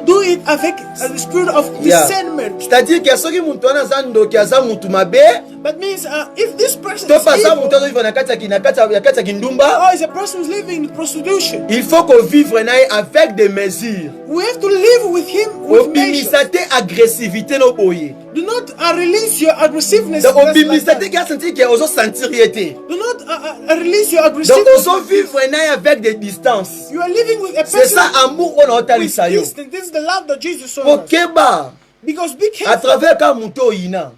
do it avec the spirit of Yeah. discernment. C'est-à-dire que soki mutu wana aza ndoki aza mutu mabe, That means if this person to is pas aza evil, mutu azoviva na kati ya kindumba, or is a person who's living in prostitution, il faut qu'on vive na ye avec des mesures. we have to live with him with measure. Obimisa te agressivité no boye. Do not release your aggressiveness. Donc just like obimisa that. te ka sentir que ozo sentir ye te. Do not release your Donc aggressiveness. ozo vivre na ye avec des distances. You are living with a C'est person ça amour on a with otalisa yo. distance. This is the love that Jesus showed us. Pokeba Because be à careful. travers ka mutu oyina.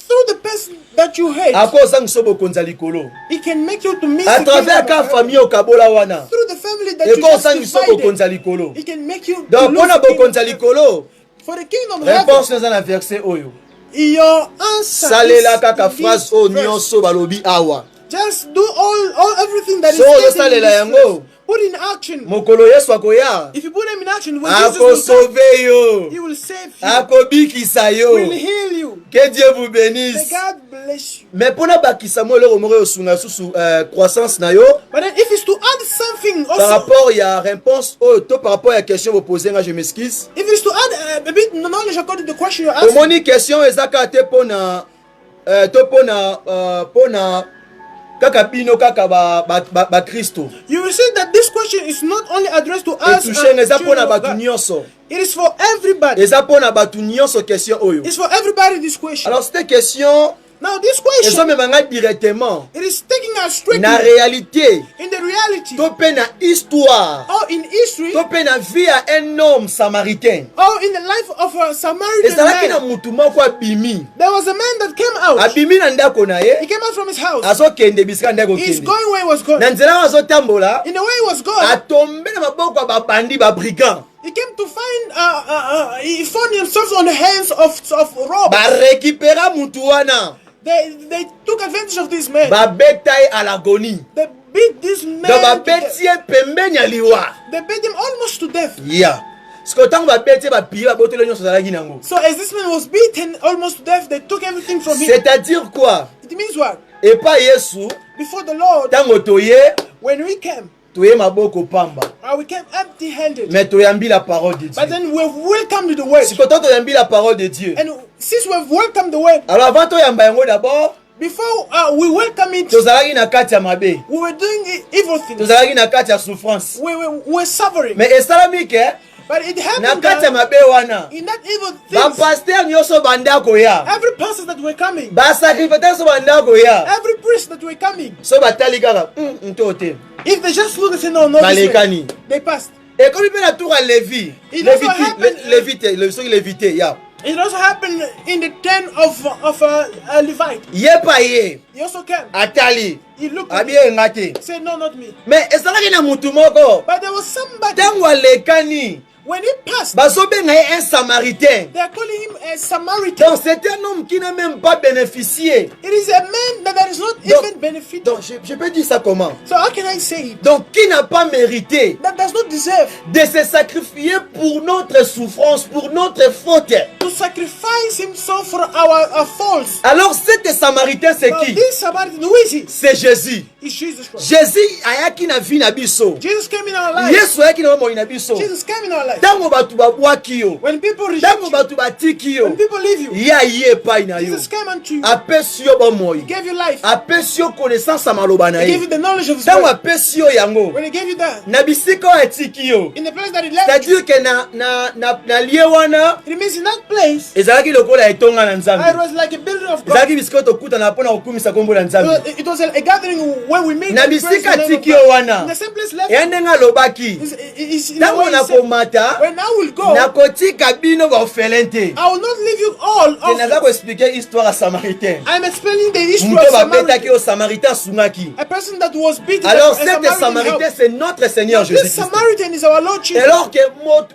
Through the person that you hate, Akosa nsobo konza likolo. it can make you to miss À the travers kingdom ka of heaven. famille okabola wana. Through the family that you Ekosa just nsobo divided, konza likolo. it can make you to Donc lose pona the kingdom bokonza of heaven. likolo. For the kingdom of heaven, Réponse eza na verset oyo. your answer Salela is kaka in phrase this oyo verse. nyonso balobi awa. Just do everything that is So stated in ozosalela this yango. verse. Put in action. Mokolo Yesu akoya. If you put them in action, when Jesus will come, Akosauve yo. He will save you. Akobikisa He yo. will heal you. Que Dieu vous May bénisse. God bless you. Mais pona bakisa mo eloko moko osunga susu croissance na yo. But then if it's to add something Par also, rapport ya réponse oyo to par rapport ya question vous posez nga je m'excuse. if it's to add a bit knowledge according to the question you're asking, Omoni question ezaka te pona to pona kaka bino kaka ba Kristo. you will see that this question is not only addressed to us. Etouche eza children pona of batu God. nyonso. It is for everybody. Eza pona batu nyonso question oyo. It's for everybody this question. Alors cette question Now this ezo question, memanga directement it is taking us straight na to- réalité in the reality to pe na histoire or in history to pe na vie ya un homme samaritain. or in the life of a Samaritan Ezalaki na man. mutu moko abimi. There was a man that came out. Abimi na ndako na He ye. came out from his house. Azokende bisika ndako He's kende. going where he was going. Na nzela wana azotambola. In the way he was going, Atombe na maboko ya babandi babrigand. he came to find, he found himself on the hands of robbers. Barekipera mutu wana. They took advantage of this man. Babeta ye à l'agonie. They beat this man. Donc to babeti death. ye pembeni ya liwa. They beat him almost to death. Ya. Siko tango babeti ye bapille babotelo nyonso ezalaki nango. So as this man was beaten almost to death, they took everything from him. C'est-à-dire quoi? It means what? Epa Yesu Before the Lord, tango toye when we came maboko pamba. we came empty-handed. Mais toyambi la parole de But Dieu. then we've welcomed the word. Siko tango toyambi la parole de Dieu. And since we've welcomed the word, Alors avant toyamba yango d'abord, Before we welcome it, tozalaki na kati ya mabe, we were doing evil things. tozalaki na kati ya souffrance, We were suffering. mais esalami ke But it na happened kati ya that mabe wana in that evil ba things, pasteur nyonso banda koya, every pastor that were coming, ba sacrificateur so banda koya, every priest that were coming, so batali kaka nto te if they just look and say, no, no, this way, balekani. they passed. Ekomi mpe na tour ya Lévi, It also happened, soki Lévite ya It also happened in the tent of a Levite. ye pa ye He also came. atali He looked at me, abiye nga te, said, no, not me. mais ezalaki na mutu moko But there was somebody, ntango alekani when he passed, bazobenga ye un samaritain. they are calling him a Samaritan. Donc c'est un homme qui n'a même pas bénéficié. It is a man that is not Donc- even benefited. Donc je peux dire ça comment? So how can I say it? Donc qui n'a pas mérité That does not deserve de se sacrifier pour notre souffrance, pour notre faute. to sacrifice himself for our faults. Alors cet samaritain c'est Now, qui? this Samaritan, who is he? C'est Jésus. It's Jesus Christ. Jésus ayaki na vie na biso. Jesus came in our lives. Yesu ayaki na bomoi na biso. Jesus came in our lives. Ntango bato babwaki yo, When people reject ntango you, bato batiki yo, when people leave you, ye aye epai na yo, Jesus came unto you. apesi yo bomoi, He gave you life. apesi yo connaissance ya maloba na He gave ye. you the knowledge of His Ntango word. apesi yo yango, When He gave you that, na bisika oyo atiki yo, in the place that He left you, c'est-à-dire que na lie wana it means in that place, ezalaki lokola etonga na it Nzambe, was like a building of God. ezalaki bisika oyo tokutana mpona kokumisa kombo na Nzambe. It was a gathering where we meet Na and praise bisika the name of atiki yo God. wana, In the same place left, eya ndenge alobaki, is in the way ntango He said, nakomata when I will go, nakotika bino baorphelin te. I will not leave you all Te naza off. koexplike histoire ya samaritain. I'm explaining the history Moto of babetaki Samaritan. yo samaritain asungaki. A person that was beaten. Alors a cet Samaritan samaritain helped. c'est notre Seigneur This Jésus-Christ. Samaritan is our Lord Jesus. Alors que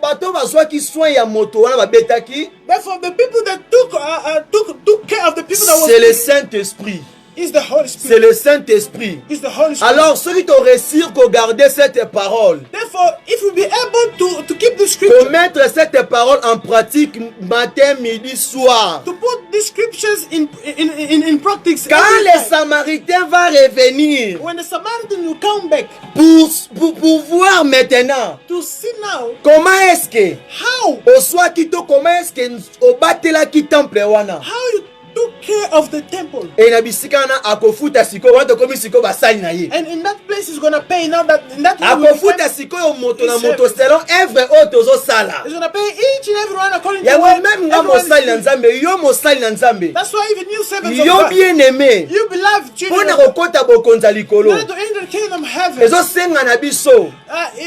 bato bazwaki soin ya moto wana babetaki, Therefore, the people that took care of the people that c'est le was Saint-Esprit. is the Holy C'est Spirit. le Saint-Esprit. Is the Holy Spirit. Alors ceux qui t'ont réussi à garder cette parole, Therefore, if you be able to keep the scripture, pour mettre cette parole en pratique matin, midi, soir, to put the scriptures in practice, quand every le time, Samaritain va revenir when the Samaritan will come back pour voir maintenant to see now comment est-ce que how au soit kito, comment est-ce que au batelaki temple wana you took care of the temple. et na bisika wana akofuta sikoyo wana tokomi sikoyo basali na ye, And in that place, he's gonna pay now that in that way akofuta sikoyo moto na moto selon œuvre oyo tozosala. he's gonna pay each and everyone according to yango what meme nga everyone mosali na is doing. nzambe, yo mosali na nzambe, That's why even you servants of yo God, bien aimé, you beloved children mpona of God, kokota bokonzi ya in likolo order to enter the kingdom of heaven, ezosenga na biso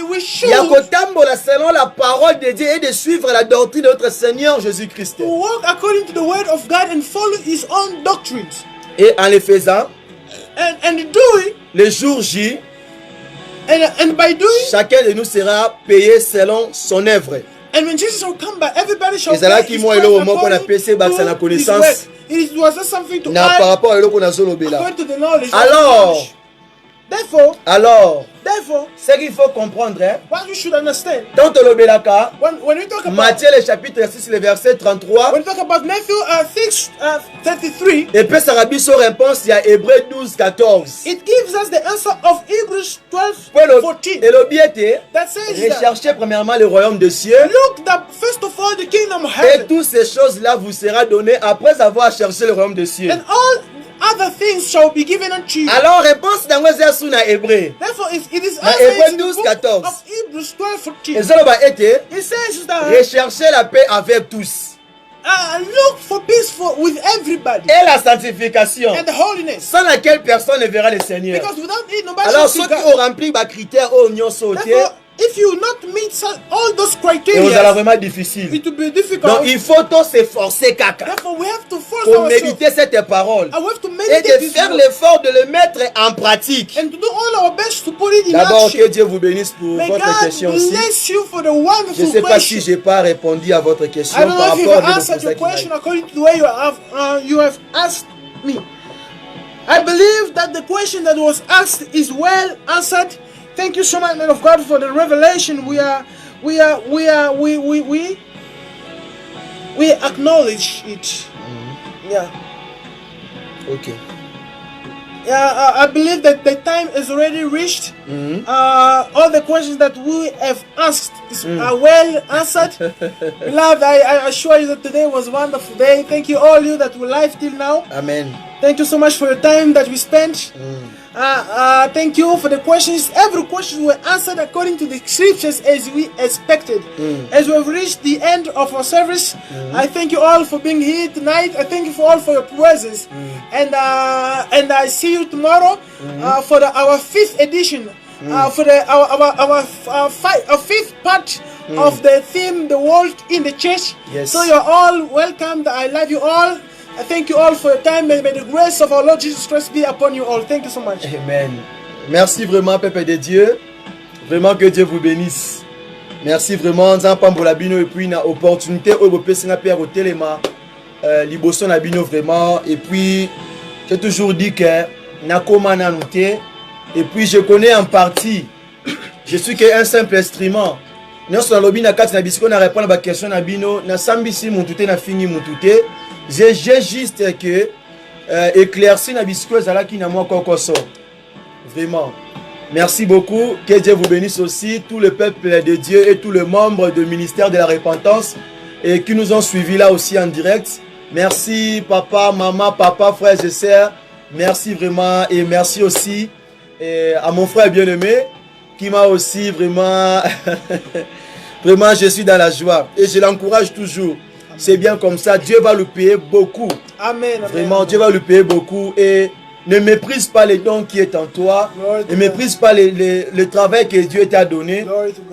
we should ya kotambola selon la parole de Dieu et de suivre la doctrine de notre Seigneur Jésus-Christ. to walk according to the word of God and follow His own doctrines. Et en le faisant, And doing, le jour J, and by doing, chacun de nous sera payé selon son œuvre. and when Jesus will come back, everybody shall ezalaki pay his mwa price eloko moko na according pese bakisa na to his connaissance work. It was not something to na par add rapport à eloko nazolobela. according to the knowledge. Alors, Therefore, ce qu'il faut comprendre, hein, what you should understand, dans tolobelaka, when we talk about Matthieu le chapitre 6, le verset 33, when we talk about Matthew 6:33, et puis ça biso réponse, il y a Hébreu 12, 14. it gives us the answer of Hebrews Et 12:14 le biais that says that recherchez premièrement le royaume de cieux, look that first of all the kingdom of et heaven, toutes ces choses-là vous sera donné après avoir cherché le royaume de cieux. and all other things shall be given unto you. Alors réponse dans les na Hébreu. Therefore, it is Na answered Hébreux in the 12, book 14. of Hebrews 12:14. Et ça va être It says that rechercher la paix avec tous look for peace with everybody et la sanctification, and the holiness, sans laquelle personne ne verra le Seigneur. because without it nobody Alors shall ceux see qui God. ont rempli les critères au union sauté, Therefore, if you not meet all those et vous allez criteria, vraiment difficile. it will be difficult. Donc il faut tous s'efforcer caca Therefore, we have to force pour ourselves. méditer cette parole And we have to et meditate de this faire word, l'effort de le mettre en pratique. and to do all our best to put it in D'abord que action. Dieu vous bénisse pour May votre God question aussi. bless you for the Je ne wonderful sais pas si question. je n'ai pas répondu à votre question I don't par know if rapport you've à answered your question votre according to the way you have asked me. I believe that the question that was asked is well answered. Thank you so much, man of God, for the revelation. We acknowledge it. Yeah. Ok. I believe that the time is already reached. All the questions that we have asked are well answered. Beloved, I assure you that today was a wonderful day. Thank you all you that were live till now. Amen. Thank you so much for your time that we spent. Thank you for the questions. Every question were answered according to the scriptures as we expected. As we have reached the end of our service, I thank you all for being here tonight. I thank you for all for your presence. And I see you tomorrow for our 5th edition. For our fifth part of the theme, the world in the church. Yes. So you're all welcome. I love you all. I thank you all for your time. May the grace of our Lord Jesus Christ be upon you all. Thank you so much. Amen. Merci vraiment, Peuple de Dieu. Vraiment que Dieu vous bénisse. Merci vraiment, Nzapambola Bino, et puis na opportunité où vous pouvez faire au téléma, liboson na Bino vraiment. Et puis, j'ai toujours dit que Nakoma Nanouté. Et puis, je connais en partie. Je suis qu'un simple instrument. Nous sommes lobby na kati na bisiko na répondre à la question na Bino. Na sambisi moutouté na fini moutouté. J'ai juste que éclairci na bisiko zala ki na moi kokoso. Vraiment. Merci beaucoup. Que Dieu vous bénisse aussi, tout le peuple de Dieu et tous les membres du ministère de la repentance et qui nous ont suivis là aussi en direct. Merci papa, maman, papa, frères et sœurs. Merci vraiment et merci aussi à mon frère bien-aimé qui m'a aussi vraiment vraiment je suis dans la joie et je l'encourage toujours. C'est bien comme ça, Dieu va lui payer beaucoup. Amen. Vraiment, Amen. Dieu va lui payer beaucoup et ne méprise pas les dons qui est en toi. Ne méprise pas le travail que Dieu t'a donné.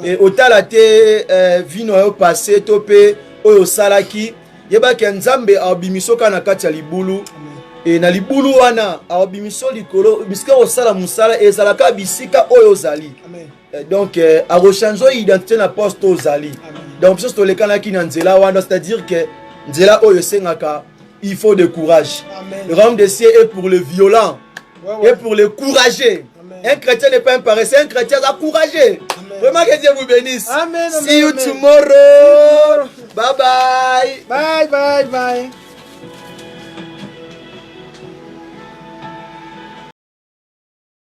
Et autant la te vino au passé, topé, au salaki, yeba kenzambe a bimiso kana katia libulu. Et na libulu wana a bimiso likolo, biska au sala musala et salaka bisika oyo zali. Donc a rechangeo identité na poste au zali. Donc parce que le kana ki na nzela wana, c'est-à-dire que nzela oyo sengaka. Il faut de courage. Amen. Le royaume des cieux est pour le violent et pour le courageux. Amen. Un chrétien n'est pas un paresseux, un chrétien est encouragé. Vraiment que Dieu vous bénisse. Amen. See you tomorrow. Bye bye. Bye bye bye.